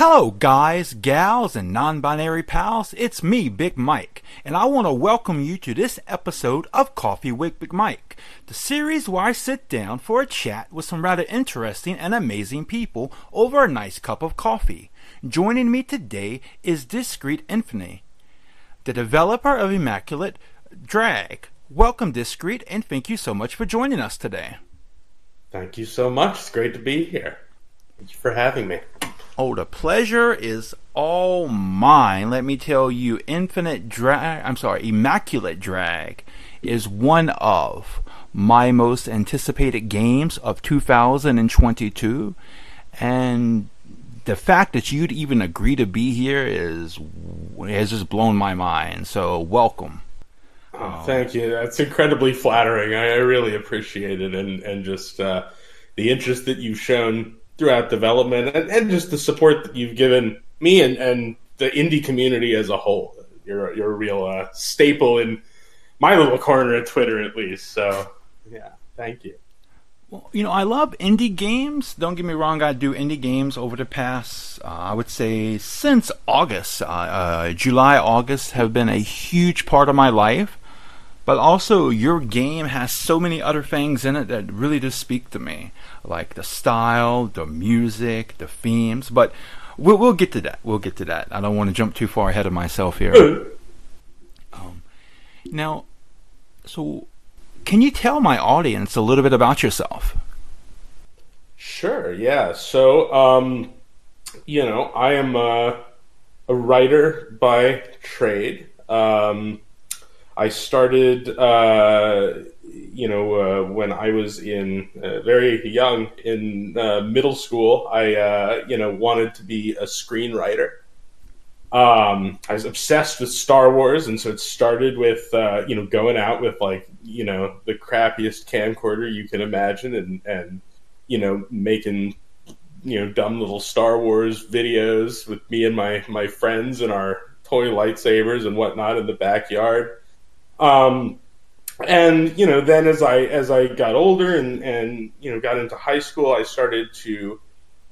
Hello guys, gals, and non-binary pals, it's me, Big Mike, and I want to welcome you to this episode of Coffee with Big Mike, the series where I sit down for a chat with some rather interesting and amazing people over a nice cup of coffee. Joining me today is Discrete Infinity, the developer of Immaculate Drag. Welcome, Discrete, and thank you so much for joining us today. Thank you so much. It's great to be here. Thank you for having me. Oh, the pleasure is all mine. Let me tell you, Immaculate Drag is one of my most anticipated games of 2022. And the fact that you'd even agree to be here has just blown my mind. So, welcome. Oh, thank you. That's incredibly flattering. I really appreciate it. And just the interest that you've shown throughout development and just the support that you've given me and the indie community as a whole. You're a real staple in my little corner of Twitter, at least. So, yeah, thank you. Well, I love indie games. Don't get me wrong, I do indie games over the past, I would say, since August. July, August have been a huge part of my life. But also, your game has so many other things in it that really just speak to me. Like the style, the music, the themes. But we'll get to that. I don't want to jump too far ahead of myself here. Now, so can you tell my audience a little bit about yourself? Sure, yeah. So, I am a writer by trade. I started, when I was very young in middle school. I, wanted to be a screenwriter. I was obsessed with Star Wars, and so it started with, going out with the crappiest camcorder you can imagine, and making, dumb little Star Wars videos with me and my friends and our toy lightsabers and whatnot in the backyard. Then as I got older and got into high school, I started to,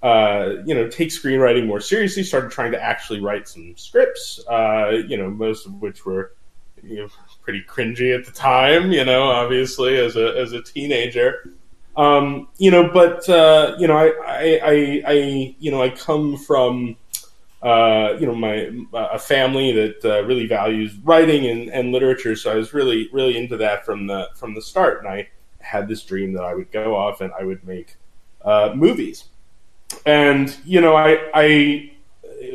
take screenwriting more seriously, started trying to actually write some scripts, most of which were, pretty cringy at the time, obviously as a teenager. I come from, a family that really values writing and literature. So I was really, really into that from the start. And I had this dream that I would go off and I would make movies. And I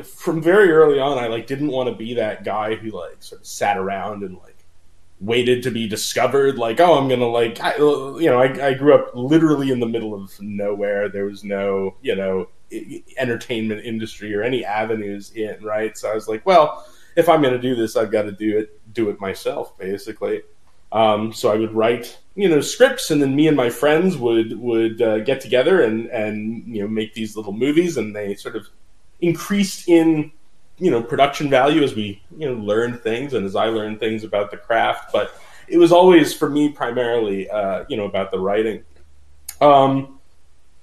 from very early on, I didn't want to be that guy who sort of sat around and waited to be discovered. I'm gonna I grew up literally in the middle of nowhere. There was no entertainment industry or any avenues in, right? So I was like, well, if I'm going to do this, I've got to do it myself, basically. So I would write, scripts, and then me and my friends would get together and make these little movies, and they sort of increased in, production value as we, learned things and as I learned things about the craft. But it was always, for me, primarily, about the writing.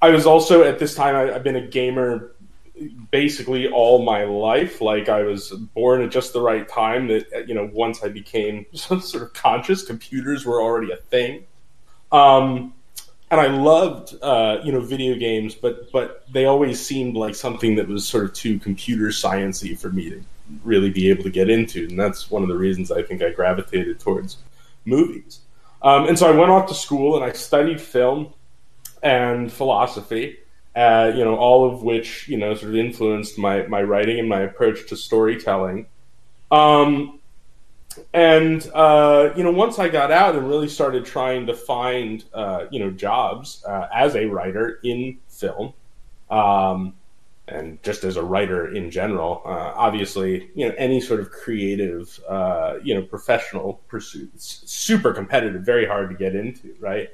I was also, at this time, I've been a gamer basically all my life. I was born at just the right time that, once I became sort of conscious, computers were already a thing. And I loved, video games, but they always seemed like something that was sort of too computer science-y for me to really be able to get into. And that's one of the reasons I think I gravitated towards movies. And so I went off to school and I studied film and philosophy, all of which, sort of influenced my writing and my approach to storytelling. Once I got out and really started trying to find, jobs as a writer in film, and just as a writer in general, obviously, any sort of creative, professional pursuits, super competitive, very hard to get into, right?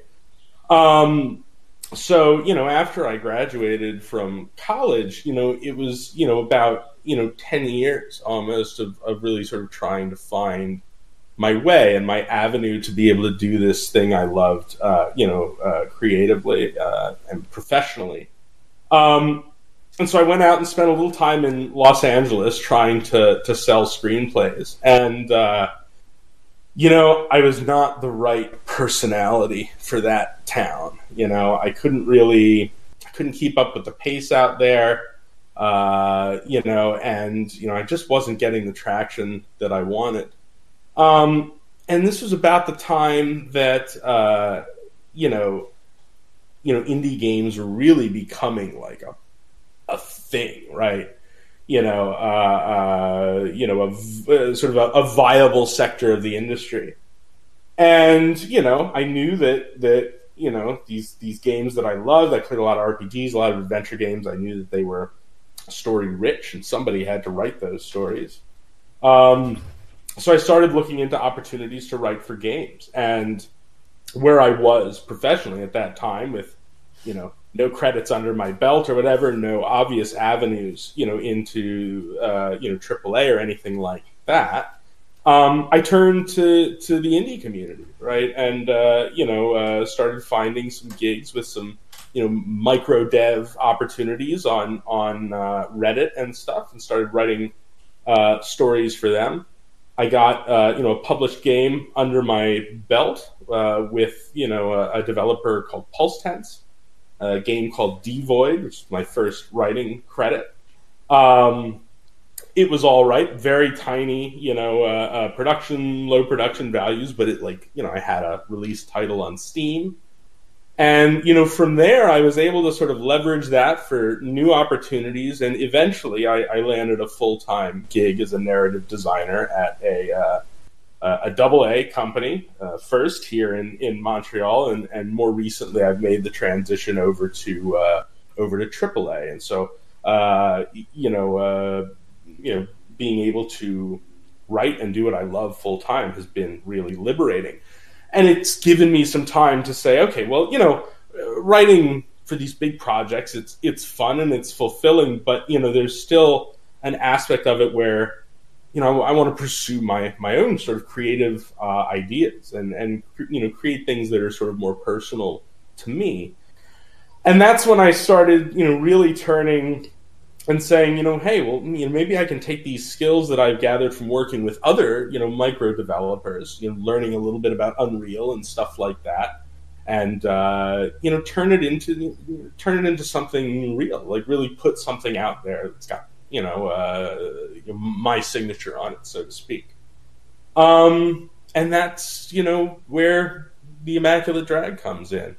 So, after I graduated from college, it was, about, 10 years almost of really sort of trying to find my way and my avenue to be able to do this thing I loved, creatively and professionally. And so I went out and spent a little time in Los Angeles trying to sell screenplays. And, I was not the right personality for that town. I couldn't keep up with the pace out there, and I just wasn't getting the traction that I wanted. And this was about the time that, indie games were really becoming like a thing, right? Sort of a viable sector of the industry. And, I knew that these games that I loved, I played a lot of RPGs, a lot of adventure games. I knew that they were story rich and somebody had to write those stories. So I started looking into opportunities to write for games. And where I was professionally at that time with, no credits under my belt or whatever, no obvious avenues, into, AAA or anything like that. I turned to the indie community, right? And, started finding some gigs with some, micro dev opportunities on Reddit and stuff, and started writing stories for them. I got, a published game under my belt with, a developer called Pulse Tense, a game called Devoid, which is my first writing credit. It was all right, very tiny, low production values, but it I had a release title on Steam. And, from there, I was able to sort of leverage that for new opportunities. And eventually I landed a full-time gig as a narrative designer at a AA company, first here in Montreal. And more recently, I've made the transition over to AAA. And so, being able to write and do what I love full time has been really liberating. And it's given me some time to say, okay, well, writing for these big projects, it's fun and it's fulfilling, but, there's still an aspect of it where, I want to pursue my own sort of creative ideas and create things that are sort of more personal to me. And that's when I started, really turning and saying, hey, well, maybe I can take these skills that I've gathered from working with other, micro developers, learning a little bit about Unreal and stuff like that, and turn it into something real, like really put something out there that's got my signature on it, so to speak. And that's where the Immaculate Drag comes in.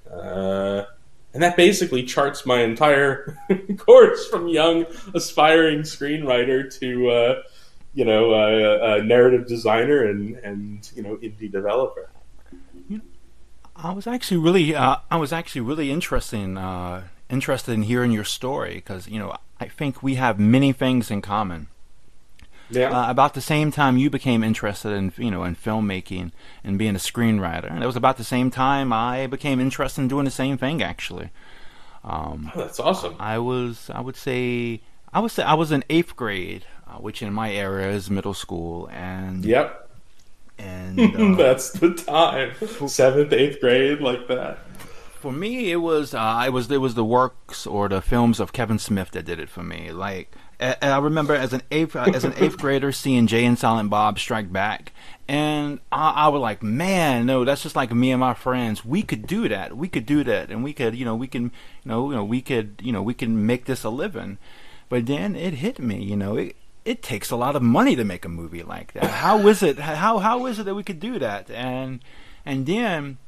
And that basically charts my entire course from young, aspiring screenwriter to, a narrative designer and indie developer. I was actually really interested in hearing your story because I think we have many things in common. Yeah. About the same time you became interested in in filmmaking and being a screenwriter, and it was about the same time I became interested in doing the same thing. Actually, that's awesome. I would say I was in 8th grade, which in my area is middle school, and yep, and that's the time. 7th, 8th grade, like that. For me, it was the works or the films of Kevin Smith that did it for me. Like, and I remember as an eighth grader seeing Jay and Silent Bob Strike Back, and I was like, man, no, that's just like me and my friends. We could do that. We could do that, and we could, we can make this a living. But then it hit me, it takes a lot of money to make a movie like that. How is it? How is it that we could do that? And then.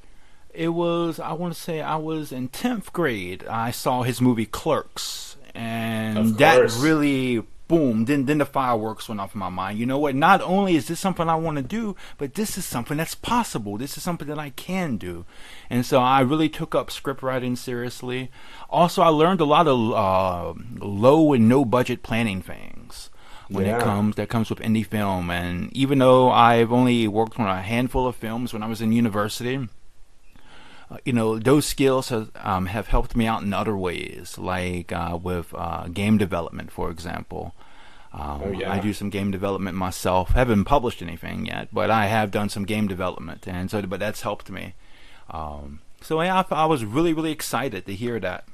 It was, I want to say I was in 10th grade. I saw his movie Clerks. And that really, boom, then the fireworks went off in my mind. You know what? Not only is this something I want to do, but this is something that's possible. This is something that I can do. And so I really took up script writing seriously. Also, I learned a lot of low and no budget planning things. That comes with indie film. And even though I've only worked on a handful of films when I was in university, those skills have helped me out in other ways, like with game development, for example. I do some game development myself. Haven't published anything yet, but I have done some game development, but that's helped me. I was really, really excited to hear that.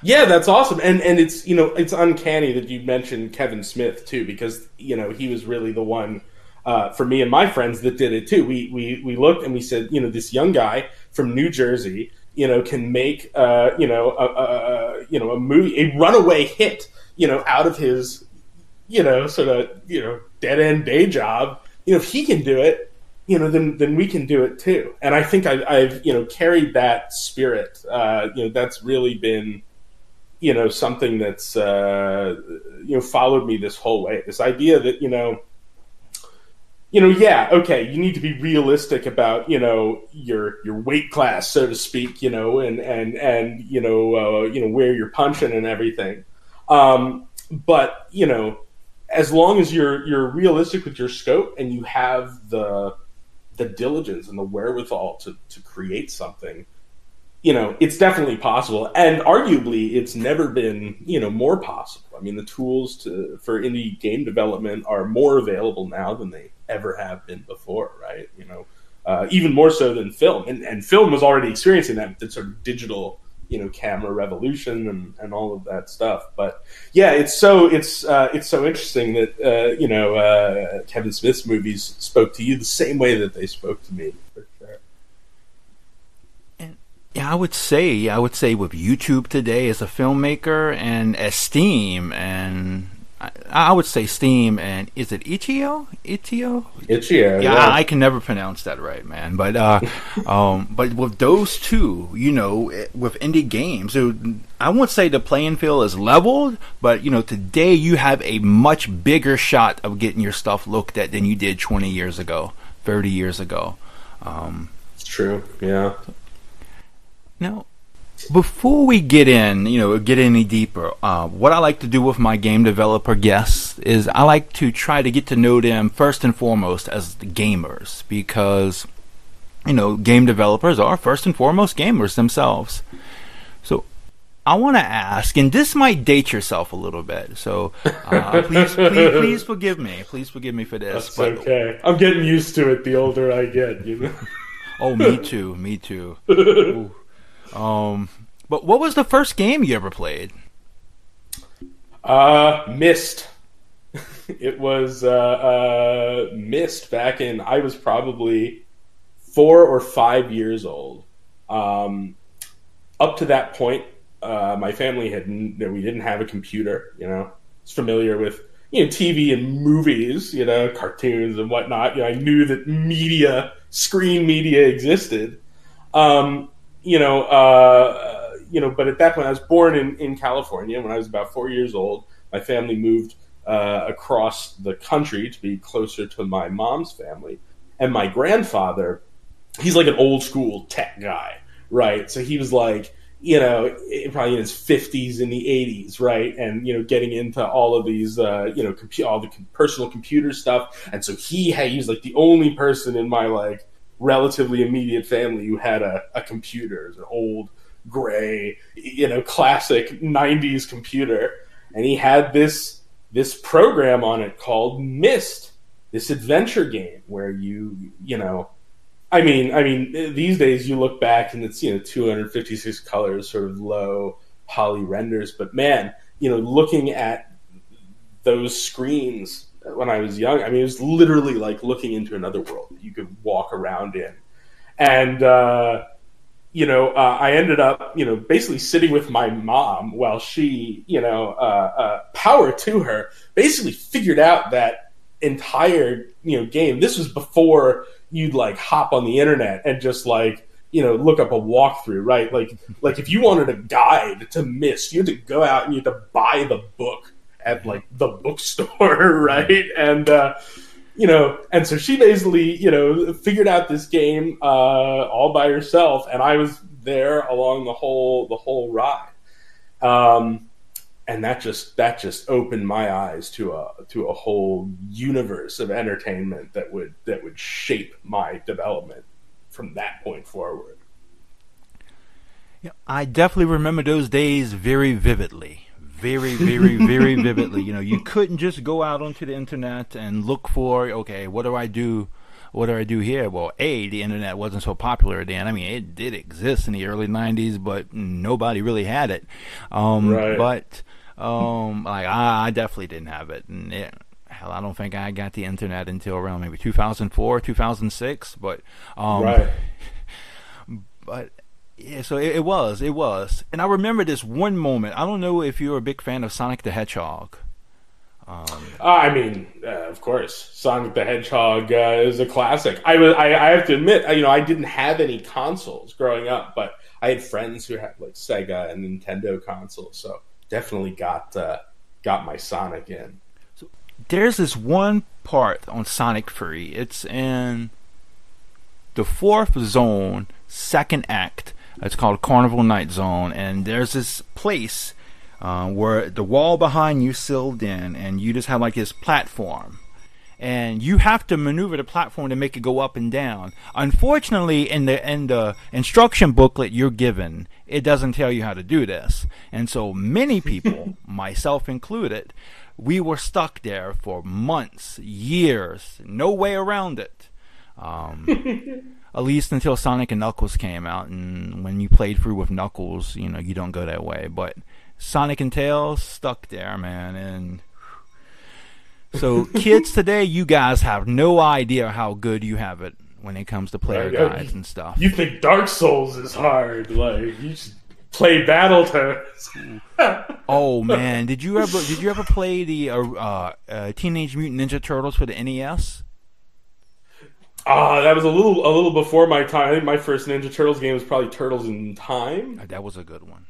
Yeah, that's awesome, and it's it's uncanny that you mentioned Kevin Smith too, because he was really the one for me and my friends that did it too. We looked and we said, this young guy from New Jersey, can make a movie, a runaway hit, out of his sort of dead end day job. If he can do it, then we can do it too. And I think I've carried that spirit. That's really been something that's followed me this whole way. This idea that yeah, okay, you need to be realistic about your weight class, so to speak, and where you're punching and everything. But as long as you're realistic with your scope and you have the diligence and the wherewithal to create something, it's definitely possible. And arguably, it's never been more possible. I mean, the tools for indie game development are more available now than they ever have been before, right? Even more so than film, and film was already experiencing that sort of digital camera revolution and all of that stuff. But yeah, it's so interesting that Kevin Smith's movies spoke to you the same way that they spoke to me, for sure. And yeah, I would say with YouTube today as a filmmaker and as Steam, and I would say Steam, and is it Itchio? Itchio. Yeah, I can never pronounce that right, man. But but with those two, with indie games, I won't say the playing field is leveled, but today you have a much bigger shot of getting your stuff looked at than you did 20 years ago, 30 years ago. It's true. Yeah. Now, before we get any deeper, what I like to do with my game developer guests is I like to try to get to know them first and foremost as the gamers, because game developers are first and foremost gamers themselves. So I want to ask, and this might date yourself a little bit, so please forgive me. Please forgive me for this. That's okay. I'm getting used to it the older I get. Oh, me too. Me too. Ooh. But what was the first game you ever played? Myst. It was Myst back in, I was probably 4 or 5 years old. Up to that point, my family we didn't have a computer. I was familiar with TV and movies, cartoons and whatnot. I knew that screen media existed. But at that point, I was born in California. When I was about 4 years old, my family moved across the country to be closer to my mom's family. And my grandfather, he's like an old school tech guy, right? So he was like, probably in his 50s, in the 80s, right? And, getting into all of these, all the personal computer stuff. And so he was like the only person in my like relatively immediate family who had a computer. It was an old gray, classic 90s computer. And he had this program on it called Myst, this adventure game where I mean, these days you look back and it's, 256 colors, sort of low poly renders. But man, looking at those screens when I was young, I mean, it was literally like looking into another world that you could walk around in. And, I ended up, basically sitting with my mom while she, power to her, basically figured out that entire, game. This was before you'd like hop on the internet and just like, look up a walkthrough, right? Like if you wanted a guide to Myst, you had to go out and you had to buy the book at like the bookstore, right? And and so she basically figured out this game all by herself, and I was there along the whole ride, and that just opened my eyes to a whole universe of entertainment that would shape my development from that point forward. Yeah, I definitely remember those days very vividly. Very, very, very vividly. You couldn't just go out onto the internet and look for, okay, what do I do what do I do here? Well, the internet wasn't so popular then. I mean, it did exist in the early '90s, but nobody really had it. Right. But like I definitely didn't have it, and hell, I don't think I got the internet until around maybe 2004, 2006. But Right. but yeah, so it was, and I remember this one moment. I don't know if you're a big fan of Sonic the Hedgehog. I mean, of course, Sonic the Hedgehog is a classic. I have to admit, I didn't have any consoles growing up, but I had friends who had like Sega and Nintendo consoles, so definitely got my Sonic in. So there's this one part on Sonic 3. It's in the 4th zone, 2nd act. It's called Carnival Night Zone, and there's this place where the wall behind you sealed in, and you just have like this platform, and you have to maneuver the platform to make it go up and down. Unfortunately, in the instruction booklet you're given, it doesn't tell you how to do this, and so many people, myself included, we were stuck there for months, years, no way around it. At least until Sonic and Knuckles came out, and when you played through with Knuckles, you don't go that way, but Sonic and Tails stuck there, man. And so kids today, you guys have no idea how good you have it when it comes to player guides and stuff. You think Dark Souls is hard? Like, you just play Battletoads. Oh man, did you ever play the Teenage Mutant Ninja Turtles for the NES? That was a little before my time. I think my first Ninja Turtles game was probably Turtles in Time. That was a good one.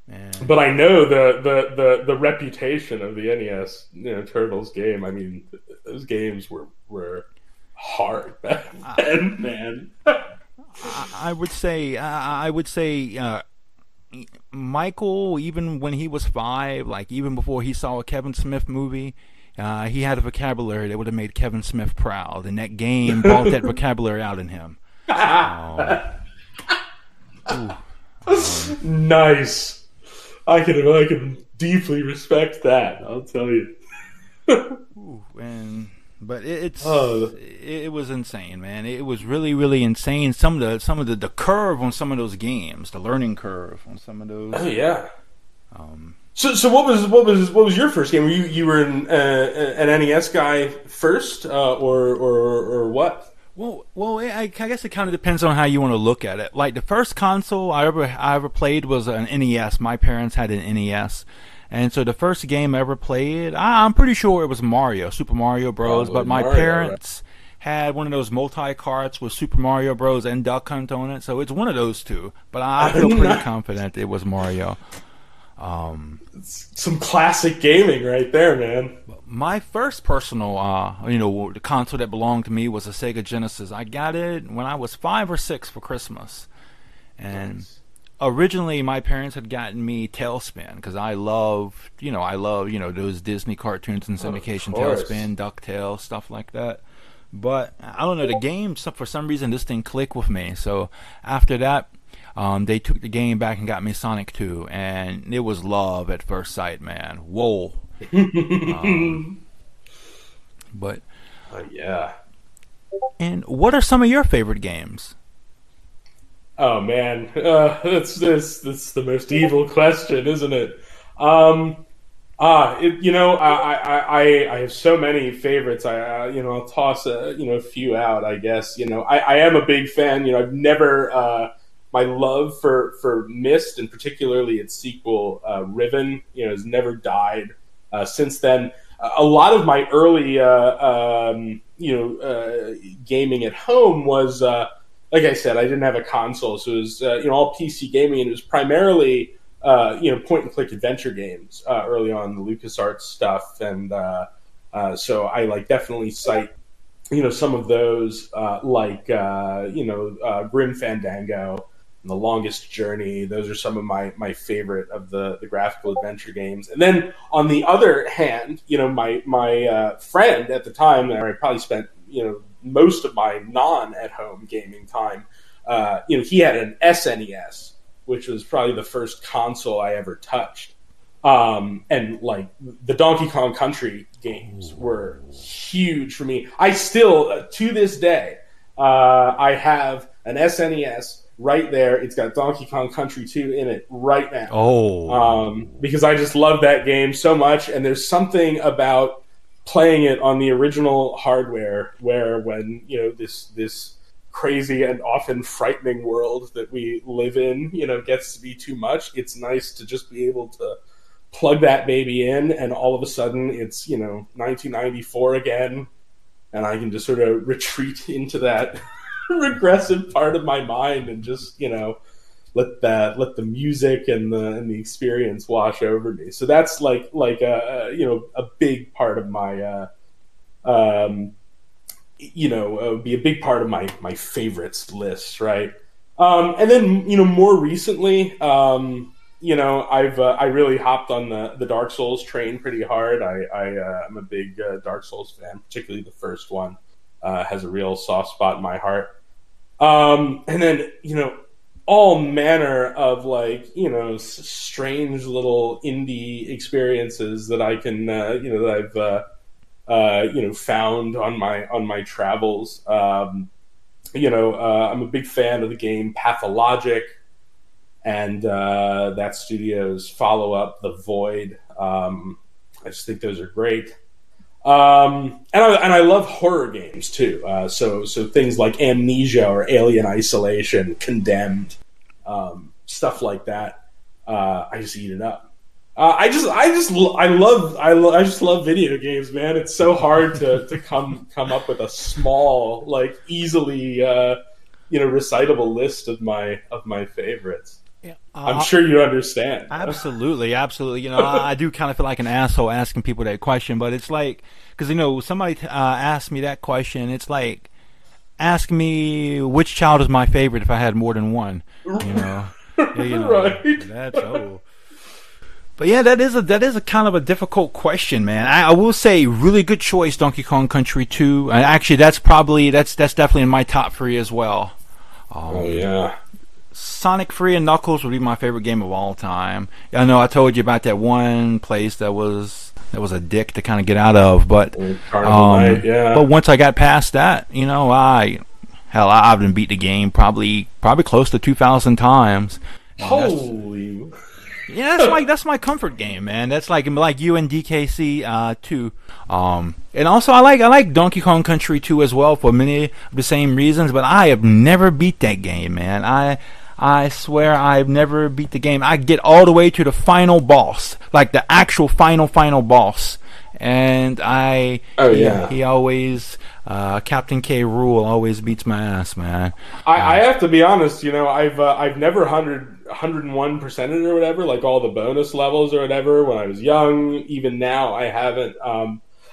And but I know the reputation of the NES Turtles game. I mean, those games were hard back then, man. I would say Michael, even when he was 5, like even before he saw a Kevin Smith movie, he had a vocabulary that would have made Kevin Smith proud, and that game brought that vocabulary out in him. Nice. I can deeply respect that. I'll tell you. But it was insane, man. It was really, really insane. Some of the curve on some of those games, the learning curve on some of those. Oh yeah. So what was your first game? You were an NES guy first, or what? Well, I guess it kind of depends on how you want to look at it. Like the first console I ever played was an NES. My parents had an NES, and so the first game I ever played, I'm pretty sure it was Mario, Super Mario Bros. But my parents had one of those multi-carts with Super Mario Bros. And Duck Hunt on it, so it's one of those two. But I feel pretty confident it was Mario. Some classic gaming right there, man. My first personal, the console that belonged to me was a Sega Genesis. I got it when I was 5 or 6 for Christmas, and originally my parents had gotten me Tailspin because I love those Disney cartoons and syndication, Tailspin, DuckTales, stuff like that. But I don't know, the game, for some reason this didn't click with me. So after that, they took the game back and got me Sonic 2, and it was love at first sight, man. Whoa. But yeah. And what are some of your favorite games? Oh man, that's the most evil question, isn't it? I have so many favorites. I'll toss a few out. I guess I am a big fan. I've never my love for Myst, and particularly its sequel Riven, has never died since then. A lot of my early gaming at home was like I said, I didn't have a console, so it was all PC gaming, and it was primarily point and click adventure games early on, the LucasArts stuff, and so I definitely cite some of those Grim Fandango and The Longest Journey. Those are some of my favorite of the graphical adventure games. And then on the other hand, my friend at the time, I probably spent most of my non-at-home gaming time, he had an SNES, which was probably the first console I ever touched. And like the Donkey Kong Country games were huge for me. I still, to this day, I have an SNES right there. It's got Donkey Kong Country 2 in it right now. Because I just love that game so much. And there's something about playing it on the original hardware where when, you know, this crazy and often frightening world that we live in, you know, gets to be too much, it's nice to just be able to plug that baby in, and all of a sudden it's, you know, 1994 again, and I can just sort of retreat into that regressive part of my mind and just, you know, let the music and the experience wash over me. So that's like a you know, a big part of my you know, would be a big part of my favorites list, right? And then, you know, more recently, you know, I really hopped on the Dark Souls train pretty hard. I'm a big Dark Souls fan, particularly the first one. Has a real soft spot in my heart. And then, you know, all manner of, like, you know, strange little indie experiences that I can, you know, that I've, you know, found on my travels. You know, I'm a big fan of the game Pathologic, and that studio's follow-up, The Void. I just think those are great. And I love horror games too. So things like Amnesia or Alien Isolation, Condemned, stuff like that. I just eat it up. I just love video games, man. It's so hard to come up with a small, like, easily you know, recitable list of my favorites. Yeah, I'm sure you understand. Absolutely. You know, I do kind of feel like an asshole asking people that question, but it's like, because, you know, somebody asked me that question. It's like, ask me which child is my favorite if I had more than one. You know, you know, right? That's old. But yeah, that is a kind of a difficult question, man. I will say, really good choice, Donkey Kong Country 2. Actually, that's definitely in my top 3 as well. Oh yeah. Sonic 3 and Knuckles would be my favorite game of all time. I know I told you about that one place that was a dick to kind of get out of, but Night, yeah. But once I got past that, you know, I've been beat the game probably close to 2,000 times. Holy. Yeah, that's my comfort game, man. That's like you and DKC too. And also I like Donkey Kong Country 2 as well for many of the same reasons, but I have never beat that game, man. I swear I've never beat the game. I get all the way to the final boss, like the actual final boss. And he always, Captain K. Rool always beats my ass, man. I have to be honest, you know, I've never 101%ed it or whatever, like all the bonus levels or whatever when I was young. Even now, I haven't.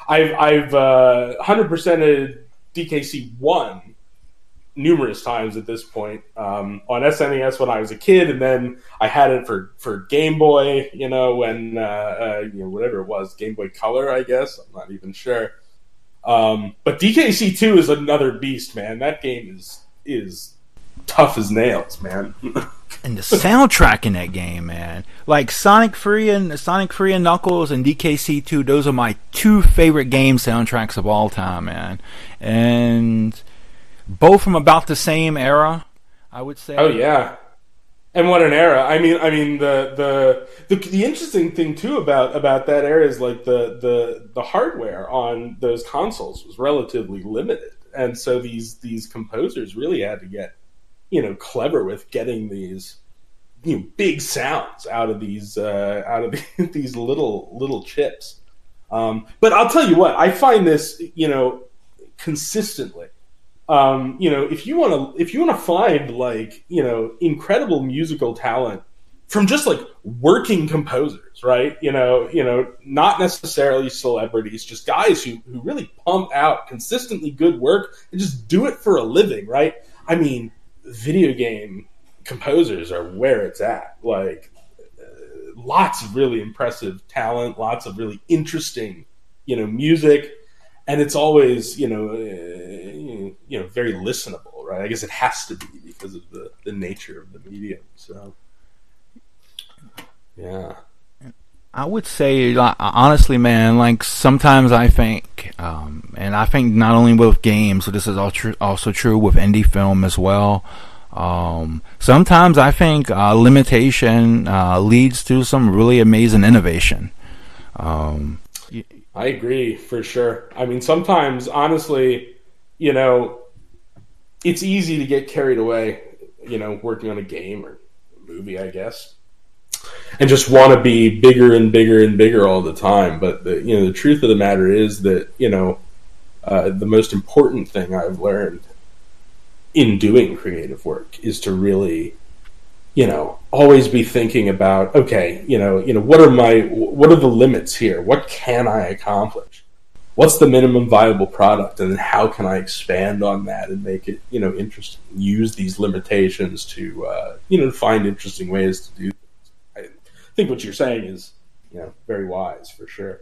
I've 100%ed DKC 1 numerous times at this point, on SNES when I was a kid, and then I had it for Game Boy, you know, when you know, whatever it was, Game Boy Color, I guess. I'm not even sure. But DKC 2 is another beast, man. That game is tough as nails, man. And the soundtrack in that game, man. Like Sonic 3 and Knuckles and DKC 2, those are my 2 favorite game soundtracks of all time, man. And both from about the same era, I would say. Oh yeah. And what an era! I mean, the interesting thing too about that era is, like, the hardware on those consoles was relatively limited, and so these composers really had to get, you know, clever with getting these, you know, big sounds out of these these little chips. But I'll tell you what, I find this, you know, consistently. You know, if you want to find, like, you know, incredible musical talent from just, like, working composers, right? You know, not necessarily celebrities, just guys who really pump out consistently good work and just do it for a living, right? I mean, video game composers are where it's at. Like, lots of really impressive talent, lots of really interesting, you know, music. And it's always, you know, very listenable, right? I guess it has to be because of the nature of the medium. So, yeah. I would say, like, honestly, man, like sometimes I think, and I think not only with games, but this is also true with indie film as well. Sometimes I think limitation leads to some really amazing innovation. I agree for sure. I mean, sometimes, honestly, you know, it's easy to get carried away, working on a game or a movie, I guess, and just want to be bigger and bigger and bigger all the time. But the truth of the matter is that the most important thing I've learned in doing creative work is to really, always be thinking about, okay, what are the limits here? What can I accomplish? What's the minimum viable product, and then how can I expand on that and make it, interesting? Use these limitations to, find interesting ways to do things. I think what you're saying is, very wise for sure.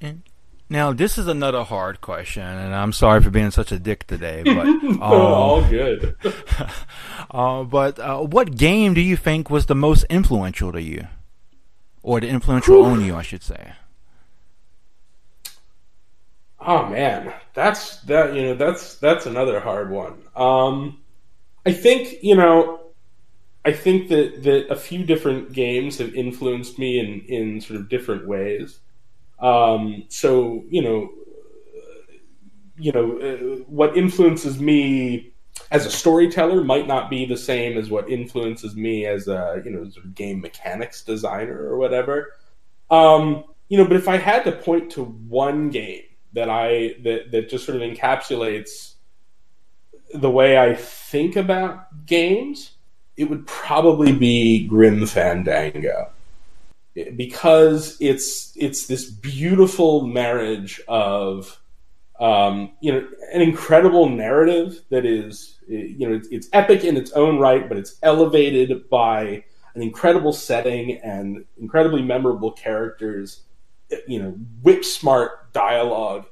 And now, this is another hard question, and I'm sorry for being such a dick today, but all good. But what game do you think was the most influential to you, or the influential on you, I should say? Oh man, that's another hard one. I think that a few different games have influenced me in sort of different ways. So what influences me as a storyteller might not be the same as what influences me as a sort of game mechanics designer or whatever. But if I had to point to one game that just sort of encapsulates the way I think about games, it would probably be Grim Fandango. Because it's this beautiful marriage of an incredible narrative that is it's epic in its own right, but it's elevated by an incredible setting and incredibly memorable characters, whip smart dialogue,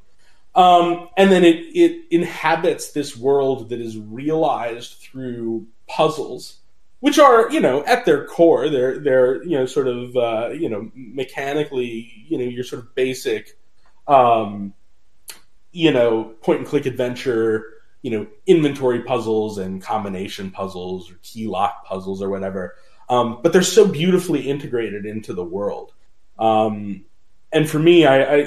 and then it inhabits this world that is realized through puzzles, which are, at their core, they're sort of, mechanically, your sort of basic, point and click adventure, inventory puzzles and combination puzzles or key lock puzzles or whatever. But they're so beautifully integrated into the world. And for me, I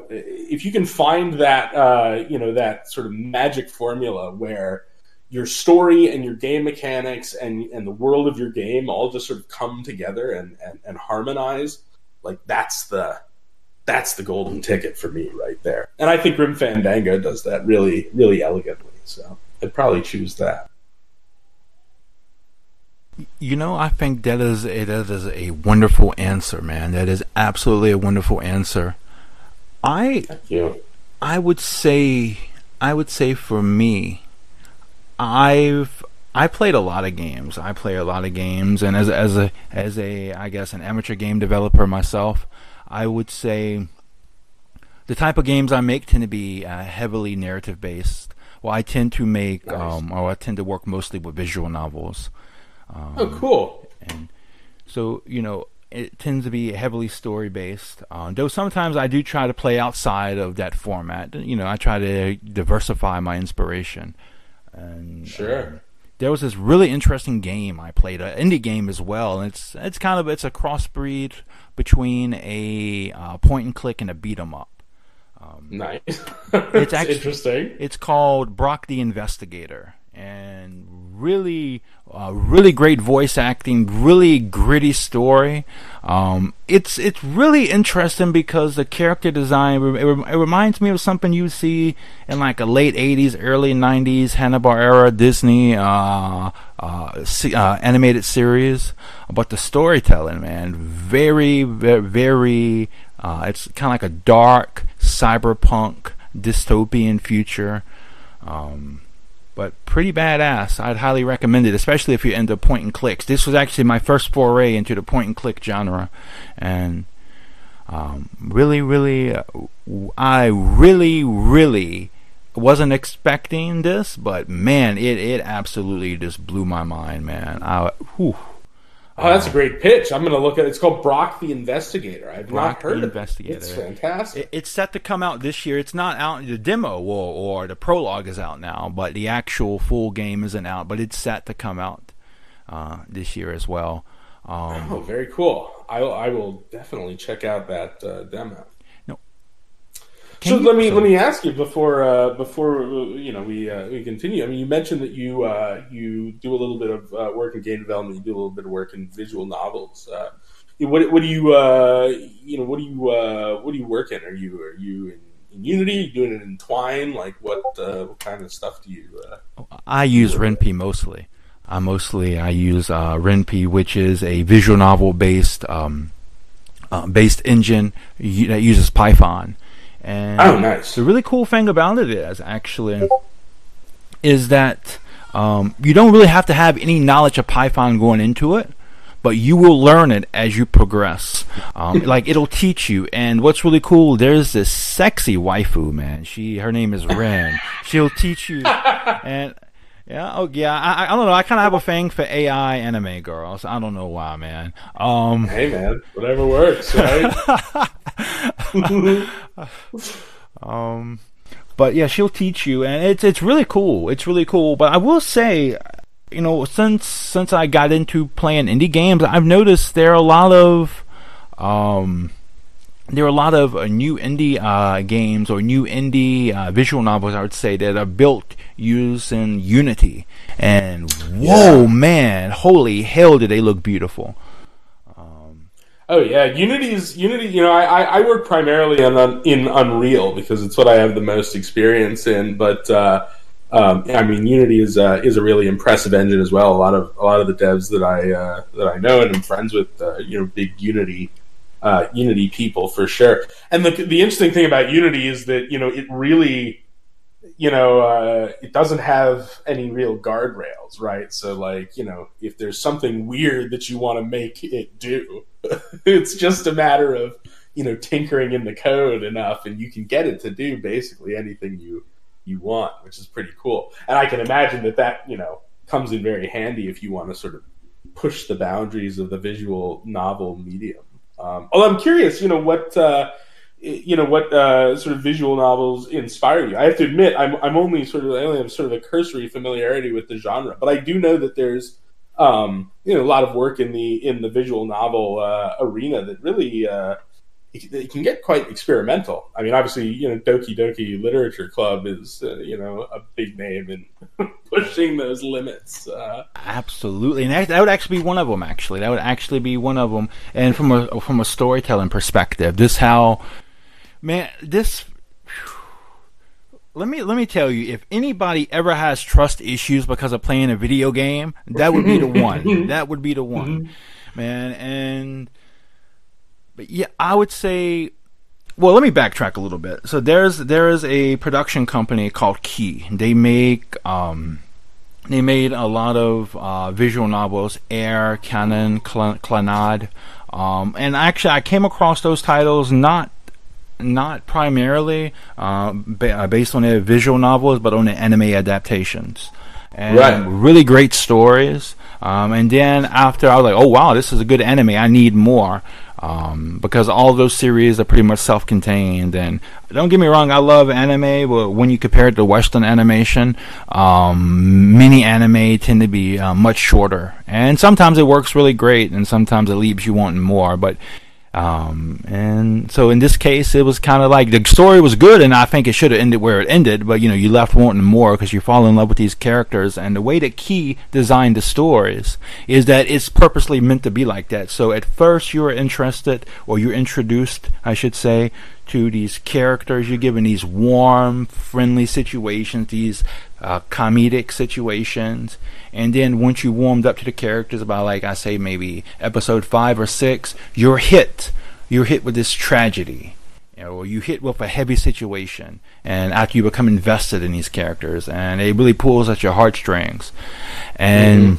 if you can find that, that sort of magic formula where your story and your game mechanics and the world of your game all just sort of come together and harmonize, like that's the golden ticket for me right there. And I think Grim Fandango does that really, really elegantly. So I'd probably choose that. I think that is a wonderful answer, man. That is absolutely a wonderful answer. Thank you. I would say for me, I played a lot of games. I play a lot of games, and as a I guess an amateur game developer myself, I would say the type of games I make tend to be heavily narrative based. Well, I tend to make Nice. or I tend to work mostly with visual novels. Oh, cool. And so it tends to be heavily story based. Though sometimes I do try to play outside of that format. I try to diversify my inspiration. And Sure. there was this really interesting game I played, an indie game as well, and it's a crossbreed between a point and click and a beat 'em up. Nice. It's actually interesting. It's called Brock the Investigator, and really great voice acting, really gritty story. It's really interesting because the character design it reminds me of something you see in like a late '80s, early '90s Hanna-Barbera Disney animated series. But the storytelling, man, very, very, very. It's kind of like a dark cyberpunk dystopian future. But pretty badass. I'd highly recommend it, especially if you're into point and clicks. This was actually my first foray into the point and click genre, and I really wasn't expecting this, but man, it absolutely just blew my mind, man. Oh, that's a great pitch. I'm going to look at it. It's called Brock the Investigator. I've Brock not heard the of Investigator. It's fantastic. It's set to come out this year. It's not out. The demo or the prologue is out now, but the actual full game isn't out. But it's set to come out this year as well. Oh, very cool. I will definitely check out that demo. No. So let me ask you before we continue. I mean, you mentioned that you do a little bit of work in game development. You do a little bit of work in visual novels. What do you work in? Are you in Unity? Are you doing it in Twine? Like what kind of stuff do you? I use RenP mostly. I use RenP, which is a visual novel based engine that uses Python. And oh, nice. The really cool thing about it is that you don't really have to have any knowledge of Python going into it, but you will learn it as you progress. Like it'll teach you. And what's really cool, there's this sexy waifu, man. Her name is Ren. She'll teach you. And yeah, I don't know. I kind of have a thing for AI anime girls. I don't know why, man. Hey, man, whatever works, right? But yeah, she'll teach you, and it's really cool. It's really cool. But I will say, since I got into playing indie games, I've noticed there are a lot of new indie games or new indie visual novels, I would say, that are built using Unity. And whoa, man, holy hell, do they look beautiful! Oh yeah, Unity. I work primarily in Unreal because it's what I have the most experience in. But I mean, Unity is a really impressive engine as well. A lot of the devs that I know and I'm friends with, big Unity people for sure. And the interesting thing about Unity is that it really it doesn't have any real guardrails, right? So like if there's something weird that you want to make it do, it's just a matter of tinkering in the code enough, and you can get it to do basically anything you want, which is pretty cool. And I can imagine that comes in very handy if you want to sort of push the boundaries of the visual novel medium. Although I'm curious, what sort of visual novels inspire you. I have to admit, I only have sort of a cursory familiarity with the genre, but I do know that there's a lot of work in the visual novel arena that really it can get quite experimental. I mean, obviously, Doki Doki Literature Club is a big name in pushing those limits. Absolutely, and that would actually be one of them. Actually, that would actually be one of them. And from a storytelling perspective, let me tell you, if anybody ever has trust issues because of playing a video game, that would be the one. That would be the one, man. But yeah, I would say. Well, let me backtrack a little bit. So there is a production company called Key. They made a lot of visual novels, Air, Canon, Clannad, and actually I came across those titles not primarily based on their visual novels, but on the anime adaptations. And really great stories. And then after, I was like, oh wow, this is a good anime. I need more. Because all those series are pretty much self-contained. And don't get me wrong, I love anime, but when you compare it to Western animation, mini anime tend to be much shorter. And sometimes it works really great, and sometimes it leaves you wanting more. But and so in this case, it was kind of like the story was good, and I think it should have ended where it ended, but you left wanting more because you fall in love with these characters. And the way that Key designed the stories is that it's purposely meant to be like that. So at first you're interested, or you're introduced, I should say, to these characters. You're given these warm, friendly situations, these comedic situations, and then once you warmed up to the characters about, like I say, maybe episode 5 or 6, you're hit with this tragedy, or you hit with a heavy situation, and after you become invested in these characters, and it really pulls at your heartstrings. And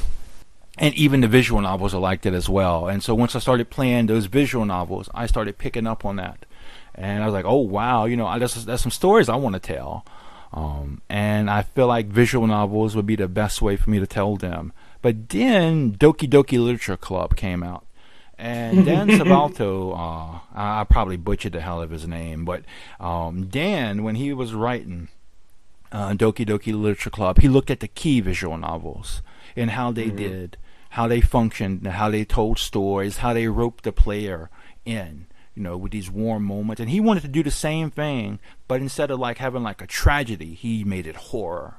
and even the visual novels are like that as well. And so once I started playing those visual novels, I started picking up on that, and I was like, oh wow, there's some stories I want to tell. And I feel like visual novels would be the best way for me to tell them, But then Doki Doki Literature Club came out. And Dan Sabalto, I probably butchered the hell of his name, but Dan, when he was writing Doki Doki Literature Club, he looked at the key visual novels and how they did, how they functioned, how they told stories, how they roped the player in, with these warm moments. And he wanted to do the same thing, but instead of like having like a tragedy, he made it horror.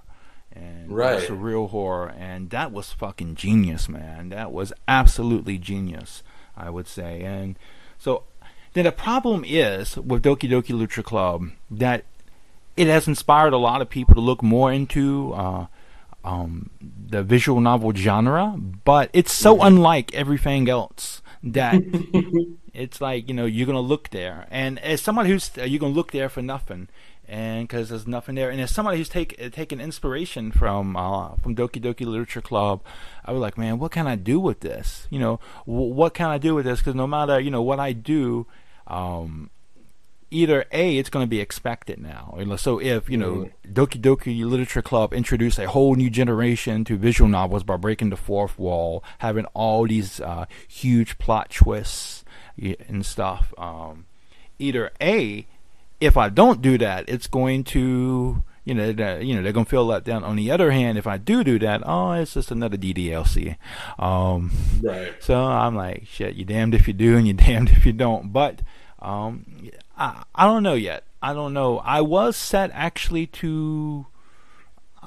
And surreal horror. And that was fucking genius, man. That was absolutely genius, I would say. And so then the problem is with Doki Doki Literature Club that it has inspired a lot of people to look more into the visual novel genre, but it's so unlike everything else that it's like, you're going to look there. And as somebody you're going to look there for nothing. And because there's nothing there, and as somebody who's taken inspiration from Doki Doki Literature Club, I was like, man, what can I do with this? What can I do with this? Because no matter what I do, either A, it's going to be expected now. So if Doki Doki Literature Club introduced a whole new generation to visual novels by breaking the fourth wall, having all these huge plot twists and stuff, either A, if I don't do that, it's going to, they're going to feel let down. On the other hand, if I do that, it's just another DDLC. Right. So I'm like, shit, you're damned if you do and you're damned if you don't. But I don't know yet. I don't know. I was set actually to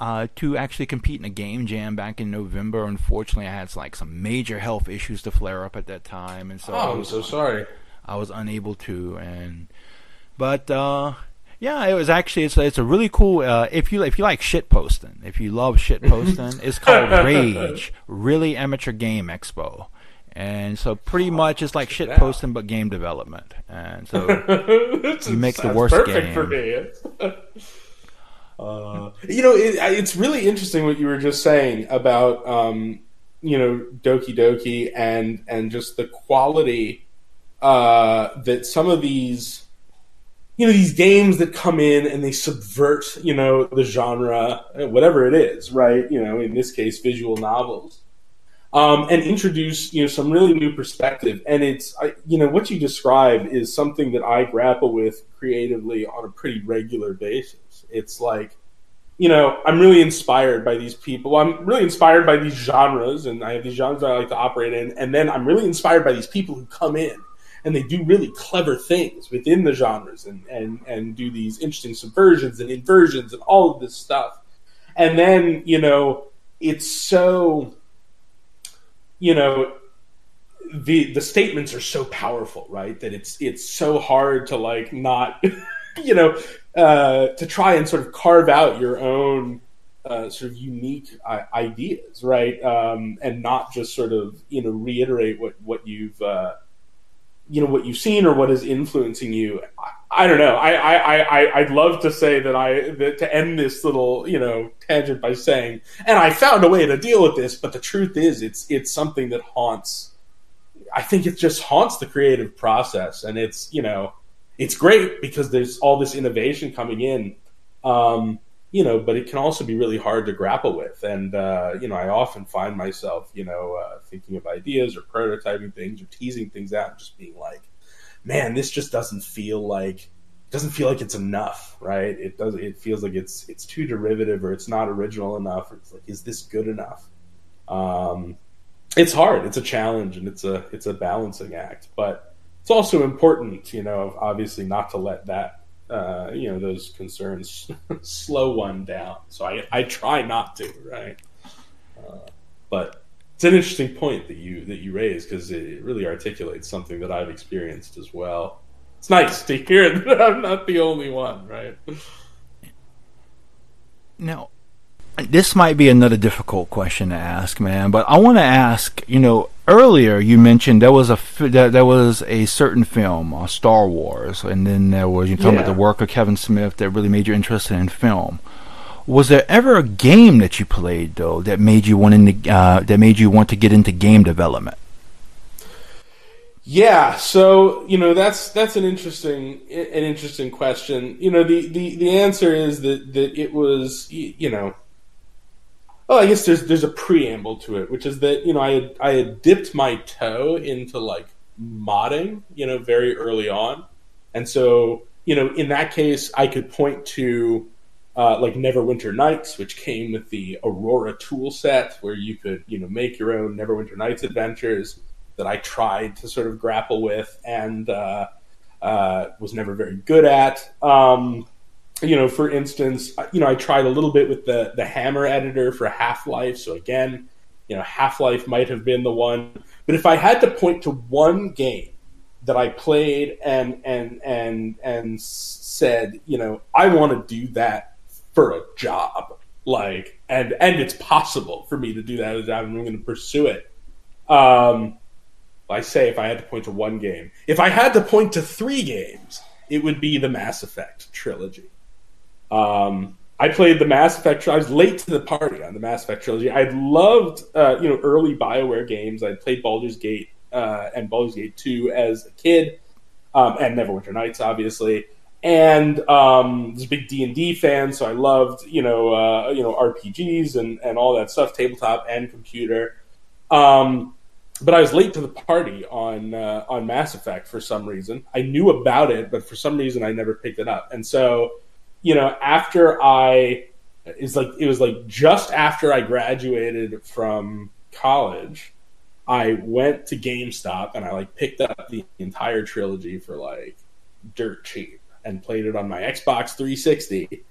actually compete in a game jam back in November. Unfortunately, I had like some major health issues to flare up at that time, and so I'm so sorry. I was unable to. But yeah, it was actually it's a really cool if you like shit posting, if you love shit posting, it's called Rage, Really Amateur Game Expo, and so pretty much it's like shit posting but game development, and so you make the worst perfect game. For me. It's really interesting what you were just saying about Doki Doki and just the quality that some of these. These games that come in and they subvert, the genre, whatever it is, right? In this case, visual novels, and introduce, some really new perspective. And it's, what you describe is something that I grapple with creatively on a pretty regular basis. It's like, I'm really inspired by these people. I'm really inspired by these genres, and I have these genres that I like to operate in. And then I'm really inspired by these people who come in and they do really clever things within the genres and do these interesting subversions and inversions and all of this stuff. And then, it's so, the statements are so powerful, right? That it's so hard to like not, to try and sort of carve out your own sort of unique ideas, right? And not just sort of, reiterate what you've, what you've seen or what is influencing you. I don't know. I'd love to say that to end this little, tangent by saying, and I found a way to deal with this, but the truth is it's something that I think it just haunts the creative process. And it's, it's great because there's all this innovation coming in, but it can also be really hard to grapple with. And, I often find myself, thinking of ideas or prototyping things or teasing things out and just being like, man, this just doesn't feel like it's enough, right? It feels like it's too derivative or it's not original enough. Or it's like, is this good enough? It's hard. It's a challenge and it's a balancing act, but it's also important, obviously not to let that, those concerns slow one down. So I try not to, right? But it's an interesting point that you raise because it really articulates something that I've experienced as well. It's nice to hear that I'm not the only one, right? Now, this might be another difficult question to ask, man, but I want to ask, earlier you mentioned there was a certain film, Star Wars, and then there was, you talking about the work of Kevin Smith that really made you interested in film. Was there ever a game that you played though that made you want to get into game development? Yeah, so that's an interesting question. The answer is that it was Well, I guess there's a preamble to it, which is that I had dipped my toe into like modding, very early on, and so in that case I could point to like Neverwinter Nights, which came with the Aurora tool set, where you could make your own Neverwinter Nights adventures that I tried to sort of grapple with and was never very good at. For instance, I tried a little bit with the Hammer editor for Half-Life. So again, Half-Life might have been the one. But if I had to point to one game that I played and said, I want to do that for a job, like, and it's possible for me to do that as a job, and I'm going to pursue it. I say if I had to point to one game. If I had to point to 3 games, it would be the Mass Effect trilogy. I played the Mass Effect. I was late to the party on the Mass Effect trilogy. I loved, early BioWare games. I played Baldur's Gate and Baldur's Gate 2 as a kid, and Neverwinter Nights, obviously. And was a big D&D fan, so I loved, RPGs and all that stuff, tabletop and computer. But I was late to the party on Mass Effect for some reason. I knew about it, but for some reason I never picked it up. And so, after it was like just after I graduated from college, I went to GameStop and I picked up the entire trilogy for dirt cheap and played it on my Xbox 360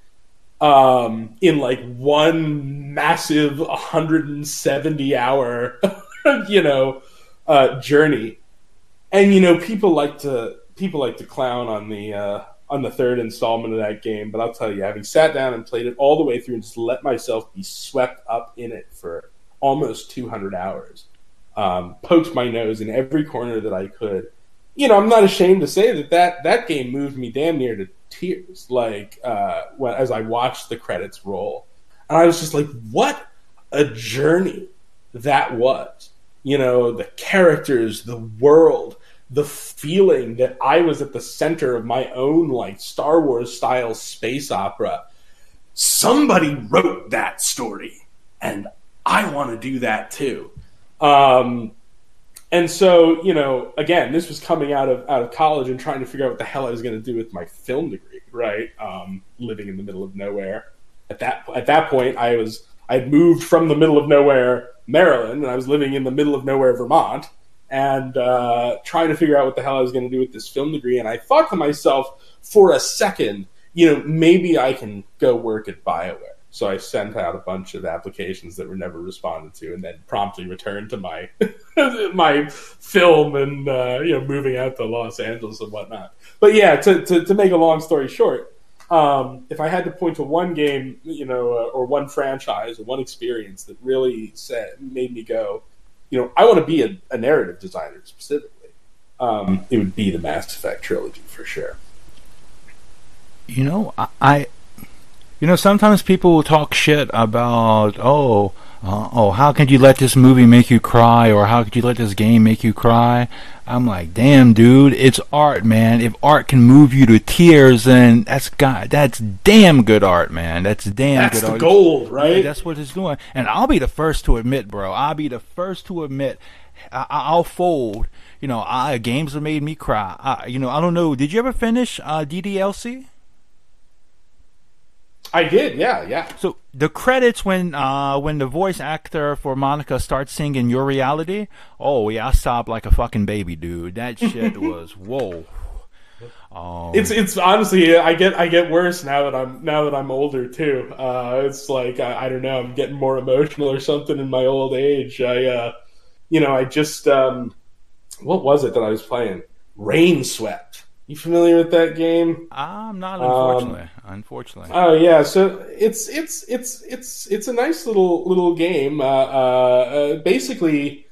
in one massive 170 hour journey. And people like to clown on the third installment of that game, but I'll tell you, having sat down and played it all the way through and just let myself be swept up in it for almost 200 hours, poked my nose in every corner that I could. I'm not ashamed to say that game moved me damn near to tears, as I watched the credits roll. And I was just like, what a journey that was. The characters, the world, the feeling that I was at the center of my own Star Wars style space opera. Somebody wrote that story, and I want to do that too. And so, again, this was coming out of college and trying to figure out what the hell I was going to do with my film degree, right? Living in the middle of nowhere. At that point, I had moved from the middle of nowhere, Maryland, and I was living in the middle of nowhere, Vermont, and trying to figure out what the hell I was going to do with this film degree. And I thought to myself for a second, maybe I can go work at BioWare. So I sent out a bunch of applications that were never responded to, and then promptly returned to my my film and moving out to Los Angeles and whatnot. But yeah, to make a long story short, if I had to point to one game, or one franchise or one experience that really made me go, I want to be a narrative designer specifically, it would be the Mass Effect trilogy for sure. Sometimes people will talk shit about, how could you let this movie make you cry, or how could you let this game make you cry? I'm like, damn, dude, it's art, man. If art can move you to tears, then that's damn good art, man. That's good art. That's the gold, right? That's what it's doing. And I'll be the first to admit, bro. I'll fold. Games have made me cry. I don't know. Did you ever finish DDLC? I did, yeah. So the credits when the voice actor for Monica starts singing "Your Reality," oh yeah, I sobbed like a fucking baby, dude. That shit was whoa. It's honestly, I get worse now that I'm older too. It's I don't know, I'm getting more emotional or something in my old age. I just what was it that I was playing? Rain Swept. You familiar with that game? I'm not, unfortunately. Oh yeah, so it's a nice little game. Basically,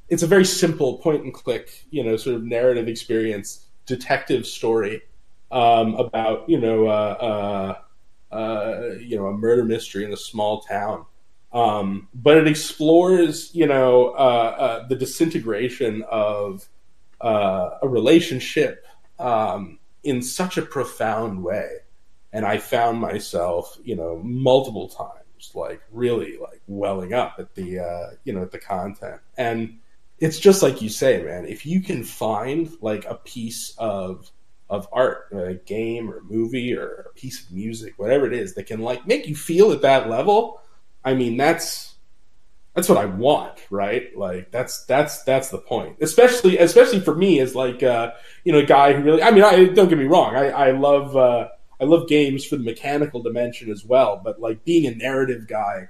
it's a very simple point and click, sort of narrative experience, detective story about a murder mystery in a small town. But it explores the disintegration of a relationship in such a profound way. And I found myself, multiple times just like really like welling up at the at the content. And it's just like you say, man, if you can find like a piece of art, a game or a movie or a piece of music, whatever it is, that can like make you feel at that level, I mean, that's what I want, right? Like that's the point. Especially for me as like a guy who really, I mean, don't get me wrong, I love games for the mechanical dimension as well, but like being a narrative guy,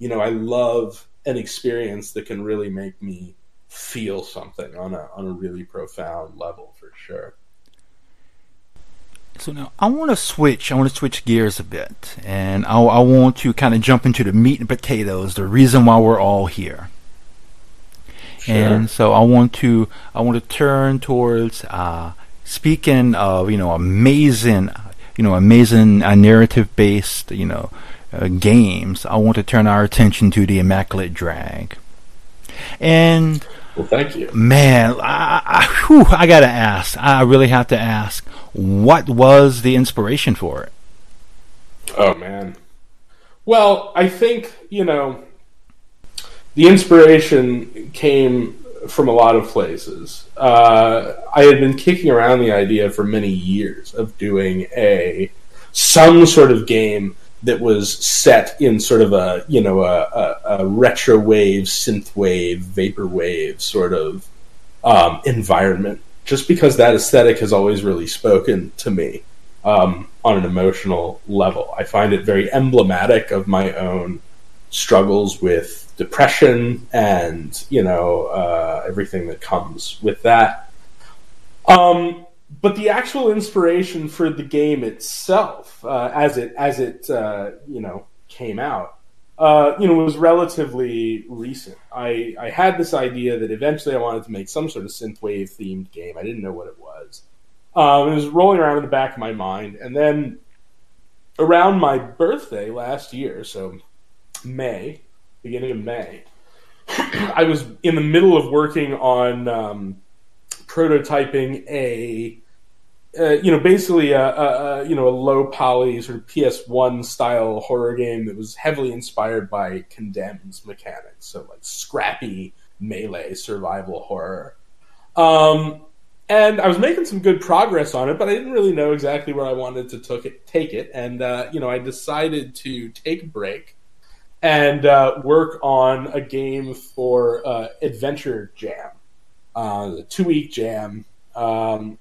I love an experience that can really make me feel something on a really profound level, for sure. So now I want to switch gears a bit, and I want to kind of jump into the meat and potatoes, the reason why we're all here. Sure. And so I want to turn towards speaking of amazing narrative based games. I want to turn our attention to the Immaculate Drag. And well, thank you, man. I gotta ask. I really have to ask. What was the inspiration for it? Oh man. Well, I think the inspiration came from a lot of places. I had been kicking around the idea for many years of doing some sort of game that was set in sort of a retro wave, synth wave, vapor wave sort of environment, just because that aesthetic has always really spoken to me on an emotional level. I find it very emblematic of my own struggles with depression and everything that comes with that. But the actual inspiration for the game itself, as it came out, was relatively recent. I had this idea that eventually I wanted to make some sort of synthwave themed game. I didn't know what it was. It was rolling around in the back of my mind, and then around my birthday last year, so beginning of May, I was in the middle of working on prototyping basically a low poly sort of PS1 style horror game that was heavily inspired by Condemned's mechanics, so like scrappy melee survival horror. And I was making some good progress on it, but I didn't really know exactly where I wanted to take it. And I decided to take a break and work on a game for Adventure Jam. A 2-week jam. I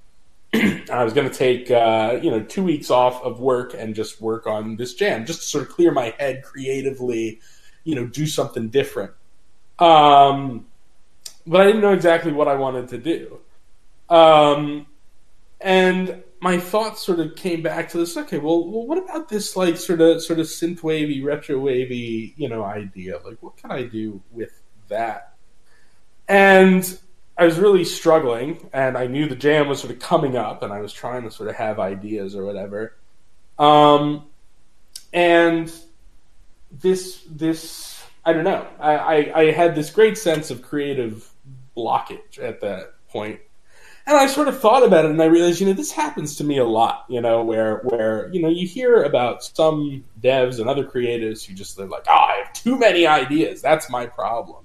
was going to take 2 weeks off of work and just work on this jam, just to sort of clear my head creatively, do something different. But I didn't know exactly what I wanted to do. And my thoughts sort of came back to this. Okay, well, what about this like sort of synth wavy, retro wavy, idea? Like, what can I do with that? And I was really struggling, and I knew the jam was sort of coming up, and I was trying to sort of have ideas or whatever. And this I don't know. I had this great sense of creative blockage at that point. And I sort of thought about it, and I realized, this happens to me a lot, where you hear about some devs and other creatives who they're like, I have too many ideas. That's my problem.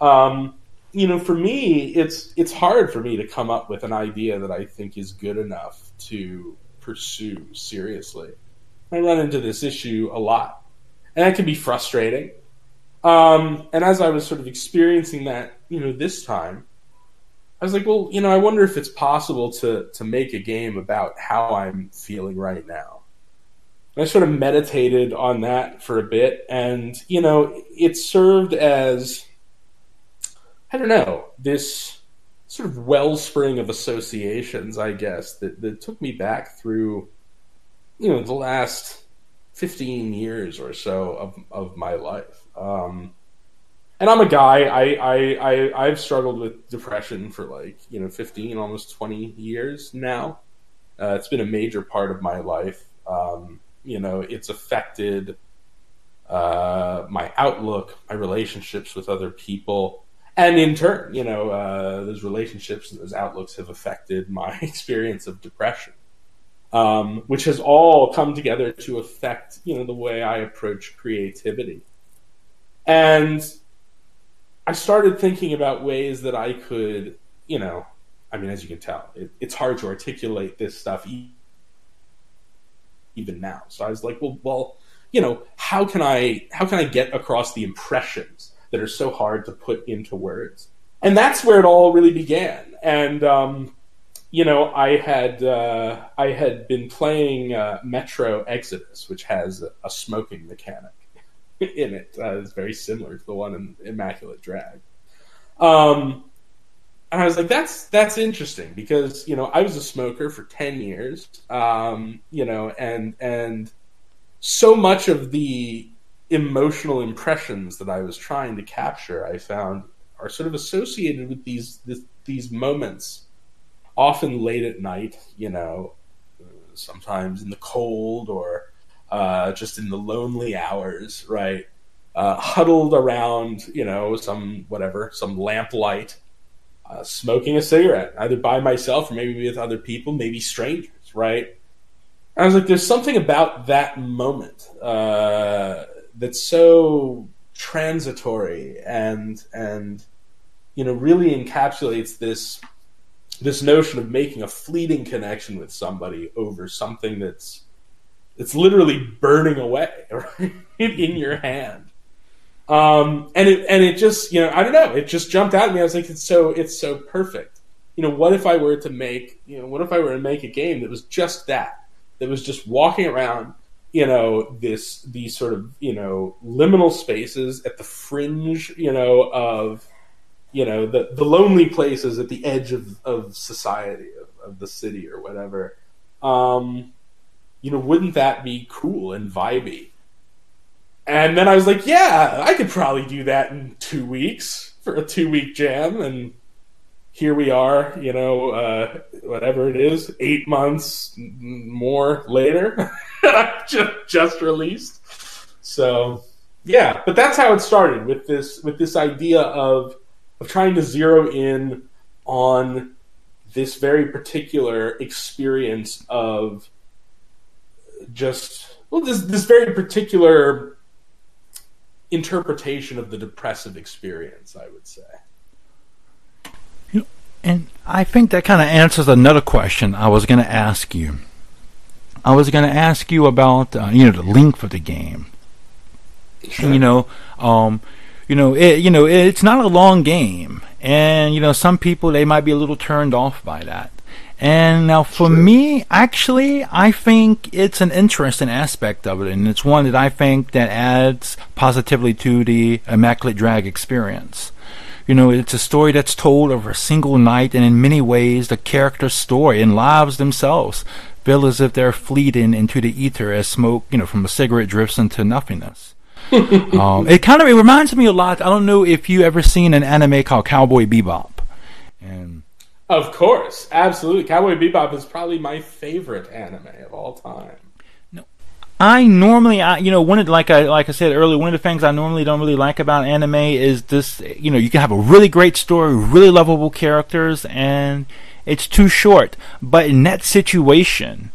For me, it's hard for me to come up with an idea that I think is good enough to pursue seriously. I run into this issue a lot, and that can be frustrating. And as I was sort of experiencing that, this time, I was like, well, I wonder if it's possible to make a game about how I'm feeling right now. And I sort of meditated on that for a bit, and, it served as, I don't know, this sort of wellspring of associations, I guess, that took me back through, the last 15 years or so of my life. And I'm a guy, I've struggled with depression for 15, almost 20 years now. It's been a major part of my life. It's affected my outlook, my relationships with other people. And in turn, those relationships and those outlooks have affected my experience of depression. which has all come together to affect, the way I approach creativity. And I started thinking about ways that I could, as you can tell, it's hard to articulate this stuff even now. So I was like, well, how can I get across the impressions that are so hard to put into words? And that's where it all really began. And I had been playing Metro Exodus, which has a smoking mechanic in it. It's very similar to the one in Immaculate Drag. And I was like, that's interesting because, I was a smoker for 10 years, and so much of the emotional impressions that I was trying to capture, I found, are sort of associated with these moments, often late at night, sometimes in the cold or just in the lonely hours, right? Huddled around, some lamplight, smoking a cigarette, either by myself or maybe with other people, maybe strangers, right? And I was like, there's something about that moment that's so transitory and really encapsulates this notion of making a fleeting connection with somebody over something that's literally burning away, right? In your hand. And it just, I don't know, it just jumped out at me. I was like, it's so perfect. What if I were to make a game that was just that was just walking around, these sort of, liminal spaces at the fringe, of, the lonely places at the edge of society, of the city or whatever. Wouldn't that be cool and vibey? And then I was like, yeah, I could probably do that in 2 weeks for a 2-week jam. And here we are, whatever it is, 8 months more later, just released. So yeah, but that's how it started with this idea of trying to zero in on this very particular experience of this very particular interpretation of the depressive experience, I would say. And I think that kind of answers another question I was going to ask you. I was going to ask you about the length of the game. Sure. And, it's not a long game, and some people, they might be a little turned off by that. And now for me, actually, I think it's an interesting aspect of it, and it's one that I think that adds positively to the Immaculate Drag experience. It's a story that's told over a single night, and in many ways, the character's story and lives themselves feel as if they're fleeting into the ether as smoke, from a cigarette drifts into nothingness. It reminds me a lot. I don't know if you ever seen an anime called Cowboy Bebop. And of course, absolutely. Cowboy Bebop is probably my favorite anime of all time. I normally, like I said earlier, one of the things I normally don't really like about anime is this. You can have a really great story, really lovable characters, and it's too short. But in that situation,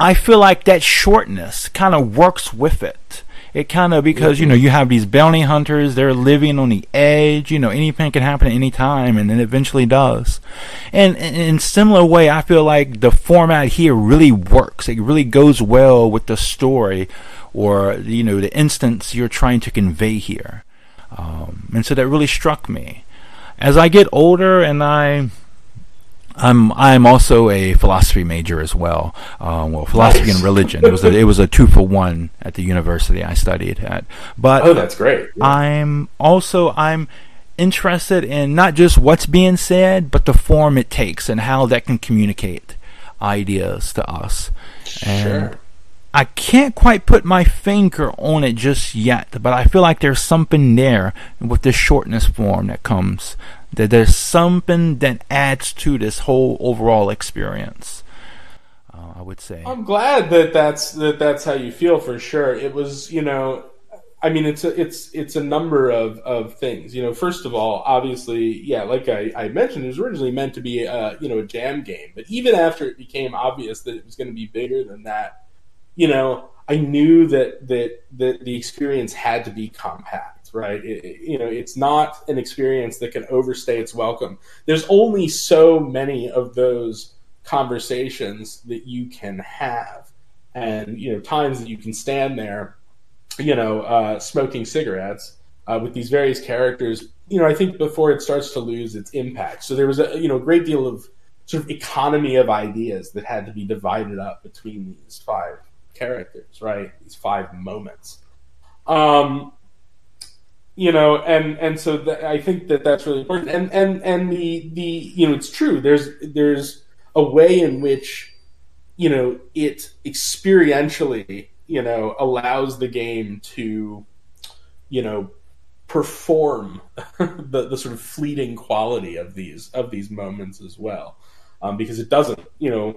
I feel like that shortness kind of works with it. It kind of, because, you have these bounty hunters, they're living on the edge, anything can happen at any time, and it eventually does. And in a similar way, I feel like the format here really works. It really goes well with the story or, the instance you're trying to convey here. And so that really struck me. As I get older, and I'm also a philosophy major as well. Philosophy and religion. It was a 2-for-1 at the university I studied at. But that's great. Yeah. I'm interested in not just what's being said, but the form it takes and how that can communicate ideas to us. And I can't quite put my finger on it just yet, but I feel like there's something there with this shortness form that comes. That there's something that adds to this whole overall experience. I would say. I'm glad that's how you feel, for sure. It was, I mean, it's a number of things. First of all, obviously, yeah, like I mentioned, it was originally meant to be a jam game, but even after it became obvious that it was going to be bigger than that, I knew that the experience had to be compact, right? It's not an experience that can overstay its welcome. There's only so many of those conversations that you can have, and times that you can stand there smoking cigarettes with these various characters, I think before it starts to lose its impact. So there was a great deal of sort of economy of ideas that had to be divided up between these 5 characters, right? These 5 moments. And so I think that's really important. And the it's true. There's a way in which it experientially allows the game to perform the sort of fleeting quality of these moments as well, because it doesn't you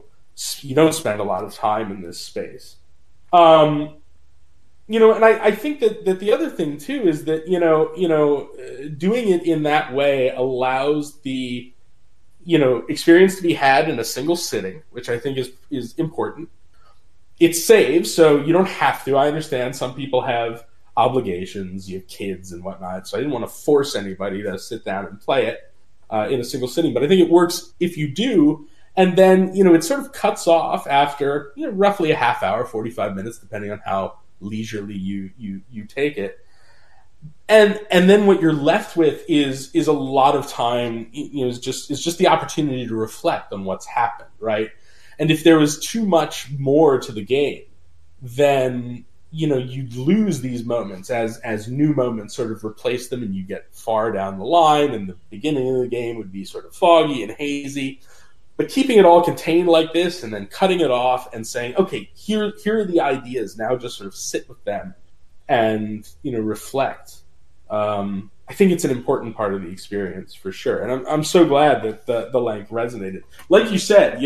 don't spend a lot of time in this space. And I think that the other thing too is that doing it in that way allows the experience to be had in a single sitting, which I think is important. It's saved, so you don't have to. I understand some people have obligations, you have kids and whatnot, so I didn't want to force anybody to sit down and play it in a single sitting. But I think it works if you do, and then it sort of cuts off after roughly a half hour, 45 minutes, depending on how leisurely you take it. And then what you're left with is a lot of time. Is just the opportunity to reflect on what's happened, right? And if there was too much more to the game, then you'd lose these moments as new moments sort of replace them, and you get far down the line, and the beginning of the game would be sort of foggy and hazy. But keeping it all contained like this, and then cutting it off and saying, okay, here are the ideas. Now just sort of sit with them and reflect. I think it's an important part of the experience for sure, and I'm so glad that the length resonated. Like you said,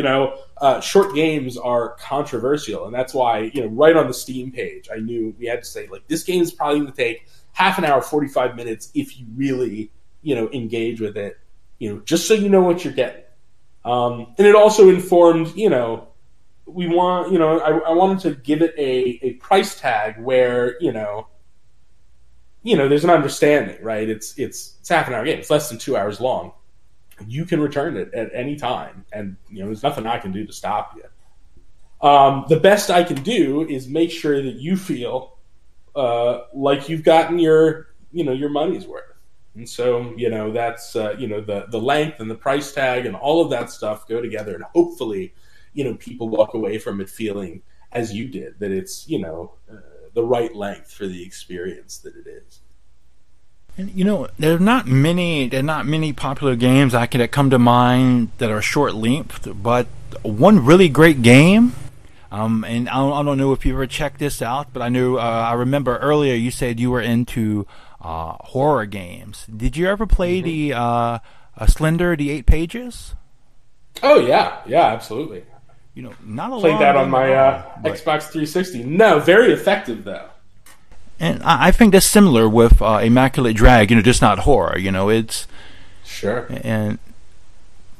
short games are controversial, and that's why right on the Steam page, I knew we had to say this game is probably going to take half an hour, 45 minutes if you really engage with it, just so you know what you're getting. And it also informed, we want, I wanted to give it a price tag where there's an understanding, right? It's half an hour game. It's less than 2 hours long. You can return it at any time, and there's nothing I can do to stop you. The best I can do is make sure that you feel like you've gotten your money's worth. And so that's the length and the price tag and all of that stuff go together, and hopefully people walk away from it feeling as you did, that it's the right length for the experience that it is. And there are not many popular games that come to mind that are short length, but one really great game. And I don't know if you ever checked this out, but I remember earlier you said you were into horror games. Did you ever play the Slender, the 8 Pages? Oh yeah, absolutely. Not a played that on my Xbox 360. No, very effective though. And I think that's similar with Immaculate Drag. Just not horror. It's sure. And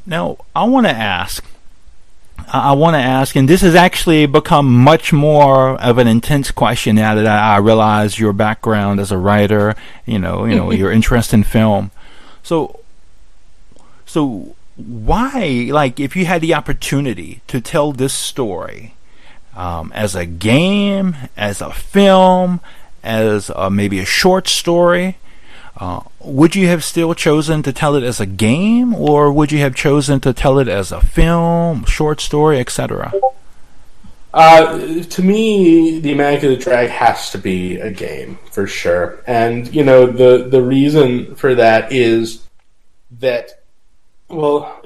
now I want to ask, and this has actually become much more of an intense question now that I realize your background as a writer. Your interest in film. So why, if you had the opportunity to tell this story as a game, as a film, as maybe a short story, would you have still chosen to tell it as a game, or would you have chosen to tell it as a film, short story, etc.? To me, the Immaculate Drag has to be a game for sure, and the reason for that is that, well,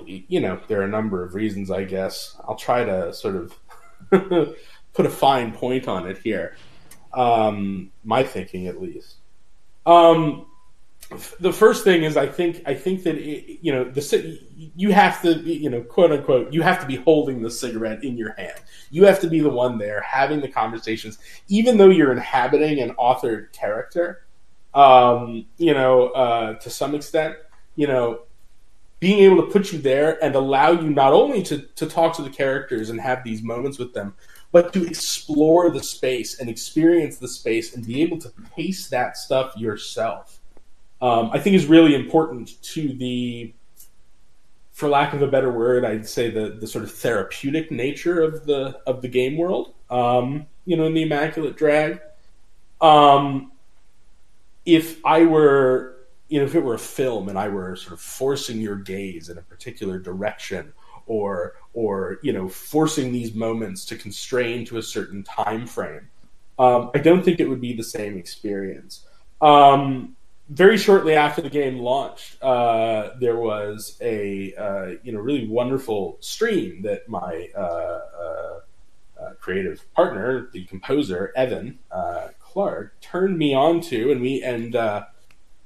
there are a number of reasons, I guess. I'll try to sort of put a fine point on it here. My thinking, at least. the first thing is I think that you have to, quote unquote, you have to be holding the cigarette in your hand. You have to be the one there having the conversations, even though you're inhabiting an authored character. To some extent, being able to put you there and allow you not only to talk to the characters and have these moments with them, but to explore the space and experience the space and be able to pace that stuff yourself. I think is really important to the, for lack of a better word, I'd say the sort of therapeutic nature of the game world. In the Immaculate Drag. If I were, if it were a film and I were sort of forcing your gaze in a particular direction, or forcing these moments to constrain to a certain time frame, I don't think it would be the same experience. Very shortly after the game launched, there was a really wonderful stream that my creative partner, the composer Evan Clark, turned me on to, and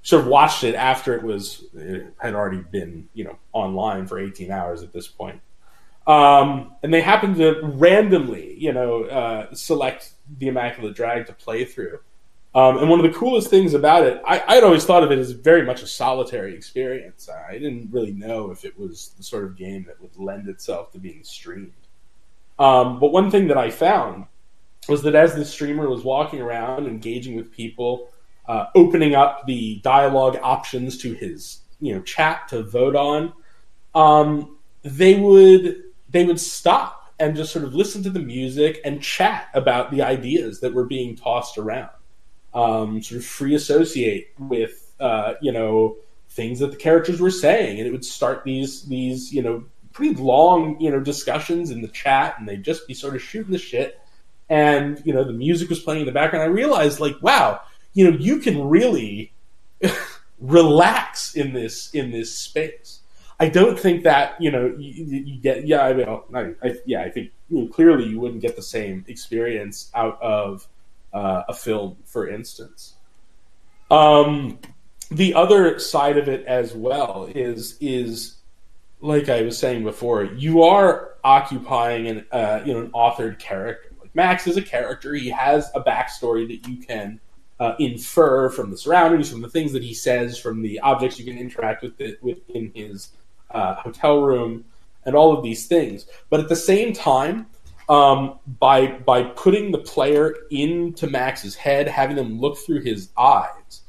sort of watched it after it had already been online for 18 hours at this point. And they happened to randomly select the Immaculate Drag to play through. And one of the coolest things about it, I'd always thought of it as very much a solitary experience. I didn't really know if it was the sort of game that would lend itself to being streamed. But one thing that I found was that as the streamer was walking around, engaging with people, opening up the dialogue options to his chat to vote on, they would stop and just sort of listen to the music and chat about the ideas that were being tossed around. Sort of free associate with things that the characters were saying, and it would start these pretty long discussions in the chat, and they'd just be sort of shooting the shit, and the music was playing in the background. I realized, like, wow, you can really relax in this space. I don't think that you get. Yeah, I think clearly you wouldn't get the same experience out of a film, for instance. The other side of it as well is like I was saying before, you are occupying an authored character. Like Max is a character; he has a backstory that you can infer from the surroundings, from the things that he says, from the objects you can interact with in his hotel room, and all of these things. But at the same time, by putting the player into Max's head, having them look through his eyes,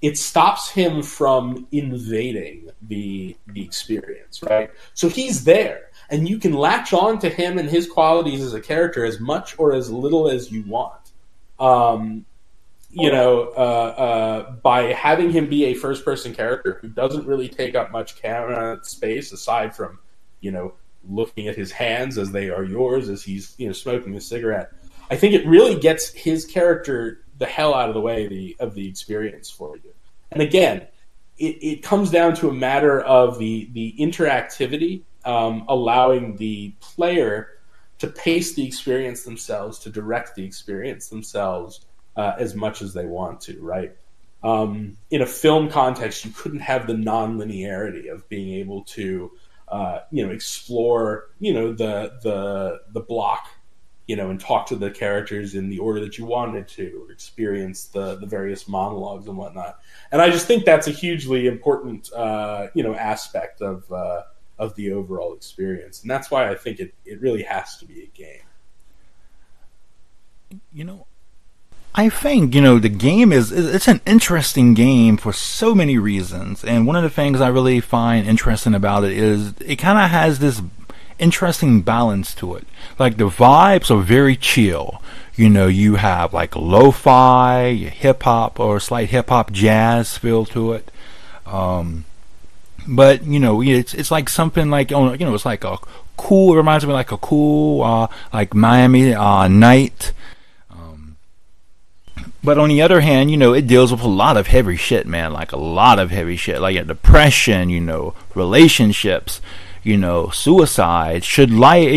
it stops him from invading the experience, right? So he's there, and you can latch on to him and his qualities as a character as much or as little as you want. By having him be a first-person character who doesn't really take up much camera space aside from, looking at his hands as they are yours as he's, smoking a cigarette, I think it really gets his character the hell out of the way of the experience for you. And again, it comes down to a matter of the interactivity, allowing the player to pace the experience themselves, to direct the experience themselves as much as they want to, right? In a film context, you couldn't have the non-linearity of being able to, explore, the block, and talk to the characters in the order that you wanted to, or experience the various monologues and whatnot. And I just think that's a hugely important, aspect of the overall experience. And that's why I think it really has to be a game. I think, the game it's an interesting game for so many reasons. And one of the things I really find interesting about it is it kind of has this interesting balance to it. Like, the vibes are very chill. You have like lo-fi, hip-hop, or slight hip-hop jazz feel to it. But, it's like something like, it's like a cool, it reminds me like a cool, like Miami night. But on the other hand, it deals with a lot of heavy shit, man. Like a lot of heavy shit, like depression, relationships, suicide. Should life,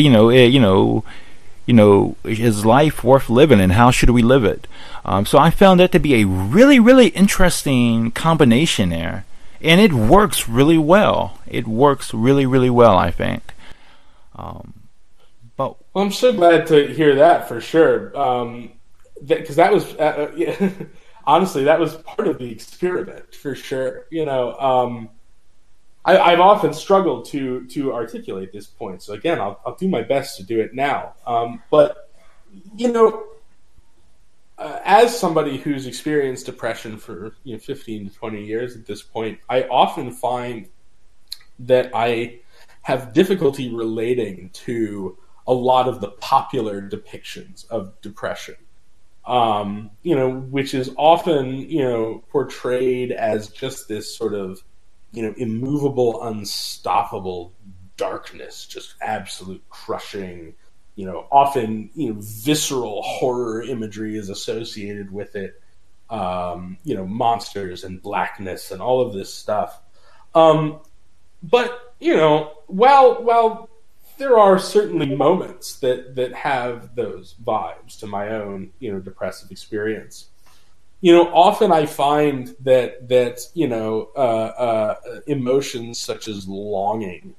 is life worth living, and how should we live it? So I found that to be a really, really interesting combination there. And it works really well. It works really, really well, I think. But Well, I'm so glad to hear that for sure. Because that was yeah, honestly, that was part of the experiment for sure. I've often struggled to articulate this point. So again, I'll do my best to do it now. But you know, as somebody who's experienced depression for 15 to 20 years at this point, I often find that I have difficulty relating to a lot of the popular depictions of depression. Which is often, portrayed as just this sort of, immovable, unstoppable darkness, just absolute crushing, often, visceral horror imagery is associated with it, monsters and blackness and all of this stuff. But, while there are certainly moments that have those vibes to my own, depressive experience. Often I find that emotions such as longing,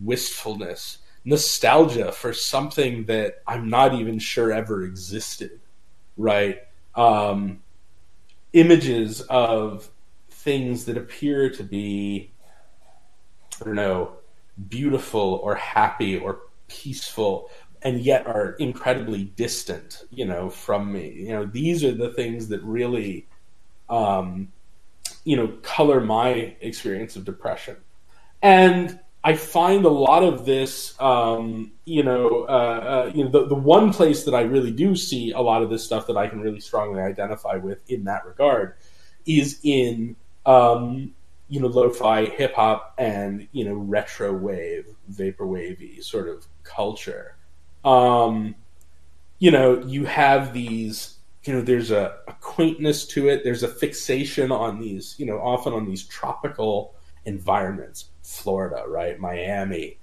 wistfulness, nostalgia for something that I'm not even sure ever existed, right? Images of things that appear to be, I don't know, beautiful or happy or peaceful, and yet are incredibly distant, from me. These are the things that really, color my experience of depression. And I find a lot of this, the one place that I really do see a lot of this stuff that I can really strongly identify with in that regard is in, lo-fi hip hop and, retro wave, vaporwavy sort of culture. You have these, there's a quaintness to it. There's a fixation on these, often on these tropical environments, Florida, right? Miami.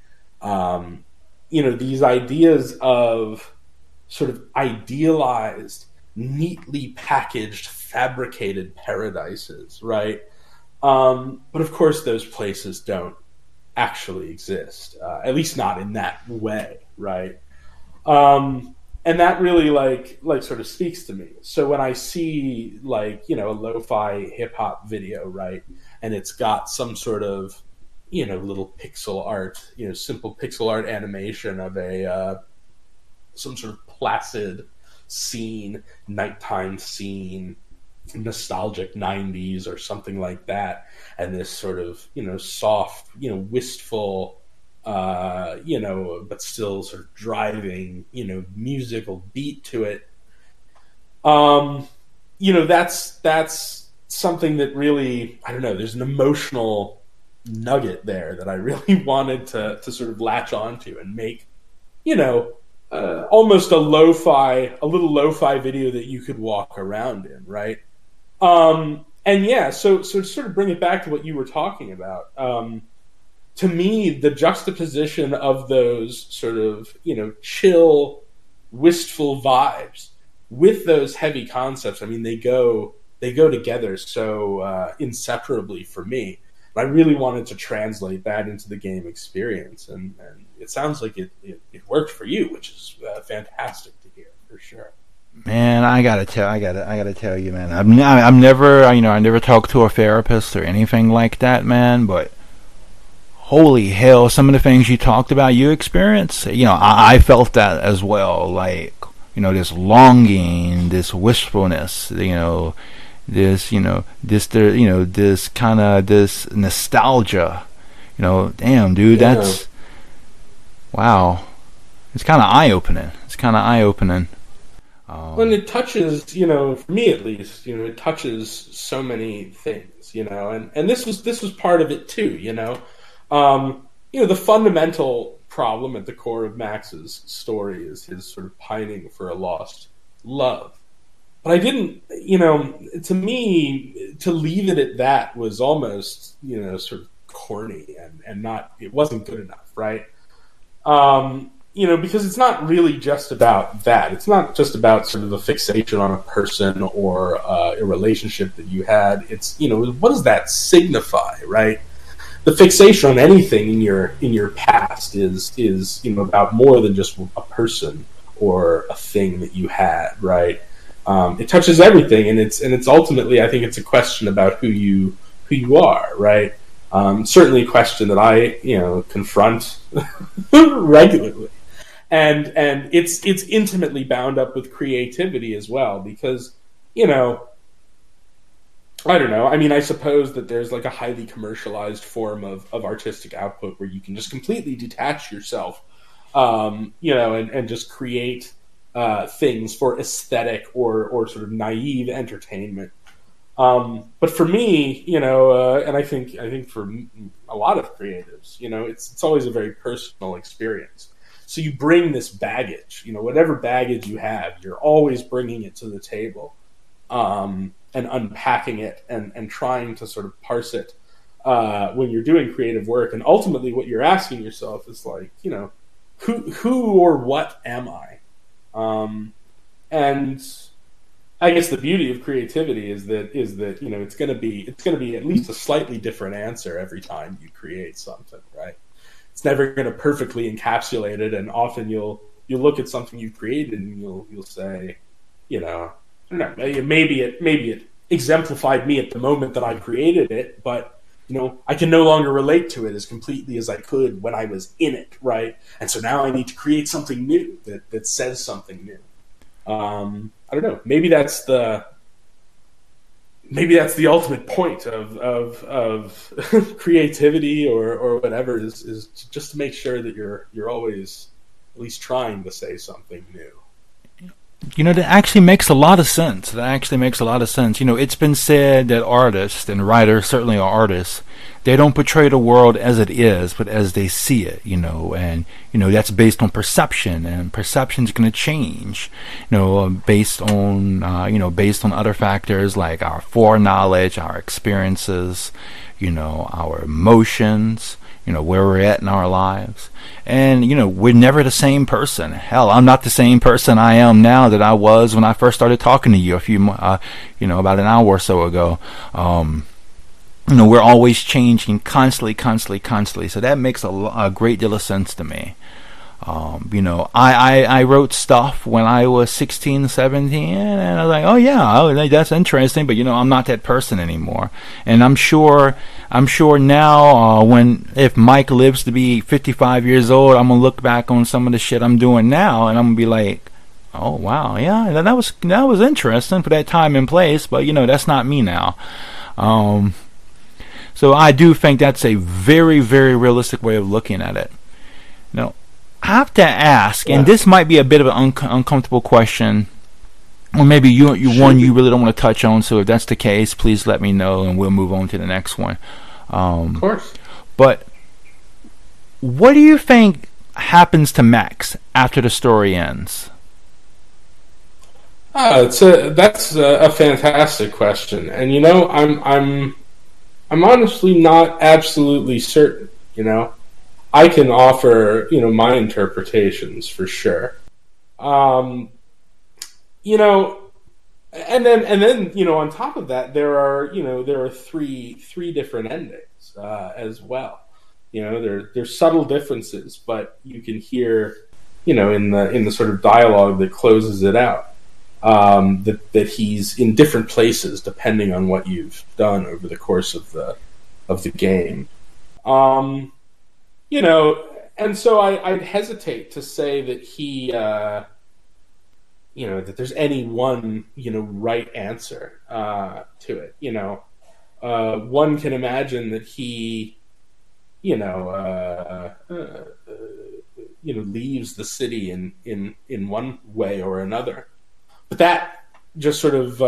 These ideas of sort of idealized, neatly packaged, fabricated paradises, right? But of course, those places don't actually exist, at least not in that way, right? And that really like sort of speaks to me. So when I see a lo-fi hip hop video, right, and it's got some sort of little pixel art, simple pixel art animation of a some sort of placid scene, nighttime scene, nostalgic 90s or something like that, and this sort of soft, wistful, but still sort of driving, musical beat to it. That's something that really, I don't know, there's an emotional nugget there that I really wanted to sort of latch onto and make, almost a little lo-fi video that you could walk around in, right? And yeah, so to sort of bring it back to what you were talking about, to me, the juxtaposition of those sort of, chill, wistful vibes with those heavy concepts, I mean, they go together so inseparably for me. I really wanted to translate that into the game experience, and it sounds like it worked for you, which is fantastic to hear for sure. man, I gotta tell you, man. I'm never, I never talked to a therapist or anything like that, man. But holy hell, some of the things you talked about, you experienced, I felt that as well. Like, this longing, this wistfulness, this, this kind of this nostalgia. Damn, dude, Yeah. that's wow. It's kind of eye opening. When it touches, for me at least, it touches so many things, and this was part of it too, the fundamental problem at the core of Max's story is his sort of pining for a lost love. But I didn't, to me, to leave it at that was almost, sort of corny and not, it wasn't good enough, right? because it's not really just about that. It's not just about sort of a fixation on a person or a relationship that you had. It's, what does that signify, right? The fixation on anything in your past is about more than just a person or a thing that you had, right? It touches everything, and it's ultimately, I think it's a question about who you are, right? Certainly a question that I confront regularly. And it's intimately bound up with creativity as well, because, I don't know. I mean, I suppose that there's like a highly commercialized form of artistic output where you can just completely detach yourself, and just create things for aesthetic or sort of naive entertainment. But for me, and I think for a lot of creatives, it's always a very personal experience. So you bring this baggage, whatever baggage you have, you're always bringing it to the table, and unpacking it and trying to sort of parse it when you're doing creative work. And ultimately what you're asking yourself is like, who or what am I? And I guess the beauty of creativity is that it's going to be at least a slightly different answer every time you create something, right? It's never going to perfectly encapsulate it, and often you'll look at something you've created and you'll say, I don't know, maybe it exemplified me at the moment that I created it, but I can no longer relate to it as completely as I could when I was in it, right? And so now I need to create something new that says something new. I don't know. Maybe that's the ultimate point of creativity or whatever is just to make sure that you're always at least trying to say something new. That actually makes a lot of sense. It's been said that artists and writers, certainly are artists, they don't portray the world as it is, but as they see it, and, that's based on perception, and perception's going to change, based on other factors like our foreknowledge, our experiences, our emotions, where we're at in our lives. And, we're never the same person. Hell, I'm not the same person I am now that I was when I first started talking to you about an hour or so ago. We're always changing constantly. So that makes a great deal of sense to me. I wrote stuff when I was 16, 17, and I was like, oh yeah, that's interesting, but I'm not that person anymore. And I'm sure now, if Mike lives to be 55 years old, I'm gonna look back on some of the shit I'm doing now, and I'm gonna be like, oh wow, yeah, that was interesting for that time and place, but that's not me now. So I do think that's a very, very realistic way of looking at it. I have to ask, and this might be a bit of an uncomfortable question, or maybe one you really don't want to touch on. So if that's the case, please let me know, and we'll move on to the next one. Of course. But what do you think happens to Max after the story ends? That's a fantastic question, and I'm honestly not absolutely certain. I can offer, my interpretations for sure. And then, on top of that, there are three different endings, as well. There's subtle differences, but you can hear, in the sort of dialogue that closes it out, that he's in different places depending on what you've done over the course of the game. And so I'd hesitate to say that he, that there's any one, right answer to it. One can imagine that he, leaves the city in one way or another, but that just sort of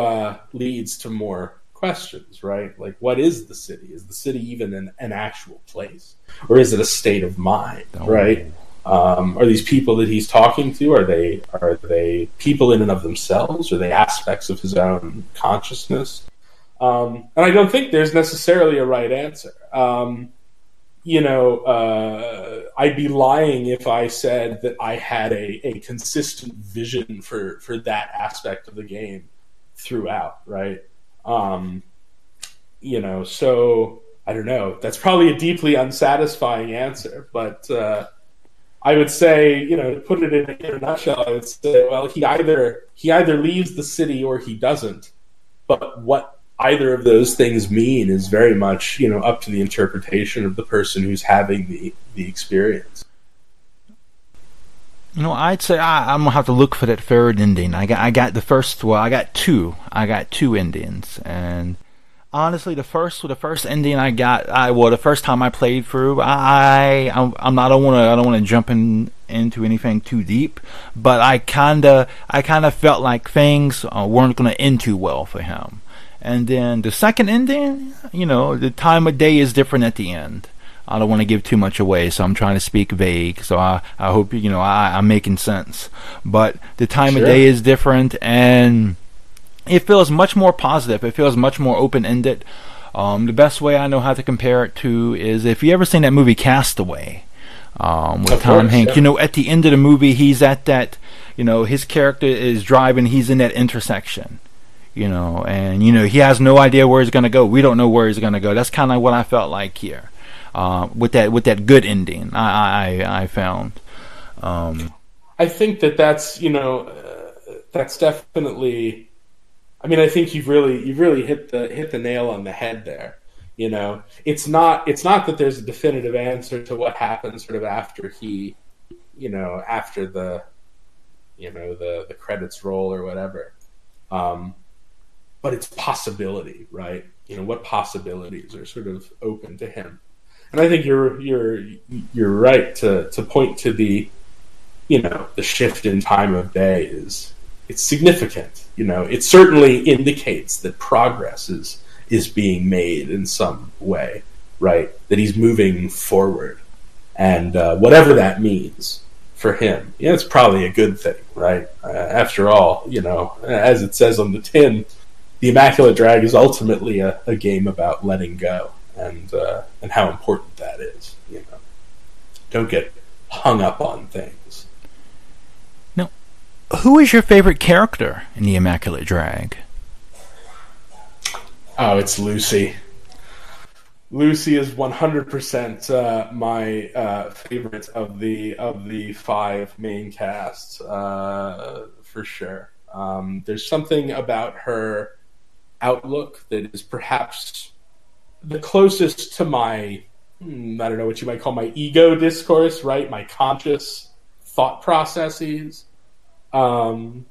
leads to more questions, right? Like, what is the city? Is the city even an actual place, or is it a state of mind? Right? Are these people that he's talking to, are they people in and of themselves? Are they aspects of his own consciousness? And I don't think there's necessarily a right answer. I'd be lying if I said that I had a consistent vision for that aspect of the game throughout, right? So I don't know. That's probably a deeply unsatisfying answer, but I would say, to put it in a nutshell, I would say, well, he either leaves the city or he doesn't. But what either of those things mean is very much, up to the interpretation of the person who's having the experience. I'd say I'm gonna have to look for that third ending. I got the first. Well, I got two. I got two endings, and honestly, the first ending I got, the first time I played through, I don't want to jump into anything too deep, but I kinda felt like things weren't gonna end too well for him. And then the second ending, the time of day is different at the end. I don't want to give too much away, so I'm trying to speak vague. So I hope I'm making sense. But the time of day is different, and it feels much more positive. It feels much more open-ended. The best way I know how to compare it to is if you ever seen that movie Castaway with Tom Hanks. Yeah. At the end of the movie, he's at that. His character is driving. He's in that intersection. And he has no idea where he's going to go. We don't know where he's going to go. That's kind of what I felt like here. With that good ending, I found. I think that's that's definitely. I mean, I think you've really hit the nail on the head there. It's not that there's a definitive answer to what happens sort of after he, after the credits roll or whatever. But it's possibility, right? What possibilities are sort of open to him. And I think you're right to point to the shift in time of day it's significant. It certainly indicates that progress is being made in some way, right? That he's moving forward, and whatever that means for him, it's probably a good thing, right? After all, as it says on the tin, the Immaculate Drag is ultimately a game about letting go. And how important that is, Don't get hung up on things. Now, who is your favorite character in the Immaculate Drag? Oh, it's Lucy. Lucy is 100% my favorite of the five main casts, for sure. There's something about her outlook that is perhaps the closest to my, I don't know what you might call my ego discourse, right? My conscious thought processes.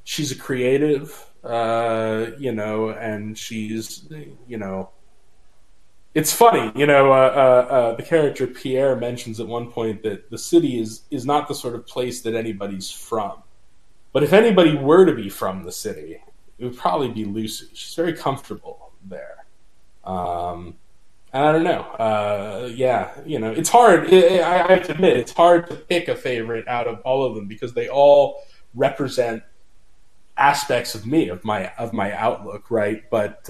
She's a creative, and she's, it's funny, the character Pierre mentions at one point that the city is not the sort of place that anybody's from. But if anybody were to be from the city, it would probably be Lucy. She's very comfortable there. And I don't know. It's hard. I have to admit, it's hard to pick a favorite out of all of them because they all represent aspects of me, of my outlook, right? But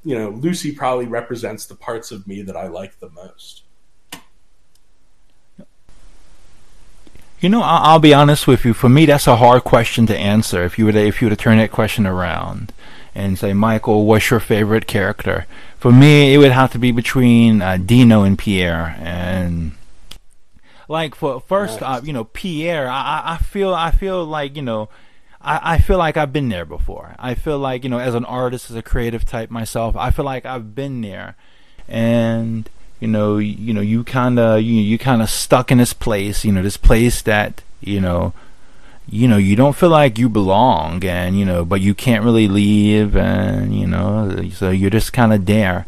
Lucy probably represents the parts of me that I like the most. I'll be honest with you. For me, that's a hard question to answer. If you were to turn that question around and say, Michael, what's your favorite character? For me, it would have to be between Dino and Pierre. And like for first, nice. Pierre, I feel like I feel like I've been there before. I feel like as an artist, as a creative type myself, I feel like I've been there, and you kind of stuck in this place, this place that you don't feel like you belong, and but you can't really leave, and so you're just kind of there,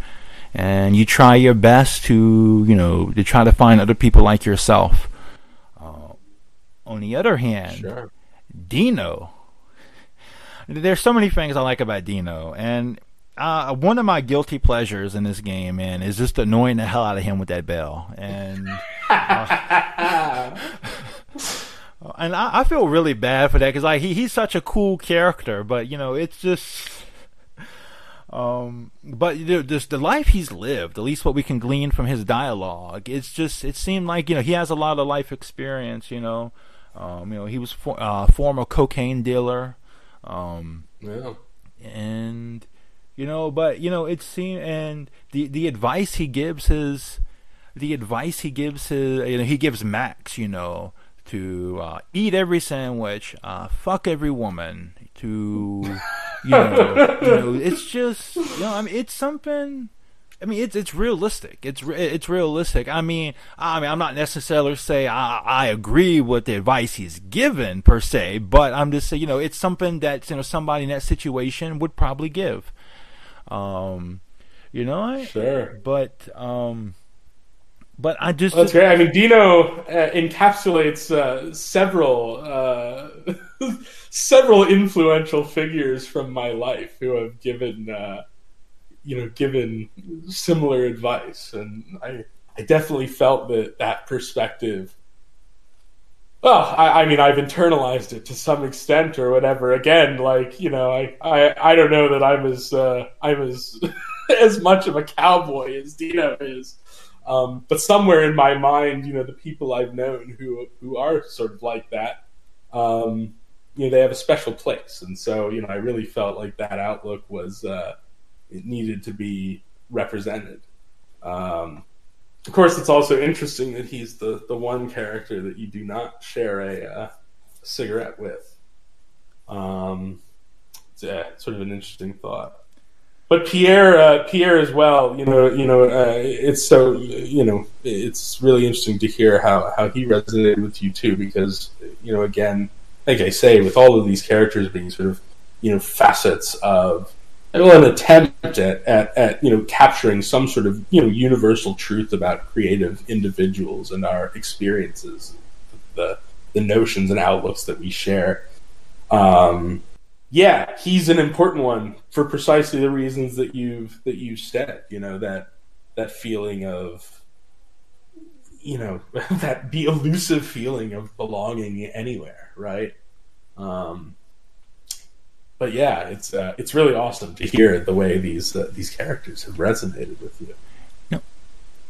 and you try your best to try to find other people like yourself. On the other hand, sure. Dino, there's so many things I like about Dino, and one of my guilty pleasures in this game, man, is just annoying the hell out of him with that bell, and and I feel really bad for that because he's such a cool character, but it's just But just the life he's lived, at least what we can glean from his dialogue, it seemed like he has a lot of life experience. He was former cocaine dealer, Yeah. and but it seemed, and the advice he gives his he gives Max to eat every sandwich, fuck every woman, to it's just it's something. I mean, it's realistic. It's realistic. I mean, I'm not necessarily say I agree with the advice he's given per se, but I'm just saying it's something that somebody in that situation would probably give. Sure. But I just that's great. I mean, Dino encapsulates several influential figures from my life who have given similar advice, and I definitely felt that perspective. Well, I mean, I've internalized it to some extent or whatever. Again, like I don't know that I'm as as much of a cowboy as Dino is. But somewhere in my mind, the people I've known who are sort of like that, they have a special place. And so, I really felt like that outlook was, it needed to be represented. Of course, it's also interesting that he's the one character that you do not share a cigarette with. It's sort of an interesting thought. But Pierre as well. It's so it's really interesting to hear how he resonated with you too, because again, like I say, with all of these characters being sort of facets of an attempt at capturing some sort of universal truth about creative individuals and our experiences, the notions and outlooks that we share. Yeah, he's an important one for precisely the reasons that you've said. That feeling of that the elusive feeling of belonging anywhere, right? But yeah, it's really awesome to hear the way these characters have resonated with you.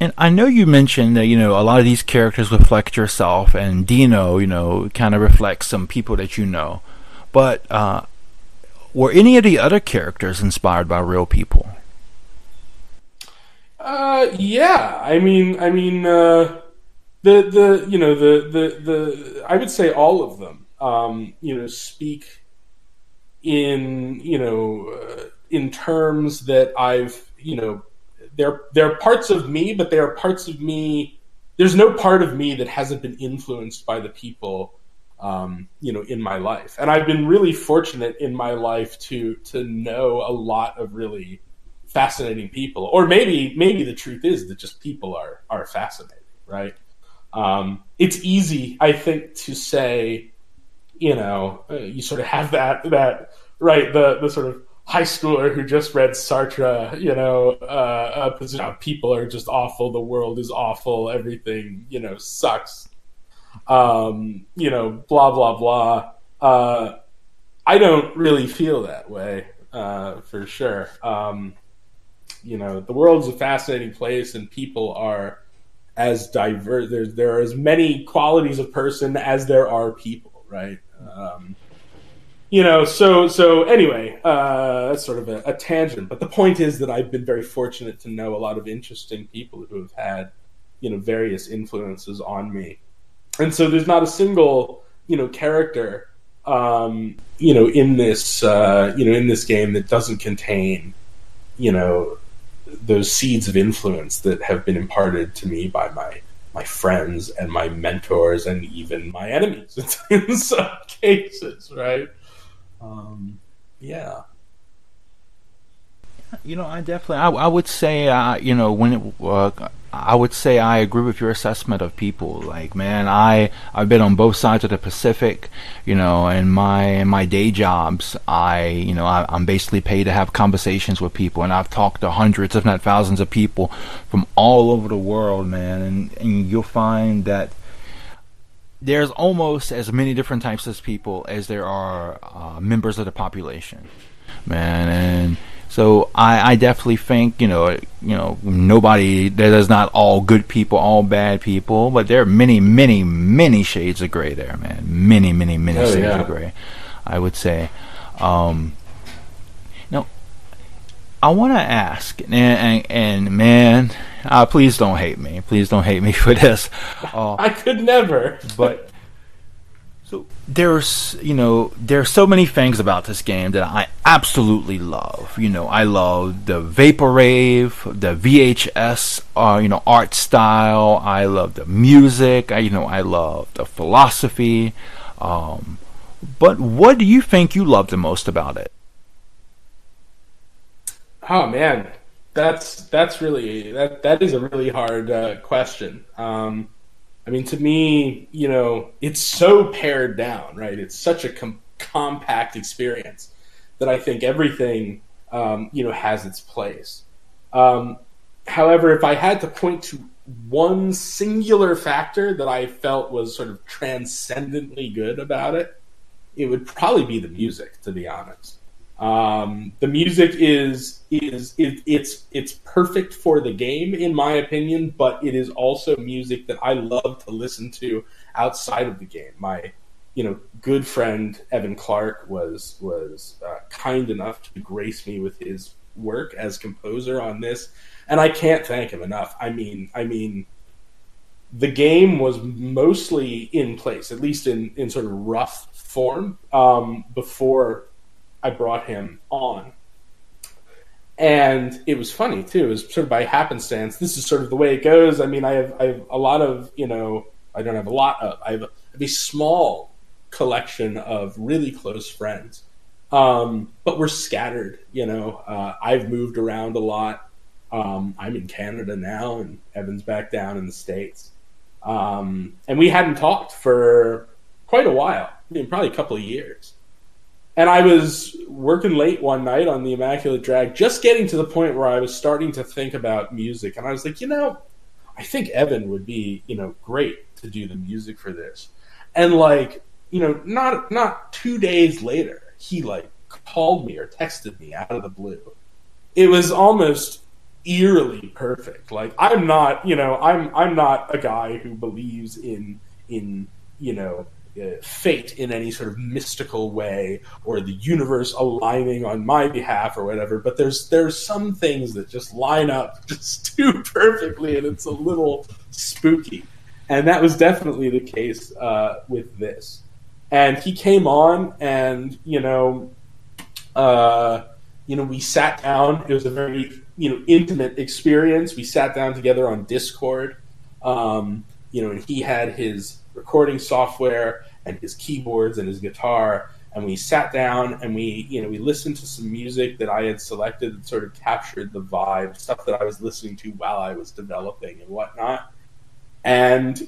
And I know you mentioned that a lot of these characters reflect yourself, and Dino kind of reflects some people that but were any of the other characters inspired by real people? Yeah. I mean, the I would say all of them, speak in terms that I've, they're parts of me, but they are parts of me. There's no part of me that hasn't been influenced by the people in my life. And I've been really fortunate in my life to know a lot of really fascinating people. Or maybe the truth is that just people are fascinating, right? It's easy, I think, to say, you sort of have that right, the sort of high schooler who just read Sartre, people are just awful, the world is awful, everything, sucks. Blah, blah, blah. I don't really feel that way, for sure. The world's a fascinating place, and people are as diverse. There are as many qualities of person as there are people, right? So anyway, that's sort of a tangent. But the point is that I've been very fortunate to know a lot of interesting people who have had, various influences on me. And so there's not a single, character, in this, in this game that doesn't contain, those seeds of influence that have been imparted to me by my friends and my mentors and even my enemies in some cases, right? Yeah. I definitely, I would say, I would say I agree with your assessment of people. Like, man, I've been on both sides of the Pacific, in my day jobs. I'm basically paid to have conversations with people, and I've talked to hundreds, if not thousands, of people from all over the world, man. And you'll find that there's almost as many different types of people as there are members of the population, man. And So I definitely think, nobody, there's not all good people, all bad people, but there are many, many, many shades of gray there, man. Many, many, many Oh, shades yeah. of gray, I would say. Now, I want to ask, and man, please don't hate me. Please don't hate me for this. I could never. But so there's so many things about this game that I absolutely love. I love the vaporwave, the VHS, art style. I love the music. I love the philosophy. But what do you think you love the most about it? Oh man, that's really that is a really hard question. I mean, to me, it's so pared down, right? It's such a compact experience that I think everything, has its place. However, if I had to point to one singular factor that I felt was sort of transcendently good about it, it would probably be the music, to be honest. The music it's perfect for the game in my opinion, but it is also music that I love to listen to outside of the game. My good friend Evan Clark was kind enough to grace me with his work as composer on this, and I can't thank him enough. I mean, the game was mostly in place, at least in sort of rough form, before I brought him on. And it was funny too. It was sort of by happenstance. This is sort of the way it goes. I mean, I have a lot of, I don't have a lot of, I have a small collection of really close friends. But we're scattered, I've moved around a lot. I'm in Canada now, and Evan's back down in the States. And we hadn't talked for quite a while. I mean, probably a couple of years. And I was working late one night on the Immaculate Drag, just getting to the point where I was starting to think about music. And I was like, I think Evan would be, great to do the music for this. And not 2 days later, he called me or texted me out of the blue. It was almost eerily perfect. I'm not, I'm not a guy who believes in fate in any sort of mystical way, or the universe aligning on my behalf or whatever, but there's some things that just line up just too perfectly, and it's a little spooky. And that was definitely the case with this. And he came on, and we sat down. It was a very intimate experience. We sat down together on Discord, and he had his recording software and his keyboards and his guitar, and we sat down and we listened to some music that I had selected that sort of captured the vibe, stuff that I was listening to while I was developing and whatnot. And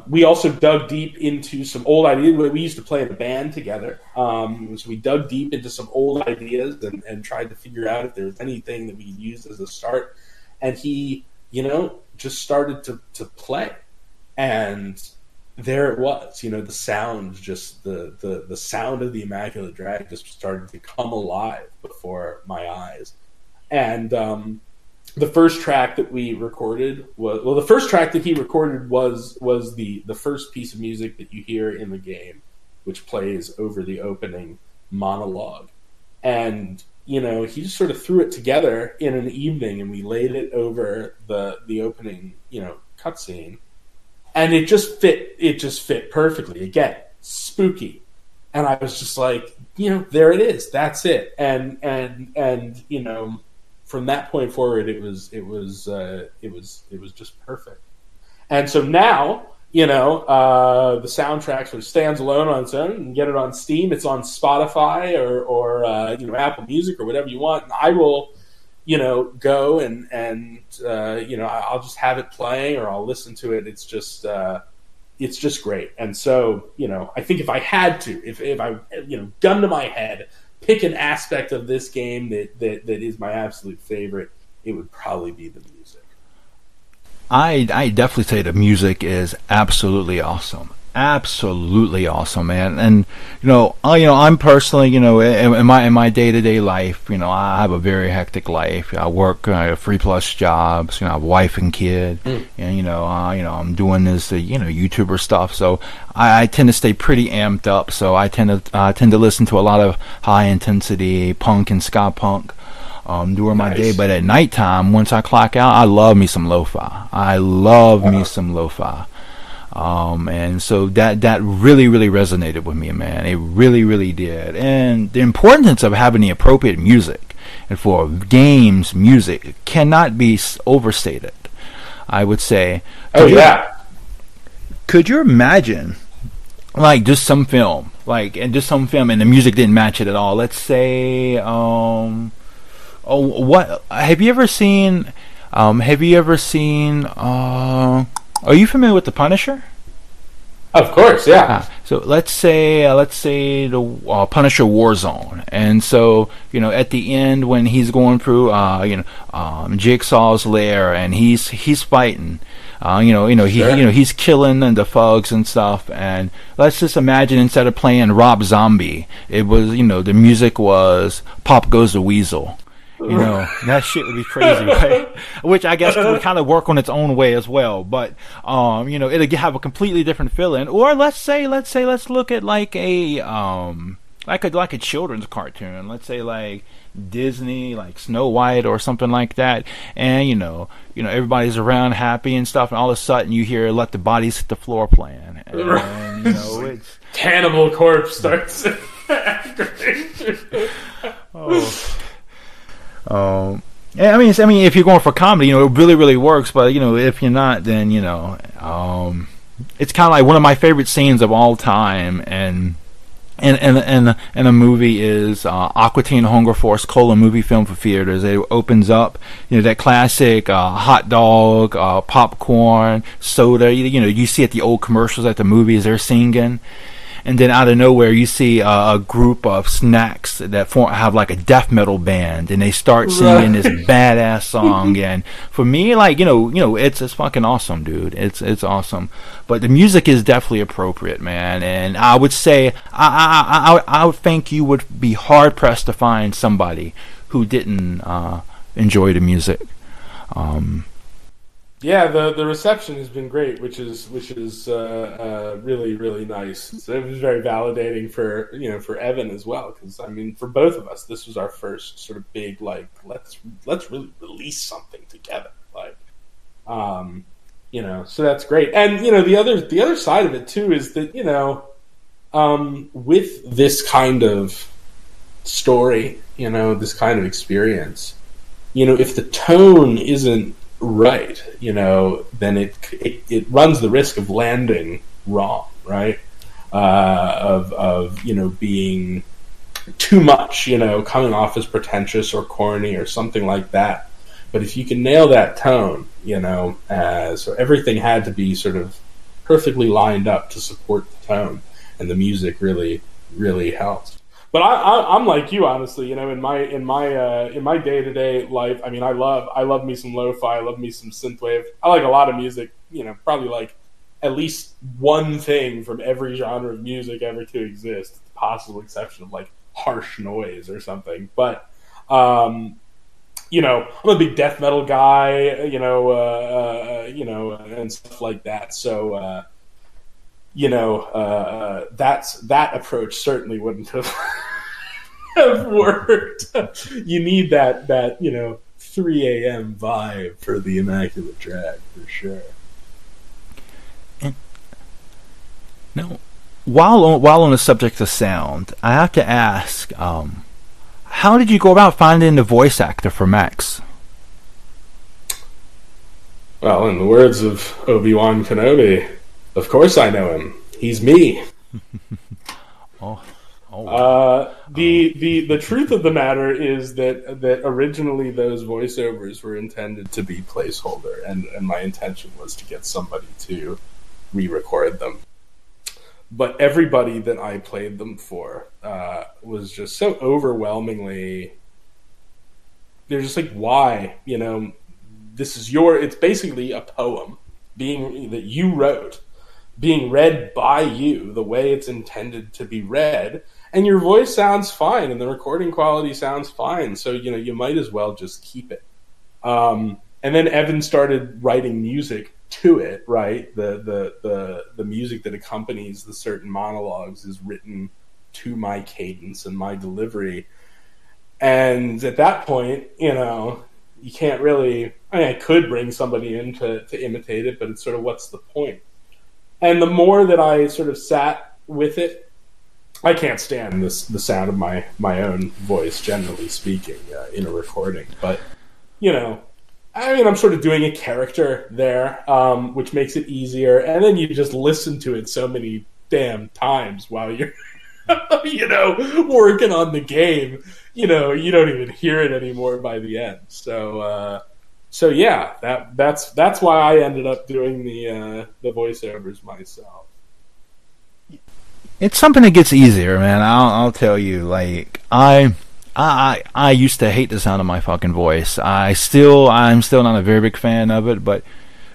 we also dug deep into some old ideas. We used to play in a band together, so we dug deep into some old ideas and tried to figure out if there was anything that we could use as a start. And he just started to play. And there it was, the sound, just the sound of the Immaculate Drag just started to come alive before my eyes. And the first track that we recorded the first track that he recorded was the first piece of music that you hear in the game, which plays over the opening monologue. And he just sort of threw it together in an evening, and we laid it over the opening cutscene. And it just fit perfectly. Again, spooky. And I was just like, there it is. That's it. And from that point forward, it was just perfect. And so now, the soundtrack sort of stands alone on its own. You can get it on Steam. It's on Spotify or Apple Music or whatever you want. And I will go and I'll just have it playing, or I'll listen to it. It's just great. And so, I think if I had to, if I, gun to my head, pick an aspect of this game that is my absolute favorite, it would probably be the music. I definitely say the music is absolutely awesome. Absolutely awesome, man. And I'm personally, in my day to day life, I have a very hectic life. I work 3+ jobs. I have a wife and kid, and I'm doing this, YouTuber stuff. So I tend to stay pretty amped up. So I tend to listen to a lot of high intensity punk and ska punk. During my day, but at nighttime, once I clock out, I love me some lo-fi. I love me some lo-fi. And so that really, really resonated with me, man. It really, really did. And the importance of having the appropriate music, and for games, music cannot be overstated, I would say. Could you imagine, like, just some film, and the music didn't match it at all? Let's say, what have you ever seen? Are you familiar with The Punisher? Of course, yeah. So let's say the Punisher Warzone, and so at the end when he's going through Jigsaw's lair and he's fighting, he's killing the thugs and stuff, and let's just imagine instead of playing Rob Zombie, it was the music was Pop Goes the Weasel. That shit would be crazy, right? Which I guess would kind of work on its own way as well. But, it'll have a completely different feeling. Or let's look at like a children's cartoon. Let's say like Disney, like Snow White or something like that. And, everybody's around happy and stuff. And all of a sudden you hear Let the Bodies Hit the Floor playing. And, it's... Cannibal Corpse starts. I mean, if you're going for comedy, it really, really works. But if you're not, then it's kind of like one of my favorite scenes of all time, and a movie is Aqua Teen Hunger Force: movie film for theaters. It opens up, that classic hot dog, popcorn, soda. You see at the old commercials at the movies they're singing. And then out of nowhere, you see a group of snacks that have like a death metal band, and they start singing this badass song. And for me, it's fucking awesome, dude. It's awesome. But the music is definitely appropriate, man. And I would say, I would think you would be hard pressed to find somebody who didn't enjoy the music. Yeah, the reception has been great, which is really, really nice. So it was very validating for Evan as well, because I mean for both of us, this was our first sort of big let's really release something together, so that's great. And the other side of it too is that with this kind of story, this kind of experience, if the tone isn't right, then it runs the risk of landing wrong, right? Of being too much, coming off as pretentious or corny or something like that. But if you can nail that tone, so everything had to be sort of perfectly lined up to support the tone, and the music really, really helps. But I'm like you, honestly. In my day to day life, I mean, I love me some lo-fi. I love me some synthwave. I like a lot of music. Probably like at least one thing from every genre of music ever to exist. With the possible exception of like harsh noise or something. But I'm a big death metal guy. And stuff like that. So. That approach certainly wouldn't have worked. You need that 3 a.m. vibe for the Immaculate Drag for sure. And now, while on the subject of sound, I have to ask, how did you go about finding the voice actor for Max? Well, in the words of Obi-Wan Kenobi, of course I know him. He's me. The truth of the matter is that originally those voiceovers were intended to be placeholder, and my intention was to get somebody to re-record them. But everybody that I played them for was just so overwhelmingly. They're just like, why? This is it's basically a poem that you wrote being read by you the way it's intended to be read, and your voice sounds fine and the recording quality sounds fine. So, you might as well just keep it. And then Evan started writing music to it, right? The music that accompanies the certain monologues is written to my cadence and my delivery. And at that point, you can't really, I could bring somebody in to imitate it, but it's sort of, what's the point? And the more that I sort of sat with it, I can't stand the sound of my own voice, generally speaking, in a recording. But, I'm sort of doing a character there, which makes it easier. And then you just listen to it so many damn times while you're, working on the game. You don't even hear it anymore by the end. So yeah, that's why I ended up doing the voiceovers myself. It's something that gets easier, man. I'll tell you. Like I used to hate the sound of my fucking voice. I'm still not a very big fan of it, but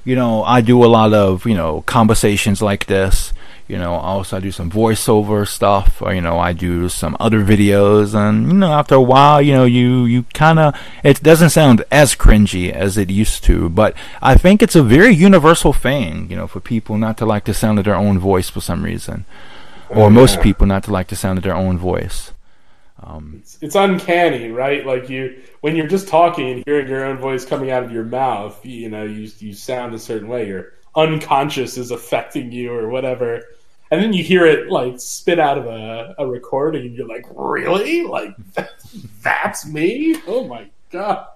I do a lot of conversations like this. Also I do some voiceover stuff, or I do some other videos, and after a while, you kind of, it doesn't sound as cringy as it used to. But I think it's a very universal thing, for people not to like the sound of their own voice for some reason, or most people not to like the sound of their own voice. It's uncanny, right? Like when you're just talking and hearing your own voice coming out of your mouth, you sound a certain way. Your unconscious is affecting you or whatever, and then you hear it like spit out of a recording, and you're like, really? Like that's me? Oh my god!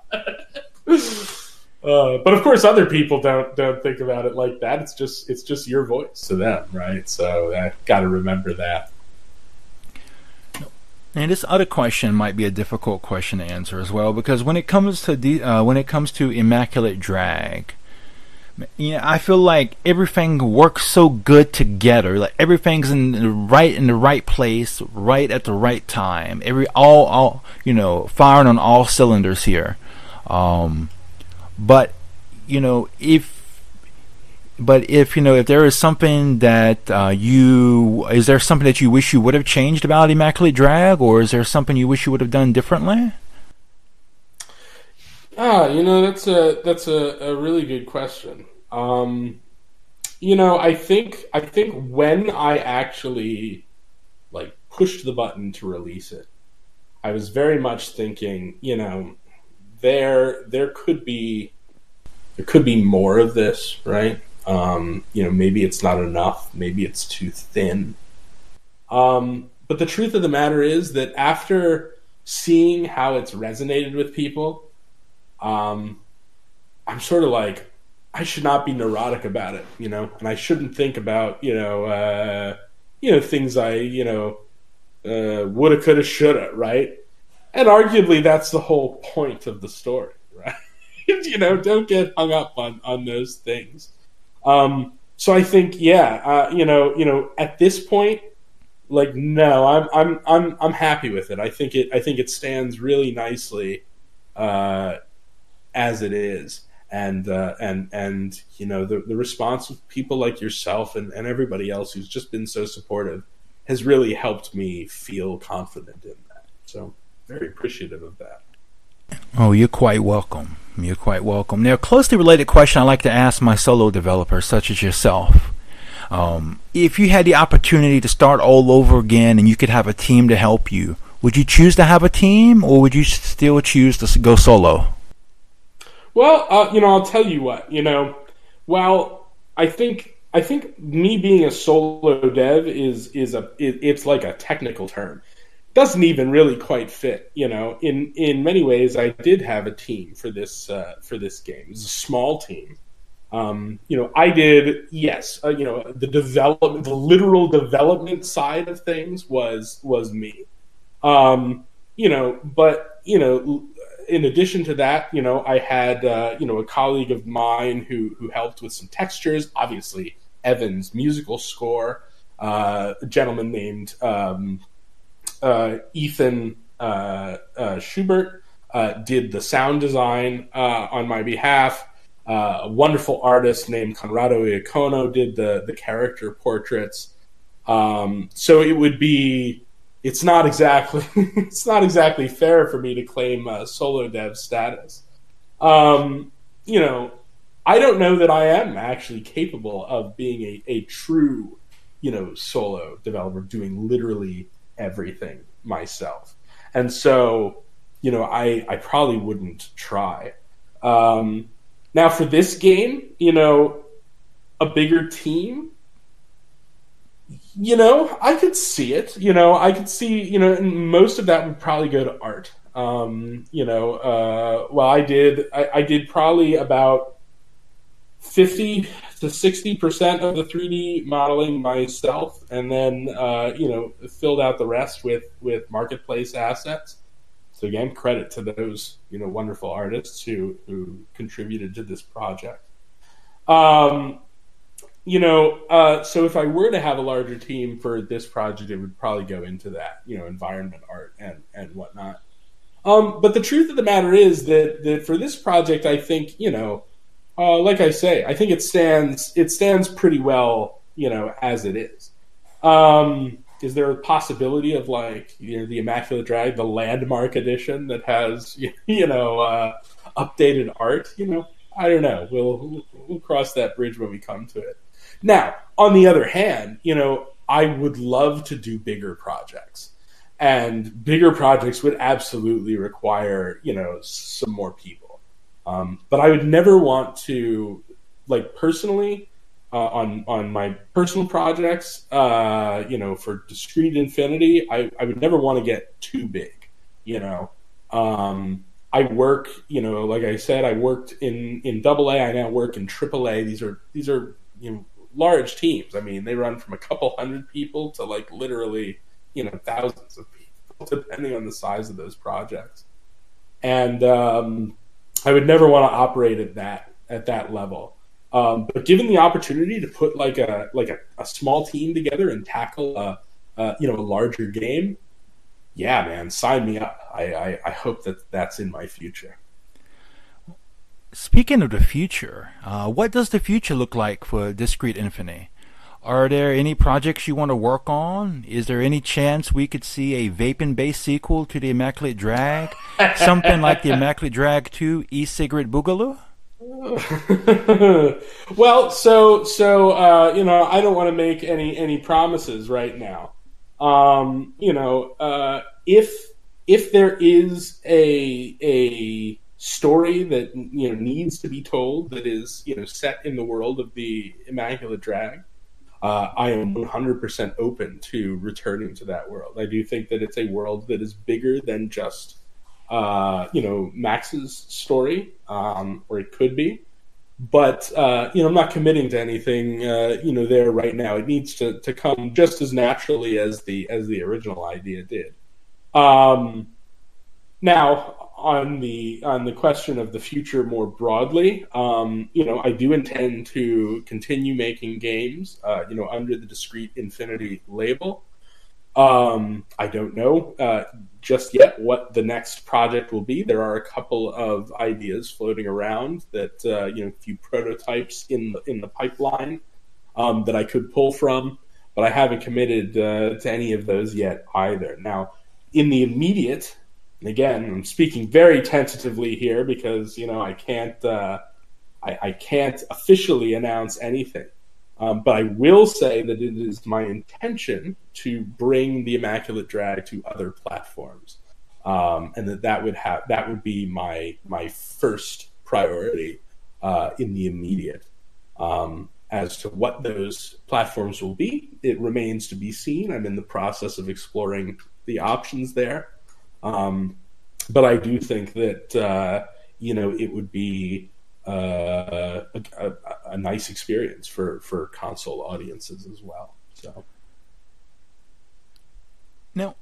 But of course, other people don't think about it like that. It's just your voice to them, right? So I got to remember that. And this other question might be a difficult question to answer as well, because when it comes to Immaculate Drag, I feel like everything works so good together. Like everything's in the right place, right at the right time. All firing on all cylinders here. But if there is something that is there something that you wish you would have changed about Immaculate Drag, or is there something you wish you would have done differently? That's a really good question. I think when I actually pushed the button to release it, I was very much thinking, there could be more of this, right? Maybe it's not enough, maybe it's too thin. But the truth of the matter is that after seeing how it's resonated with people, I'm sort of like, I should not be neurotic about it, and I shouldn't think about, things I, woulda, coulda, shoulda, right? And arguably that's the whole point of the story, right? Don't get hung up on those things. So I think, at this point, no, I'm happy with it. I think it stands really nicely, as it is. And the response of people like yourself and everybody else who's just been so supportive has really helped me feel confident in that. So very appreciative of that. Oh, you're quite welcome. You're quite welcome. Now, a closely related question I like to ask my solo developers, such as yourself. If you had the opportunity to start all over again and you could have a team to help you, would you choose to have a team, or would you still choose to go solo? Well, I'll tell you what. While I think me being a solo dev it's like a technical term. Doesn't even really quite fit. In many ways, I did have a team for this game. It was a small team. I did, yes. The literal development side of things was me. But in addition to that, I had a colleague of mine who helped with some textures. Obviously, Evan's musical score. A gentleman named Ethan Schubert did the sound design on my behalf. A wonderful artist named Conrado Iacono did the character portraits. So it would be. It's not exactly fair for me to claim solo dev status. You know, I don't know that I am actually capable of being a true, solo developer doing literally everything myself. And so, I probably wouldn't try. Now for this game, a bigger team, I could see it. I could see, and most of that would probably go to art. Well, I did probably about 50 to 60% of the 3D modeling myself, and then, filled out the rest with marketplace assets. So again, credit to those, wonderful artists who contributed to this project. So if I were to have a larger team for this project, it would probably go into that, environment art and whatnot. But the truth of the matter is that for this project, I think, like I say, I think it stands pretty well, as it is. Is there a possibility of the Immaculate Drag, the landmark edition that has, updated art? I don't know. We'll cross that bridge when we come to it. Now, on the other hand, I would love to do bigger projects, and bigger projects would absolutely require, some more people. But I would never want to, personally, on my personal projects, for Discrete Infinity, I would never want to get too big. I work, like I said, I worked in AA. I now work in AAA. These are large teams. I mean, they run from a couple hundred people to literally, thousands of people, depending on the size of those projects. And I would never want to operate at that level. But given the opportunity to put a small team together and tackle a larger game, yeah, man, sign me up. I hope that's in my future. Speaking of the future, what does the future look like for Discrete Infinity? Are there any projects you want to work on? Is there any chance we could see a vaping-based sequel to the Immaculate Drag? Something like the Immaculate Drag 2 E-Cigarette Boogaloo? Well, so I don't want to make any promises right now. If there is a story that needs to be told that is set in the world of the Immaculate Drag, I am 100% open to returning to that world. I do think that it's a world that is bigger than just Max's story, or it could be. But I'm not committing to anything there right now. It needs to come just as naturally as the original idea did. Now, on the question of the future more broadly, I do intend to continue making games, under the Discrete Infinity label. I don't know just yet what the next project will be. There are a couple of ideas floating around that, a few prototypes in the pipeline that I could pull from, but I haven't committed to any of those yet either. Now, in the immediate, and again, I'm speaking very tentatively here because I can't officially announce anything. But I will say that it is my intention to bring the Immaculate Drag to other platforms, and that would be my first priority in the immediate. As to what those platforms will be, it remains to be seen. I'm in the process of exploring the options there, but I do think that it would be a nice experience for console audiences as well. So now,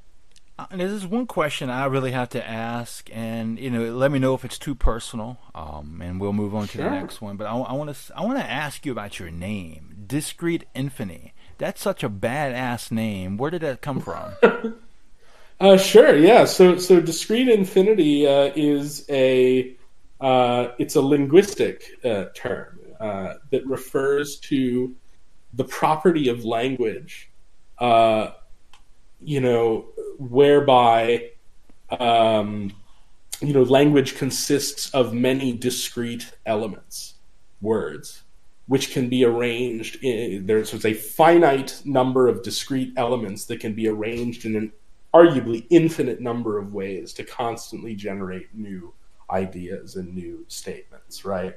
there's this one question I really have to ask, and let me know if it's too personal, and we'll move on to the next one. But I want to ask you about your name, Discrete Infinity. That's such a badass name. Where did that come from? Sure, yeah. So Discrete Infinity is a it's a linguistic term that refers to the property of language, whereby language consists of many discrete elements, words, which can be arranged there's a finite number of discrete elements that can be arranged in an arguably infinite number of ways to constantly generate new ideas and new statements, right?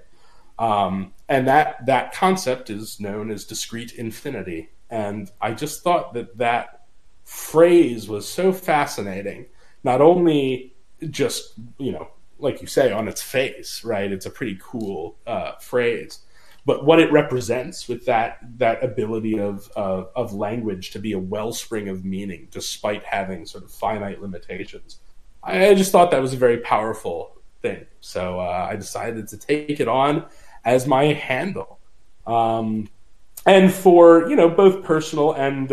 And that concept is known as discrete infinity. And I just thought that phrase was so fascinating, not only just, like you say, on its face, right? It's a pretty cool phrase, but what it represents with that ability of language to be a wellspring of meaning, despite having sort of finite limitations. I just thought that was a very powerful thing. So I decided to take it on as my handle. And for, both personal and,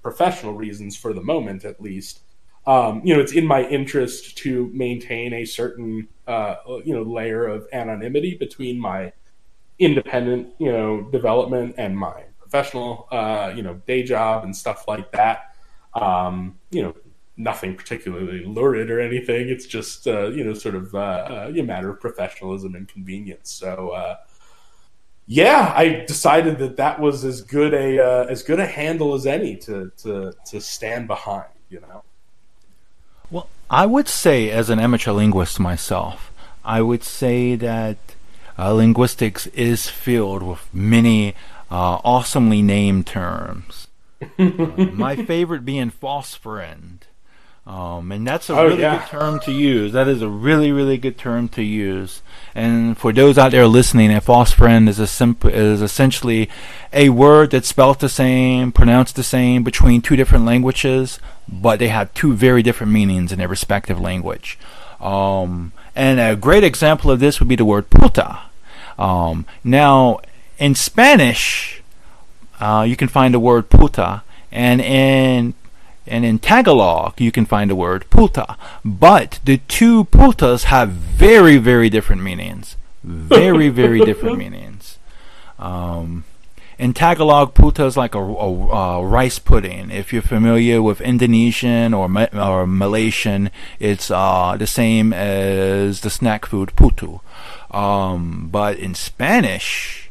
professional reasons for the moment, at least, it's in my interest to maintain a certain, layer of anonymity between my independent, development and my professional, day job and stuff like that. Nothing particularly lurid or anything. It's just, sort of a matter of professionalism and convenience. So, I decided that was as good a handle as any to stand behind. Well, I would say, as an amateur linguist myself, I would say that linguistics is filled with many awesomely named terms. My favorite being false friend. And that's a really good term to use. That is a really, really good term to use. And for those out there listening, a false friend is essentially a word that's spelled the same, pronounced the same between two different languages, but they have two very different meanings in their respective language. And a great example of this would be the word puta. Now, in Spanish, you can find the word puta, and in Tagalog, you can find the word puta. But the two putas have very, very different meanings. Very, very different meanings. In Tagalog, puta is like a rice pudding. If you're familiar with Indonesian or Malaysian, it's the same as the snack food putu. But in Spanish,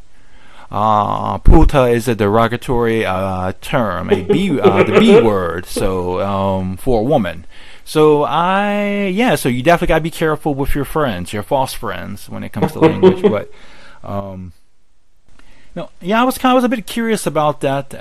puta is a derogatory term, the B word, so for a woman. So so you definitely gotta be careful with your friends, your false friends, when it comes to language. But I was a bit curious about that.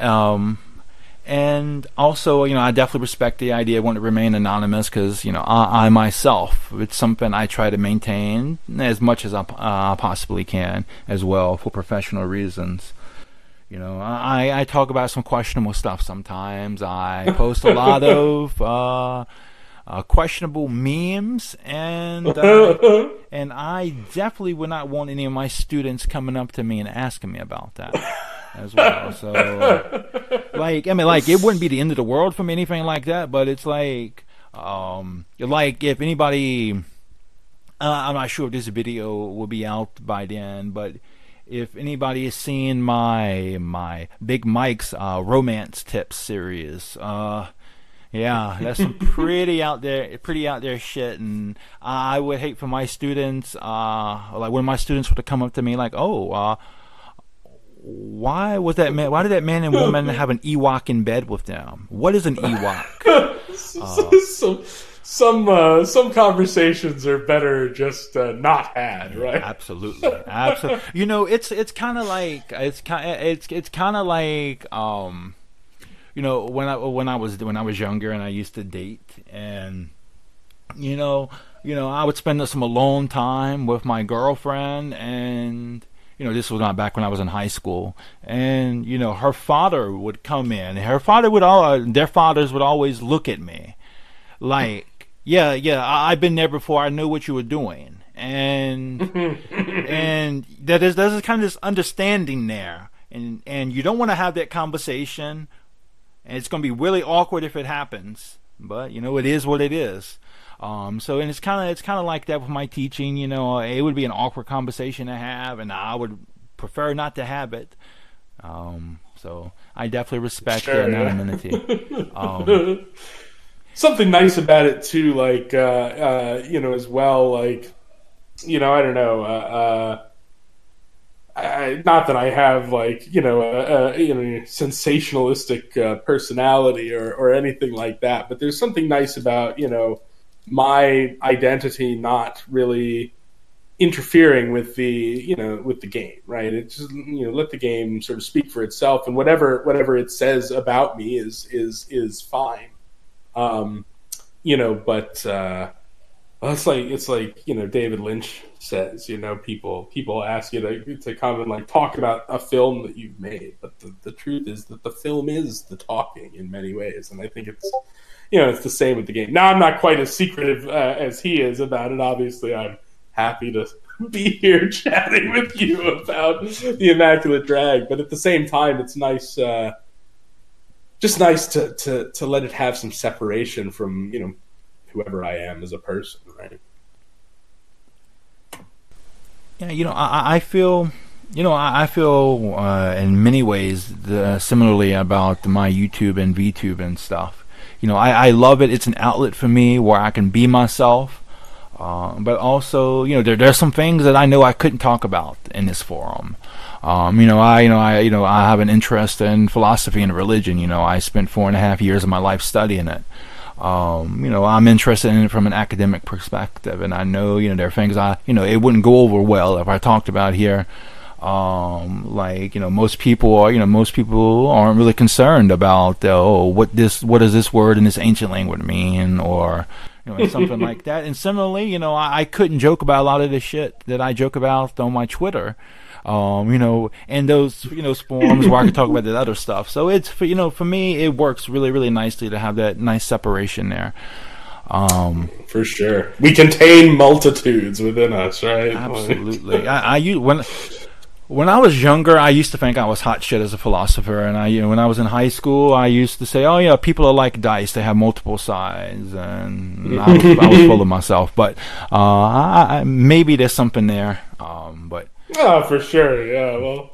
And also, I definitely respect the idea of wanting to remain anonymous because, I myself, it's something I try to maintain as much as I possibly can as well for professional reasons. I talk about some questionable stuff sometimes. I post a lot of questionable memes, and I definitely would not want any of my students coming up to me and asking me about that as well. So, it wouldn't be the end of the world for me, anything like that. But it's like if anybody, I'm not sure if this video will be out by then, but if anybody has seen my Big Mike's romance tips series, that's some pretty out there shit, and I would hate for my students, when my students were to come up to me like, why did that man and woman have an Ewok in bed with them? What is an Ewok? Some conversations are better just not had, right? Absolutely. It's kind of like when I was younger and I used to date, and I would spend some alone time with my girlfriend, and this was not back when I was in high school, and her father would come in. Their fathers would always look at me like, I've been there before. I know what you were doing, and there's kind of this understanding there, and you don't want to have that conversation. And it's going to be really awkward if it happens, but it is what it is. So and it's kind of like that with my teaching. It would be an awkward conversation to have, and I would prefer not to have it. So I definitely respect the anonymity. Something nice about it too, like as well, like I don't know. Not that I have like sensationalistic personality or anything like that, but there's something nice about my identity not really interfering with the with the game, right? It's just let the game sort of speak for itself, and whatever it says about me is fine. But it's like David Lynch says, people ask you to come and like talk about a film that you've made, but the truth is that the film is the talking in many ways, and I think it's it's the same with the game. Now I'm not quite as secretive as he is about it. Obviously, I'm happy to be here chatting with you about the Immaculate Drag, but at the same time, it's nice. Just nice to let it have some separation from whoever I am as a person, right? Yeah, I feel in many ways similarly about my YouTube and VTube and stuff. I love it. It's an outlet for me where I can be myself. But also, there's some things that I know I couldn't talk about in this forum. I have an interest in philosophy and religion. I spent 4.5 years of my life studying it. I'm interested in it from an academic perspective, and I know, there are things it wouldn't go over well if I talked about here. Most people aren't really concerned about, what does this word in this ancient language mean, or something like that. And similarly, I couldn't joke about a lot of the shit that I joke about on my Twitter, and those forums where I could talk about that other stuff. So it's for me, it works really, really nicely to have that nice separation there. For sure, we contain multitudes within us, right? Absolutely. When I was younger, I used to think I was hot shit as a philosopher, and when I was in high school, I used to say, "Oh yeah, people are like dice; they have multiple sides," and I was full of myself. But maybe there's something there. But for sure, yeah. Well,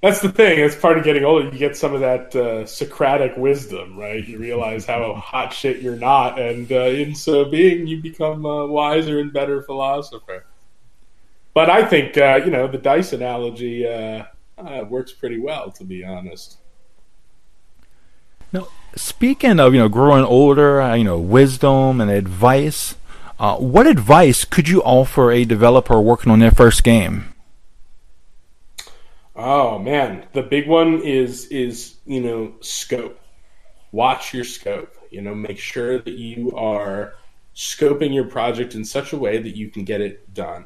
that's the thing. It's part of getting older. You get some of that Socratic wisdom, right? You realize how hot shit you're not, and in so being, you become a wiser and better philosopher. But I think, the dice analogy works pretty well, to be honest. Now, speaking of, growing older, wisdom and advice, what advice could you offer a developer working on their first game? Oh, man. The big one is scope. Watch your scope. Make sure that you are scoping your project in such a way that you can get it done.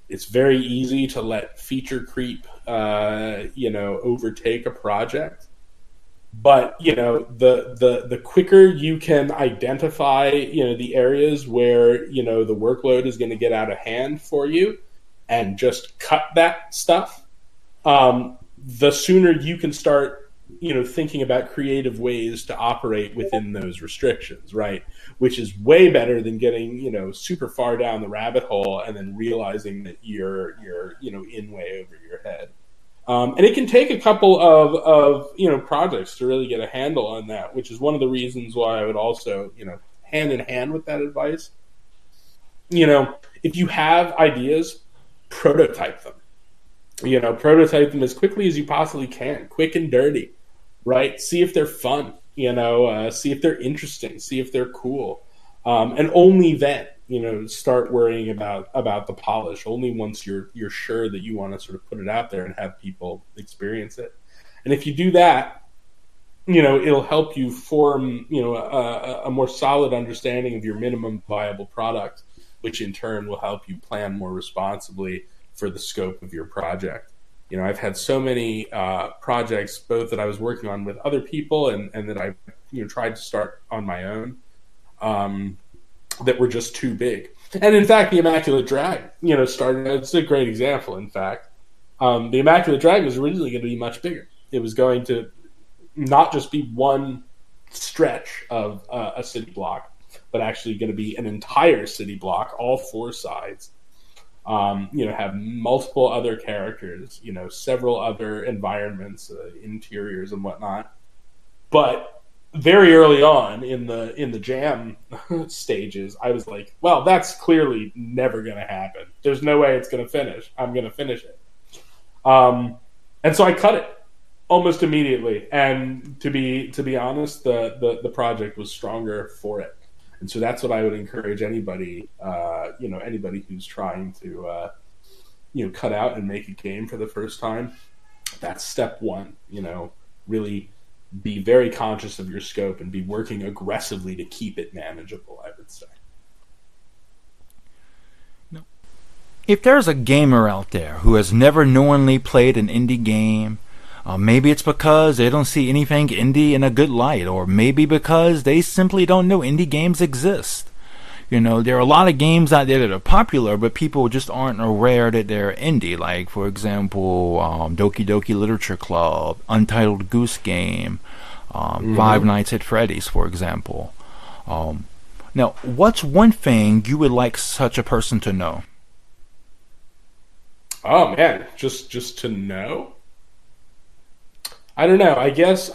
It's very easy to let feature creep, overtake a project. But, the quicker you can identify, the areas where, the workload is going to get out of hand for you and just cut that stuff, the sooner you can start, thinking about creative ways to operate within those restrictions, right? Which is way better than getting, super far down the rabbit hole and then realizing that you're in way over your head. And it can take a couple of projects to really get a handle on that, which is one of the reasons why I would also, hand in hand with that advice, if you have ideas, prototype them. Prototype them as quickly as you possibly can, quick and dirty, right? See if they're fun, see if they're interesting, see if they're cool. And only then, start worrying about the polish. Only once you're sure that you want to sort of put it out there and have people experience it. And if you do that, it'll help you form, a more solid understanding of your minimum viable product, which in turn will help you plan more responsibly for the scope of your project. I've had so many projects, both that I was working on with other people and that I tried to start on my own, that were just too big. And in fact, the Immaculate Drag, started. It's a great example. In fact, the Immaculate Drag was originally going to be much bigger. It was going to not just be one stretch of a city block, but actually going to be an entire city block, all four sides. Have multiple other characters, several other environments, interiors and whatnot. But very early on in the jam stages, I was like, well, that's clearly never going to happen. There's no way it's going to finish. I'm going to finish it. And so I cut it almost immediately. And to be honest, the project was stronger for it. And so that's what I would encourage anybody, anybody who's trying to, cut out and make a game for the first time. That's step one. Really be very conscious of your scope and be working aggressively to keep it manageable, I would say. If there's a gamer out there who has never knowingly played an indie game, maybe it's because they don't see anything indie in a good light, or maybe because they simply don't know indie games exist. There are a lot of games out there that are popular, but people just aren't aware that they're indie. Like, for example, Doki Doki Literature Club, Untitled Goose Game, Five Nights at Freddy's, for example. Now, what's one thing you would like such a person to know? Oh man, just to know? I don't know. I guess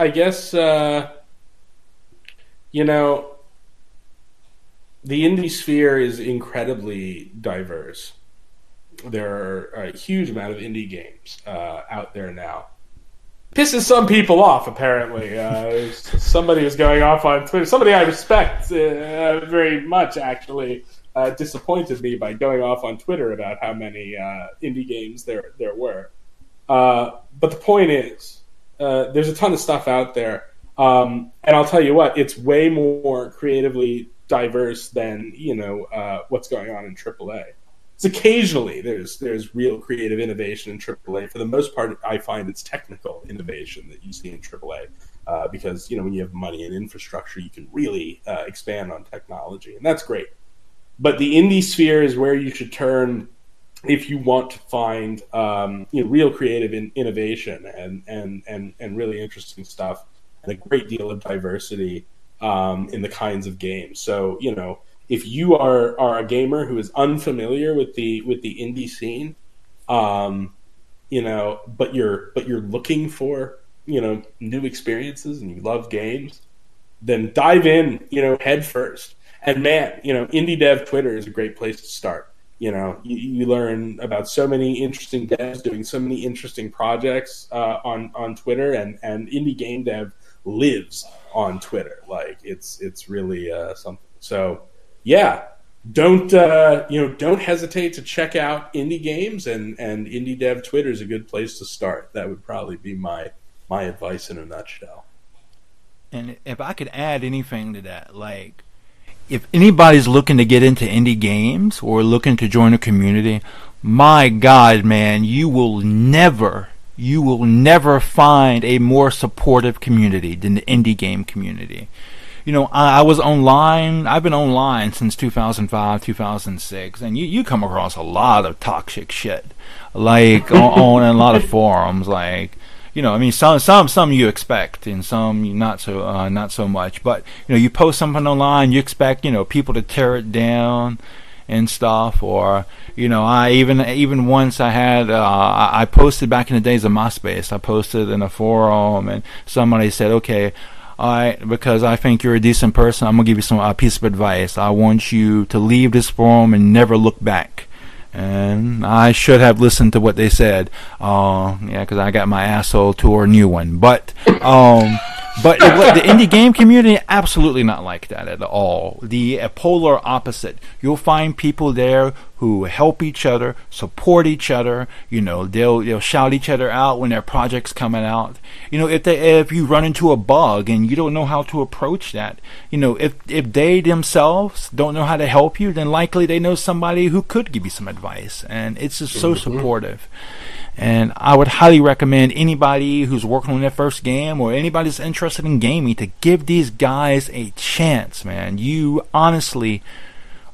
the indie sphere is incredibly diverse. There are a huge amount of indie games out there now. Pisses some people off, apparently. Somebody is going off on Twitter. Somebody I respect very much, actually, disappointed me by going off on Twitter about how many indie games there were. But the point is, there's a ton of stuff out there. And I'll tell you what, it's way more creatively diverse than what's going on in AAA. So occasionally there's real creative innovation in AAA. For the most part, I find it's technical innovation that you see in AAA because when you have money and infrastructure, you can really expand on technology, and that's great. But the indie sphere is where you should turn if you want to find real creative innovation and really interesting stuff and a great deal of diversity in the kinds of games. So, if you are a gamer who is unfamiliar with the indie scene, but you're looking for, new experiences and you love games, then dive in, head first. And man, indie dev Twitter is a great place to start. You learn about so many interesting devs doing so many interesting projects on Twitter, and indie game dev lives on Twitter. Like it's really something. So yeah, don't hesitate to check out indie games, and indie dev Twitter is a good place to start. That would probably be my advice in a nutshell. And if I could add anything to that, like, if anybody's looking to get into indie games or looking to join a community, my God, man, you will never find a more supportive community than the indie game community. I was online. I've been online since 2005, 2006, and you come across a lot of toxic shit, like on a lot of forums, like. Some you expect, and some not so much. But you post something online, you expect people to tear it down and stuff. Or I even once I posted back in the days of MySpace. I posted in a forum, and somebody said, "Okay, all right, because I think you're a decent person, I'm gonna give you a piece of advice. I want you to leave this forum and never look back." And I should have listened to what they said, because I got my asshole to a new one. But the indie game community, absolutely not like that at all. The polar opposite. You'll find people there who help each other, support each other. They'll shout each other out when their project's coming out. If you run into a bug and you don't know how to approach that, if they themselves don't know how to help you, then likely they know somebody who could give you some advice. And it's just so supportive. And I would highly recommend anybody who's working on their first game or anybody who's interested in gaming to give these guys a chance, man. You honestly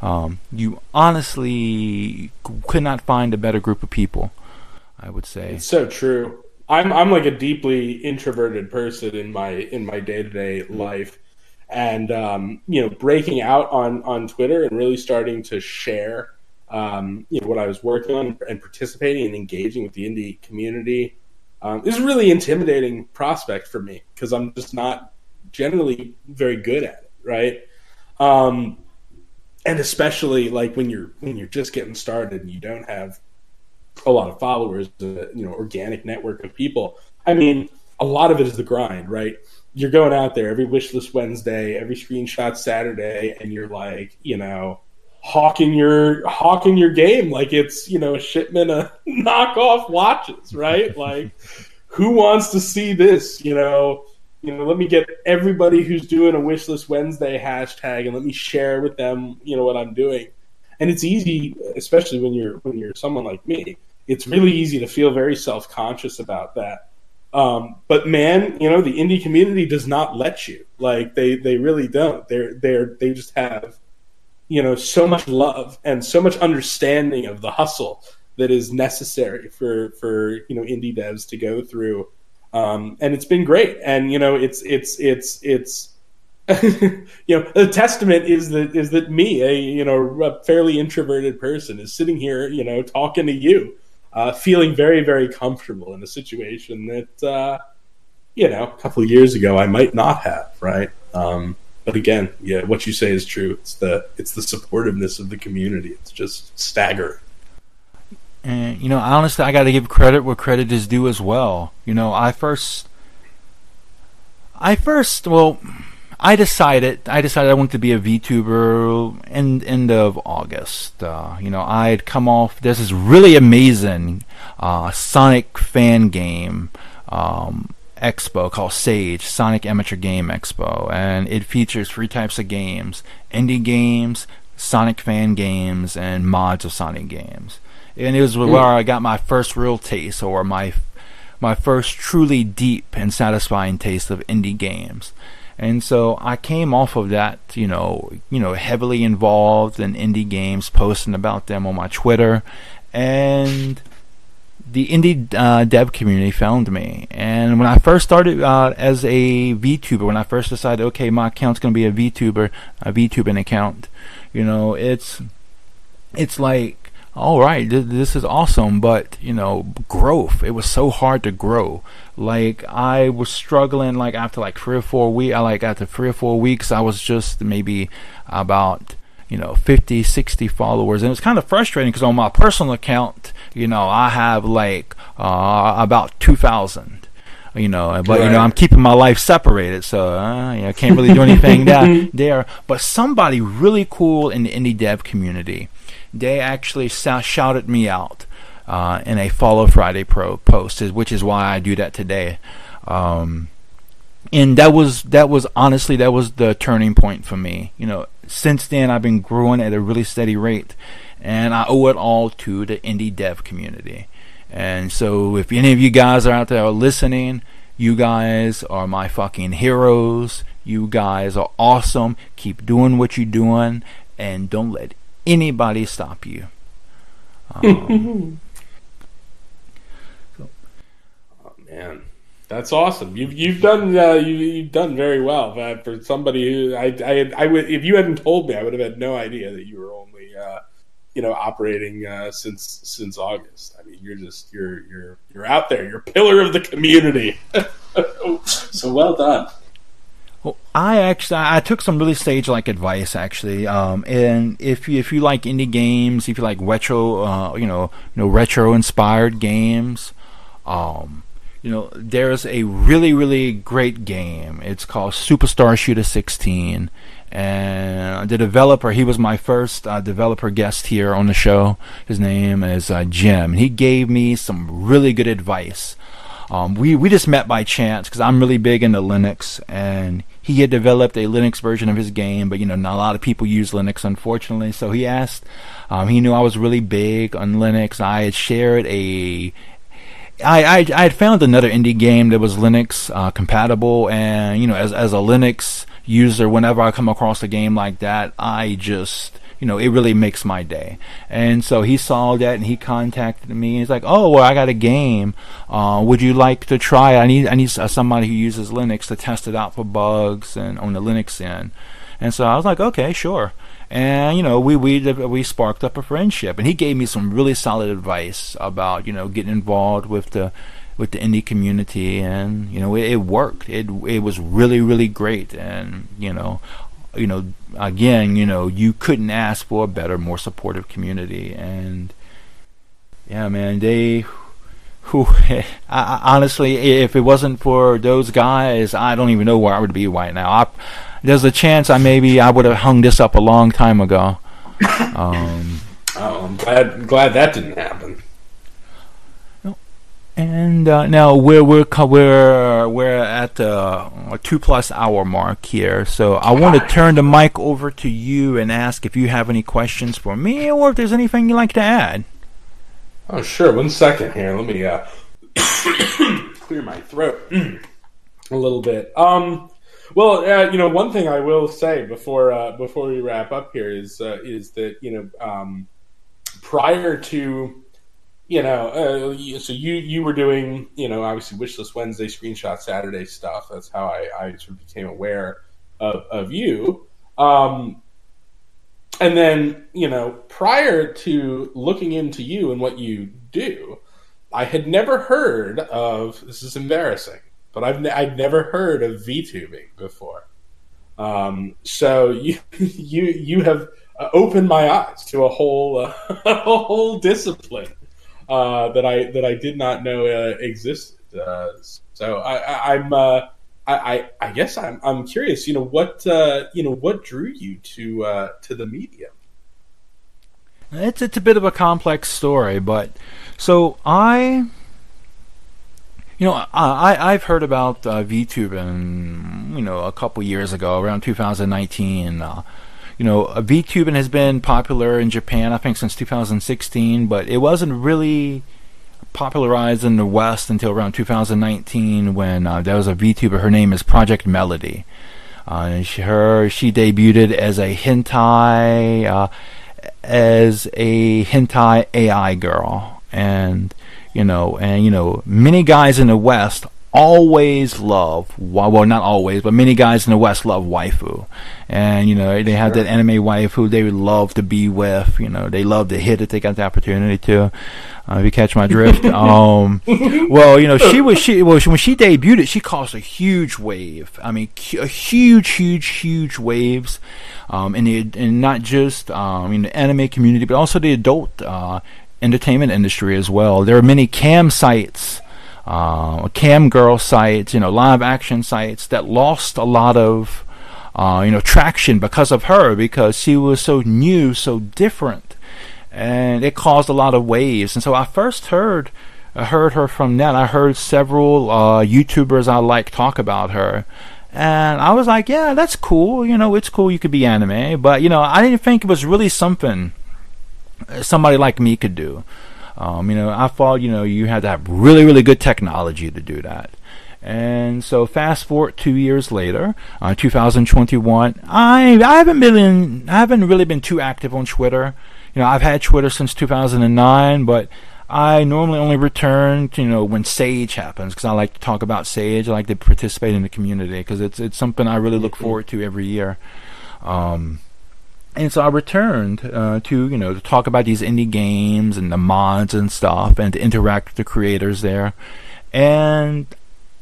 could not find a better group of people, I would say. It's so true. I'm like a deeply introverted person in my day-to-day life. and breaking out on Twitter and really starting to share what I was working on and participating and engaging with the indie community is a really intimidating prospect for me because I'm just not generally very good at it, right? And especially like when you're just getting started and you don't have a lot of followers, organic network of people. I mean, a lot of it is the grind, right? You're going out there every Wishlist Wednesday, every screenshot Saturday, and you're like, hawking your game like it's, a shipment of knockoff watches, right? Like, who wants to see this? Let me get everybody who's doing a Wishlist Wednesday hashtag and let me share with them, what I'm doing. And it's easy, especially when you're someone like me. It's really easy to feel very self-conscious about that. But man, the indie community does not let you. Like they really don't. They just have, so much love and so much understanding of the hustle that is necessary for indie devs to go through. And it's been great. And it's the testament is that me, a fairly introverted person, is sitting here, talking to you. Feeling very, very comfortable in a situation that, a couple of years ago I might not have, right? But again, what you say is true. It's the supportiveness of the community. It's just staggering. And honestly, I got to give credit where credit is due as well. I decided I wanted to be a VTuber end of August. I'd come off. There's this really amazing Sonic fan game expo called Sage, Sonic Amateur Game Expo, and it features 3 types of games: indie games, Sonic fan games, and mods of Sonic games. And it was where I got my first real taste, or my first truly deep and satisfying taste of indie games. And so I came off of that, heavily involved in indie games, posting about them on my Twitter, and the indie dev community found me. And when I first started as a VTuber, when I first decided, okay, my account's going to be a VTubing account, it's like, all right, this is awesome, but growth. It was so hard to grow. Like I was struggling. Like after 3 or 4 weeks, after 3 or 4 weeks, I was just maybe about 50, 60 followers, and it was kind of frustrating because on my personal account, I have about 2,000. But right. I'm keeping my life separated, so I can't really do anything there. But somebody really cool in the indie dev community, they actually shouted me out in a Follow Friday Pro post, which is why I do that today. And that was honestly the turning point for me. Since then I've been growing at a really steady rate, and I owe it all to the indie dev community. And so if any of you guys are out there listening, you guys are my fucking heroes. You guys are awesome. Keep doing what you're doing, and don't let anybody stop you. Oh man, that's awesome. You've done very well for somebody who I would, if you hadn't told me, I would have had no idea that you were only operating since August. I mean, you're out there. You're a pillar of the community. So well done. Well, I took some really sage-like advice actually, and if you like indie games, if you like retro, retro-inspired games, there's a really, really great game. It's called Superstar Shooter 16, and the developer, he was my first developer guest here on the show. His name is Jim. He gave me some really good advice. We just met by chance because I'm really big into Linux, and he had developed a Linux version of his game, but not a lot of people use Linux, unfortunately. So he asked. He knew I was really big on Linux. I had shared I had found another indie game that was Linux compatible, and as a Linux user, whenever I come across a game like that, I just, it really makes my day. And so he saw that and he contacted me. He's like, "Oh, well, I got a game. Would you like to try it? I need somebody who uses Linux to test it out for bugs and on the Linux end." And so I was like, "Okay, sure." And we sparked up a friendship, and he gave me some really solid advice about getting involved with the indie community, and it worked. It was really, really great, and again, you couldn't ask for a better, more supportive community. And yeah, man, honestly, if it wasn't for those guys, I don't even know where I would be right now. There's a chance I would have hung this up a long time ago. I'm glad that didn't happen. And now we're at the 2+ hour mark here, so I want to turn the mic over to you and ask if you have any questions for me, or if there's anything you'd like to add. Oh, sure. 1 second here. Let me clear my throat a little bit. Well, one thing I will say before we wrap up here is that prior to so you were doing obviously Wishlist Wednesday, Screenshot Saturday stuff. That's how I sort of became aware of you. And then prior to looking into you and what you do, I had never heard of, this is embarrassing, but I'd never heard of VTubing before. So you have opened my eyes to a whole discipline that I did not know existed. So I guess I'm curious. What drew you to the medium? It's a bit of a complex story, but so I've heard about VTubing, a couple years ago, around 2019. VTubing has been popular in Japan, I think, since 2016, but it wasn't really popularized in the West until around 2019 when there was a VTuber. Her name is Project Melody. And she debuted as a hentai AI girl, and many guys in the West always love, well, not always, but many guys in the West love waifu. And they have that anime waifu they would love to be with. They love to hit if they got the opportunity to. If you catch my drift. Well, when she debuted, she caused a huge wave. I mean, huge waves. And not just in the anime community, but also the adult entertainment industry as well. There are many cam sites, cam girl sites, live action sites that lost a lot of traction because of her, because she was so new, so different, and it caused a lot of waves. And so I first heard her from that. I heard several YouTubers I like talk about her, and I was like, yeah, that's cool. It's cool you could be anime, but I didn't think it was really something somebody like me could do. I thought you had to have really, really good technology to do that. And so fast forward 2 years later, 2021, I haven't really been too active on Twitter. I've had Twitter since 2009, but I normally only return to, when Sage happens, because I like to talk about Sage. I like to participate in the community because it's something I really look forward to every year. And so I returned to talk about these indie games and the mods and stuff, and to interact with the creators there. And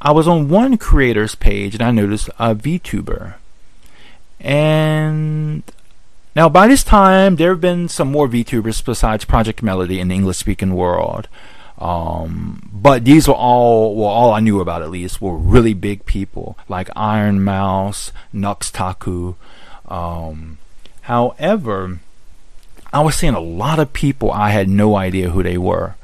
I was on one creator's page, and I noticed a VTuber. And now by this time, there have been some more VTubers besides Project Melody in the English-speaking world. But these were all I knew about, at least, were really big people, like Iron Mouse, Nux Taku. However, I was seeing a lot of people I had no idea who they were.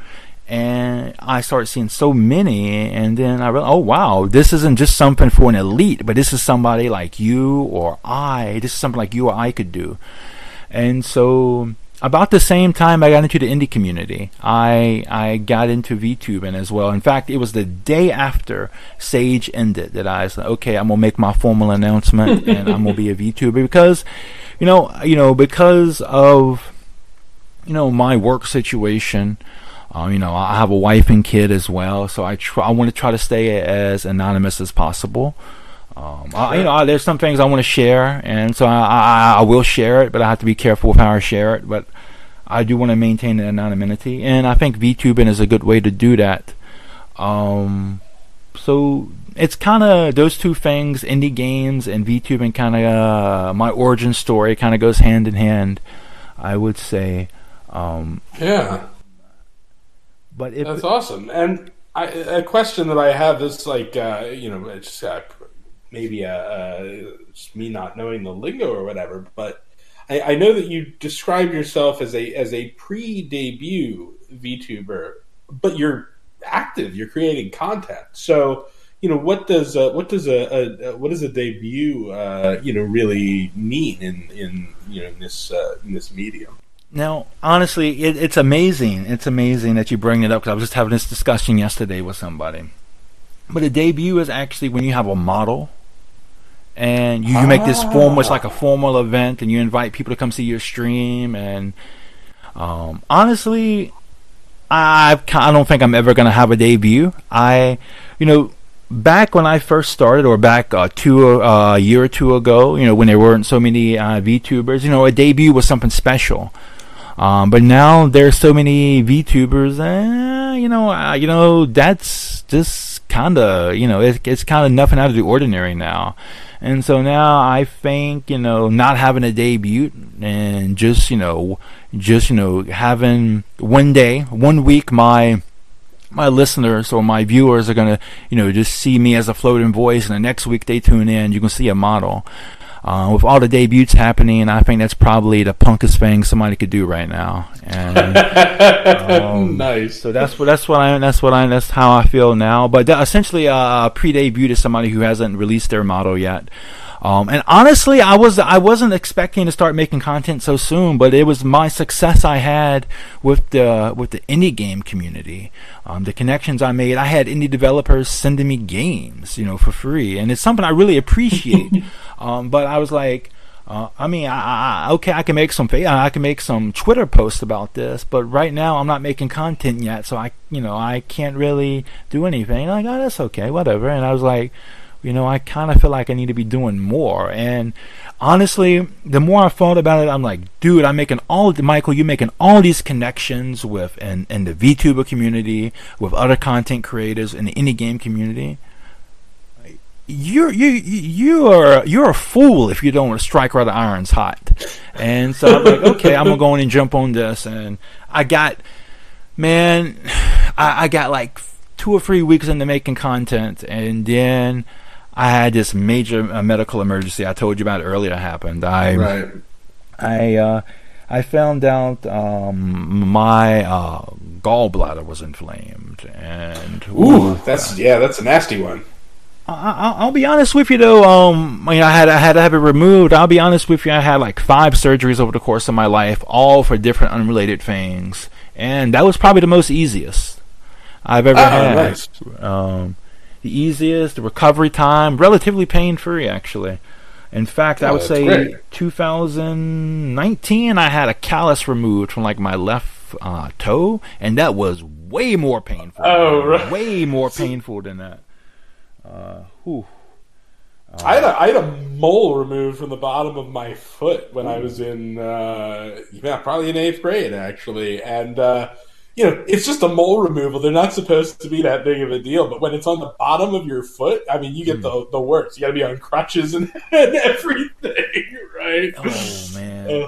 And I started seeing so many, and then I realized, oh wow, this isn't just something for an elite, but this is somebody like you or I. This is something like you or I could do. And so about the same time I got into the indie community, I got into VTubing as well. In fact, it was the day after Sage ended that I was like, okay, I'm gonna make my formal announcement and I'm gonna be a VTuber because, because of my work situation. I have a wife and kid as well, so I want to try to stay as anonymous as possible. There's some things I want to share, and so I will share it, but I have to be careful with how I share it. But I do want to maintain the anonymity, and I think VTubing is a good way to do that. So it's kind of those two things, indie games and VTubing, kind of my origin story kind of goes hand in hand, I would say. Yeah. But that's awesome. And a question that I have is like, it's maybe just me not knowing the lingo or whatever, but I know that you describe yourself as a pre-debut VTuber, but you're active, you're creating content. So, what does a debut really mean in this medium? Now, honestly, it's amazing. It's amazing that you bring it up, because I was just having this discussion yesterday with somebody. But a debut is actually when you have a model and you make this it's like a formal event, and you invite people to come see your stream. And honestly, I don't think I'm ever going to have a debut. Back when I first started, or back a year or two ago, when there weren't so many VTubers, a debut was something special. But now there's so many VTubers, that's just kind of, it's kind of nothing out of the ordinary now. And so now I think, not having a debut and just having one week, my listeners or my viewers are gonna, just see me as a floating voice, and the next week they tune in, you can see a model. With all the debuts happening, I think that's probably the punkest thing somebody could do right now. And nice. So that's how I feel now. But essentially, pre-debut to somebody who hasn't released their model yet. And honestly, I wasn't expecting to start making content so soon, but it was my success I had with the indie game community. The connections I made. I had indie developers sending me games, for free, and it's something I really appreciate. But I was like, I can make some Twitter posts about this, but right now I'm not making content yet, so I can't really do anything. Like, oh, that's okay, whatever. And I was like, I kind of feel like I need to be doing more. And honestly, the more I thought about it, I'm like, dude, Michael, you're making all these connections with in the VTuber community, with other content creators in the indie game community. You're a fool if you don't strike while the iron's hot. And so I'm like, okay, I'm gonna go in and jump on this. And I got like 2 or 3 weeks into making content, and then I had this major medical emergency I told you about earlier happened. I found out my gallbladder was inflamed, and that's a nasty one. I'll be honest with you though. I had to have it removed. I'll be honest with you. I had like 5 surgeries over the course of my life, all for different unrelated things, and that was probably the most easiest I've ever had. Nice. The easiest, the recovery time, relatively pain-free actually. In fact, I would say great. 2019, I had a callus removed from like my left toe, and that was way more painful. Oh, right. Way more painful than that. I had a mole removed from the bottom of my foot when I was in probably in 8th grade actually, and it's just a mole removal. They're not supposed to be that big of a deal, but when it's on the bottom of your foot, I mean, you get the worst. You got to be on crutches and everything, right? Oh man,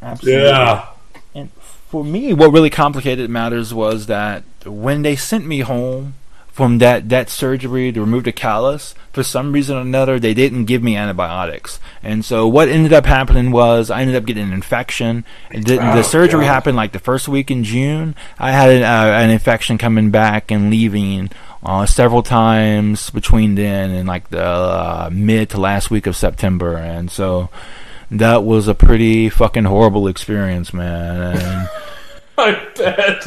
absolutely. Yeah. And for me, what really complicated matters was that when they sent me home from that surgery to remove the callus, for some reason or another, they didn't give me antibiotics. And so what ended up happening was I ended up getting an infection. The surgery happened like the first week in June. I had an infection coming back and leaving several times between then and like the mid to last week of September. And so that was a pretty fucking horrible experience, man. And, I bet.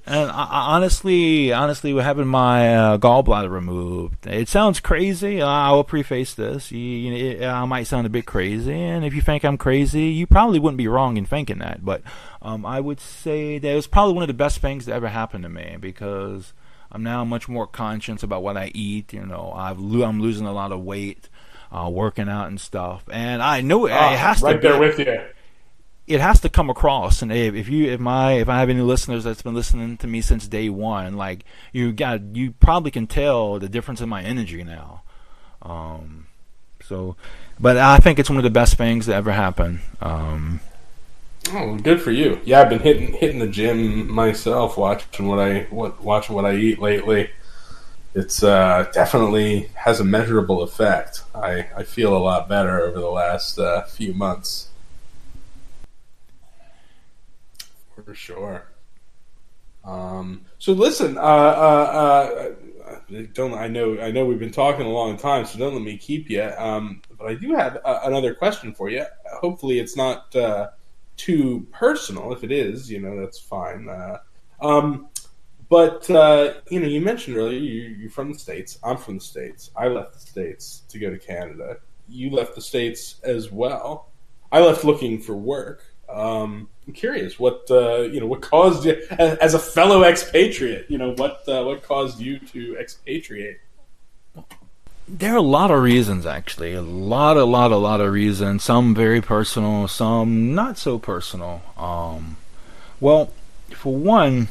and honestly, we're having my gallbladder removed. It sounds crazy. I will preface this. I might sound a bit crazy, and if you think I'm crazy, you probably wouldn't be wrong in thinking that. But I would say that it was probably one of the best things that ever happened to me, because I'm now much more conscious about what I eat. I'm losing a lot of weight, working out and stuff, and I know it has to. Right there with you. It has to come across, and if I have any listeners that's been listening to me since day one, like you probably can tell the difference in my energy now. But I think it's one of the best things that ever happened. Oh, good for you. Yeah, I've been hitting the gym myself, watching what I eat lately. It's definitely has a measurable effect. I feel a lot better over the last few months. For sure. So listen, I know we've been talking a long time, so don't let me keep you. But I do have another question for you. Hopefully, it's not too personal. If it is, that's fine. But you mentioned earlier you're from the States. I'm from the States. I left the States to go to Canada. You left the States as well. I left looking for work. I'm curious what caused you, as a fellow expatriate, what caused you to expatriate? There are a lot of reasons, actually. A lot of reasons. Some very personal, some not so personal. Well, for one,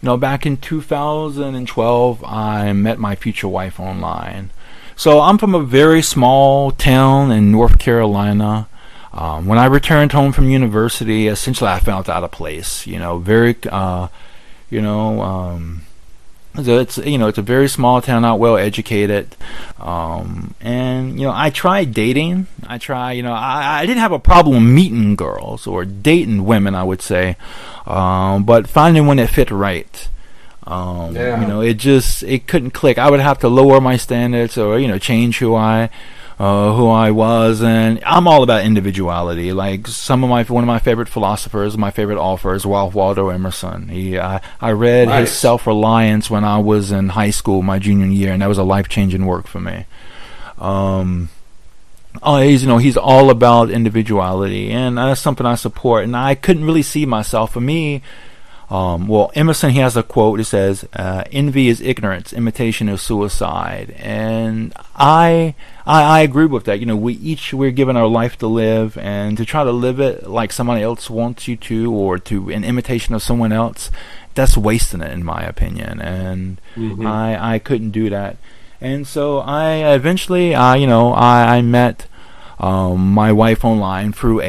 back in 2012, I met my future wife online. So I'm from a very small town in North Carolina. When I returned home from university, essentially I felt out of place. It's a very small town, not well educated, and I tried dating. I didn't have a problem meeting girls or dating women, I would say, but finding one that fit right. It couldn't click. I would have to lower my standards or change who I was, and I'm all about individuality. Like one of my favorite philosophers, my favorite authors, Ralph Waldo Emerson. I read his Self-Reliance when I was in high school, my junior year, and that was a life-changing work for me. He's all about individuality, and that's something I support. And I couldn't really see myself. For me, Emerson, he has a quote. It says, "Envy is ignorance, imitation is suicide," and I agree with that. We're given our life to live, and to try to live it like somebody else wants you to, or to an imitation of someone else, that's wasting it, in my opinion. And I couldn't do that, and so I eventually, I met my wife online through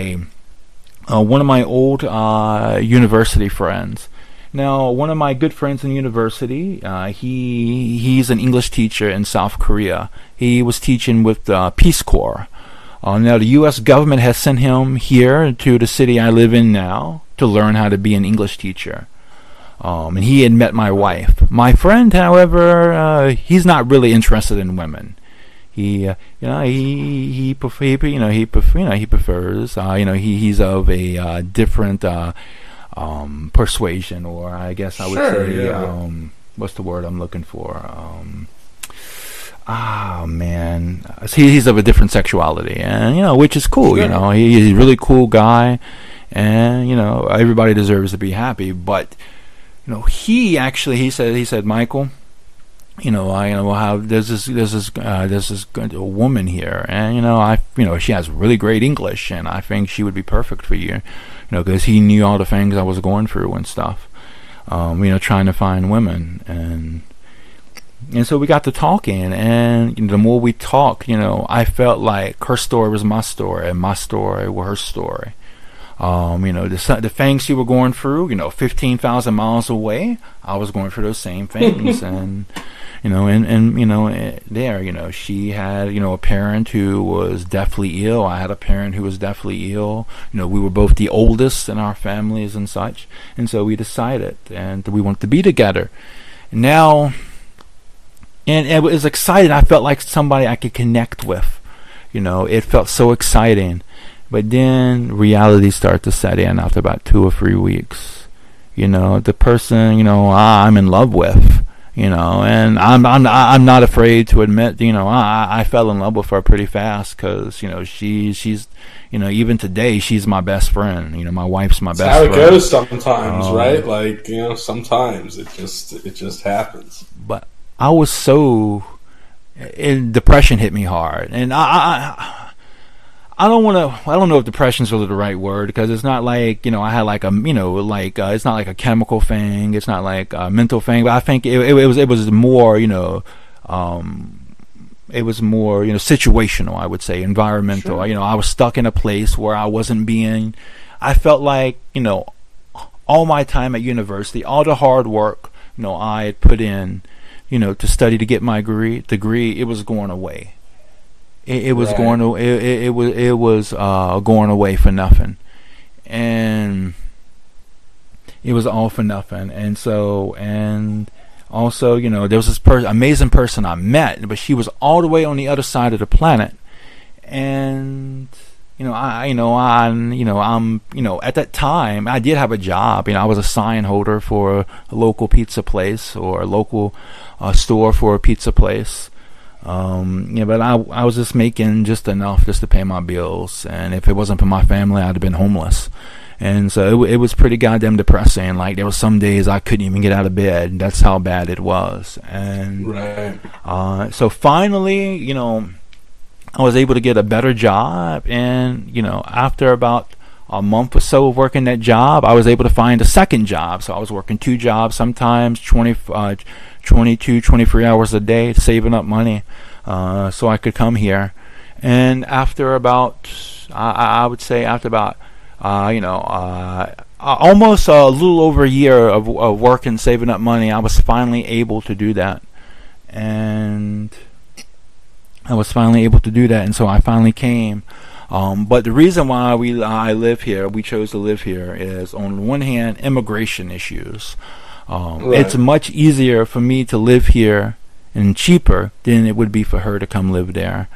one of my old university friends. Now, one of my good friends in university, he's an English teacher in South Korea. He was teaching with the Peace Corps. Now, the U.S. government has sent him here to the city I live in now to learn how to be an English teacher. And he had met my wife. My friend, however, he's not really interested in women. He prefers. He's of a different persuasion, or I guess I would say, what's the word I'm looking for? He's of a different sexuality, and which is cool. Sure. He's a really cool guy, and everybody deserves to be happy. But he said, Michael, there's this woman here, and she has really great English, and I think she would be perfect for you, because he knew all the things I was going through and stuff, trying to find women, and so we got to talking, and the more we talked, I felt like her story was my story, and my story was her story. The things she was going through, 15,000 miles away, I was going through those same things, and she had, a parent who was deathly ill. I had a parent who was deathly ill. We were both the oldest in our families and such, and so we decided, and we wanted to be together. Now, and it was exciting. I felt like somebody I could connect with. it felt so exciting. But then reality started to set in after about 2 or 3 weeks. The person, I'm in love with, and I'm not afraid to admit, I fell in love with her pretty fast, because, she's, even today, she's my best friend. My wife's my best friend. That's how it goes sometimes, right? Like, sometimes it just happens. But I was so, depression hit me hard, and I don't know if depression's really the right word, because it's not like, I had like a, it's not like a chemical thing, it's not like a mental thing, but I think it was more, it was more, situational, I would say, environmental. Sure. I was stuck in a place where I felt like, all my time at university, all the hard work, I had put in, to study to get my degree, it was going away. It was right. going to it was going away for nothing, and it was all for nothing. And also, there was this amazing person I met, but she was all the way on the other side of the planet. And I'm at that time I did have a job. I was a sign holder for a local pizza place, or a local store for a pizza place. But I was just making just enough just to pay my bills, and if it wasn't for my family, I'd have been homeless. And so it was pretty goddamn depressing. Like, there was some days I couldn't even get out of bed. That's how bad it was. And right. So finally, I was able to get a better job, and after about a month or so of working that job, I was able to find a second job. So I was working 2 jobs, sometimes 22, 23 hours a day, saving up money so I could come here. And after about, I would say after about, almost a little over a year of work and saving up money, I was finally able to do that. And so I finally came. But the reason why we chose to live here, is, on the one hand, immigration issues. Right. It's much easier for me to live here, and cheaper than it would be for her to come live there.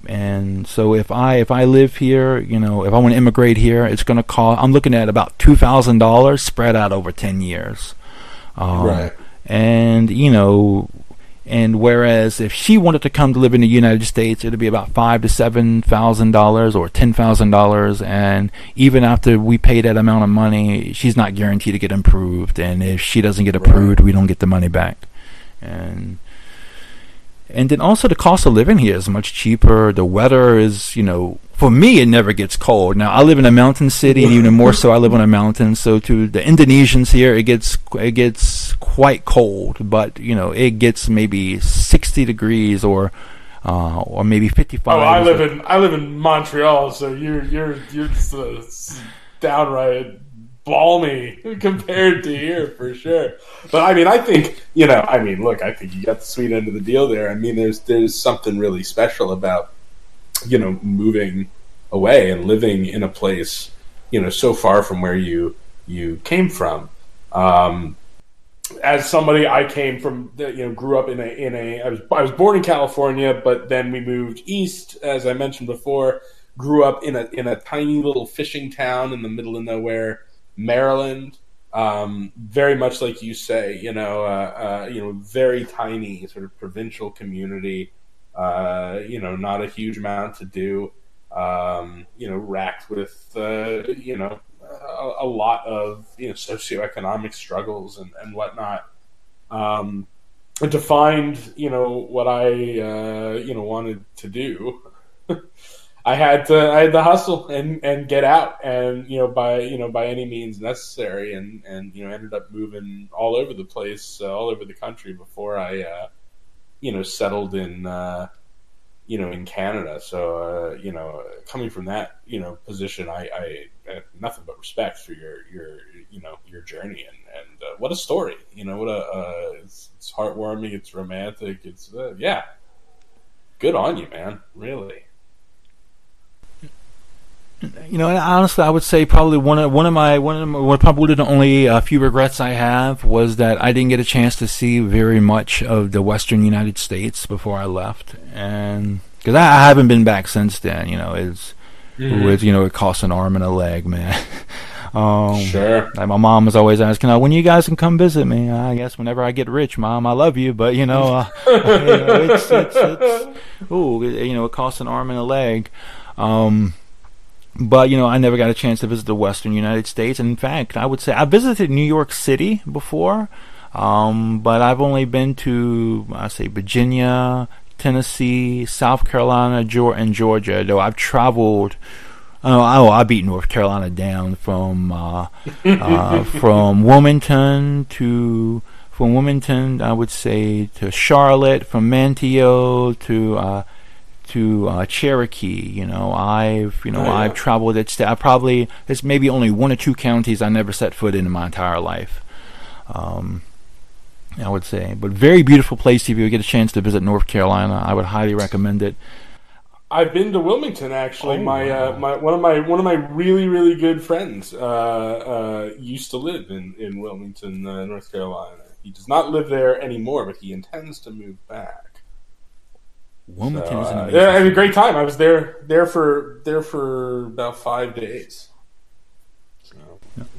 And so if I live here, if I want to immigrate here, it's going to cost. I'm looking at about $2,000 spread out over 10 years. Right. And And whereas if she wanted to come to live in the United States, it'd be about $5,000 to $7,000 or $10,000. And even after we pay that amount of money, she's not guaranteed to get approved. And if she doesn't get approved, we don't get the money back. And then also the cost of living here is much cheaper. The weather is, for me, it never gets cold. Now, I live in a mountain city, and even more so, I live on a mountain. So to the Indonesians here, it gets quite cold, but it gets maybe 60 degrees or maybe 55. Oh, I live in Montreal, so you're just downright balmy compared to here for sure. But I think look, I think you got the sweet end of the deal there. There's something really special about moving away and living in a place so far from where you came from. As somebody, I came from grew up I was born in California, but then we moved east, as I mentioned before. Grew up in a tiny little fishing town in the middle of nowhere, Maryland. Very much like you say, very tiny sort of provincial community. Not a huge amount to do. Racked with a lot of socioeconomic struggles and whatnot. And to find what I wanted to do, I had to hustle and get out, and by any means necessary, and ended up moving all over the place, all over the country before I settled in in Canada. So coming from that position, I have nothing but respect for your journey, and what a story. It's heartwarming, it's romantic, it's good on you, man, really. And honestly, I would say probably one of probably the only few regrets I have was that I didn't get a chance to see very much of the Western United States before I left. And because I haven't been back since then. It costs an arm and a leg, man. Sure. Like my mom was always asking, when you guys can come visit me. I guess whenever I get rich, Mom. I love you, but it costs an arm and a leg. But I never got a chance to visit the Western United States. And in fact, I would say I visited New York City before, but I've only been to Virginia, Tennessee, South Carolina, and Georgia. Though I've traveled. I beat North Carolina down from Wilmington I would say, to Charlotte, from Manteo to Cherokee. I've traveled there's maybe only one or two counties I never set foot in my entire life. I would say, but very beautiful place. If you get a chance to visit North Carolina, I would highly recommend it. I've been to Wilmington, actually. One of my really, really good friends used to live in Wilmington, North Carolina. He does not live there anymore, but he intends to move back. Wilmington is an amazing. Yeah, I had a great time. I was there for about 5 days. So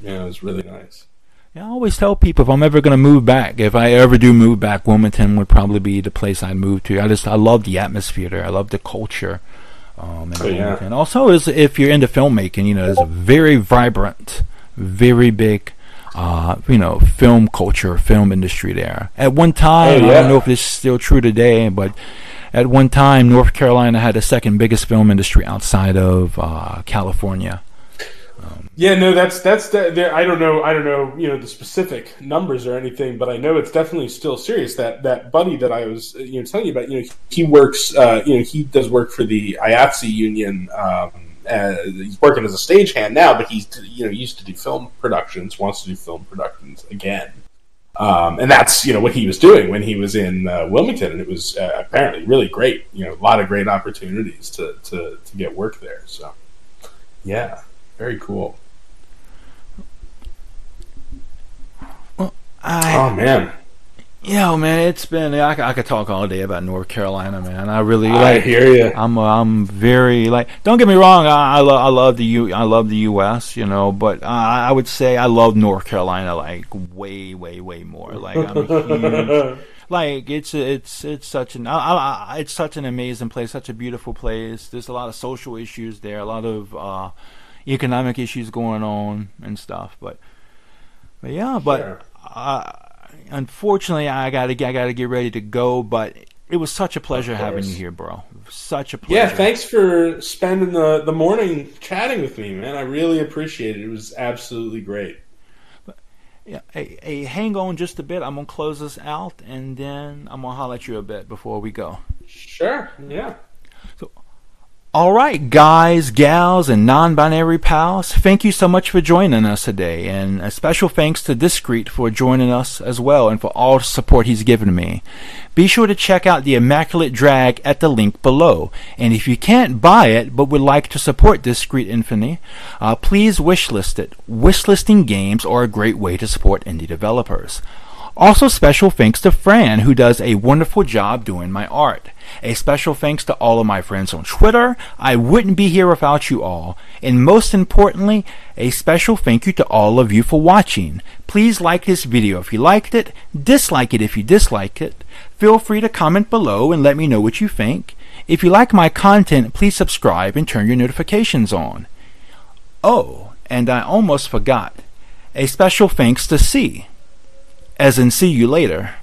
yeah, it was really nice. Yeah, I always tell people if I'm ever going to move back, if I ever do move back, Wilmington would probably be the place I'd move to. I love the atmosphere there. I love the culture. And also, if you're into filmmaking, there's a very vibrant, very big, film culture, film industry there. At one time, I don't know if this is still true today, but at one time, North Carolina had the second biggest film industry outside of California. Yeah, no, that's I don't know, the specific numbers or anything, but I know it's definitely still serious. That buddy that I was, telling you about, he works, he does work for the IATSE union. He's working as a stagehand now, but he's, used to do film productions, wants to do film productions again. And that's, what he was doing when he was in Wilmington, and it was apparently really great. A lot of great opportunities to get work there. So, yeah. Very cool. Well, man. Yeah, man, it's been. I could talk all day about North Carolina, man. I hear you. I'm very Don't get me wrong. I love the U.S. But I would say I love North Carolina way more. I'm a huge. It's such an amazing place, such a beautiful place. There's a lot of social issues there, a lot of economic issues going on and stuff, but sure. Unfortunately, I gotta get ready to go. But it was such a pleasure having you here, bro. Such a pleasure. Yeah, thanks for spending the morning chatting with me, man. I really appreciate it. It was absolutely great. But, yeah, hey, hang on just a bit. I'm gonna close this out, and then I'm gonna holler at you a bit before we go. Sure. Yeah. All right, guys, gals, and non-binary pals, thank you so much for joining us today, and a special thanks to Discrete for joining us as well, and for all the support he's given me. Be sure to check out the Immaculate Drag at the link below, and if you can't buy it but would like to support Discrete Infinity, please wishlist it. Wishlisting games are a great way to support indie developers. Also, special thanks to Fran, who does a wonderful job doing my art. A special thanks to all of my friends on Twitter. I wouldn't be here without you all. And most importantly, a special thank you to all of you for watching. Please like this video if you liked it, dislike it if you disliked it. Feel free to comment below and let me know what you think. If you like my content, please subscribe and turn your notifications on. Oh, and I almost forgot. A special thanks to C, as in see you later.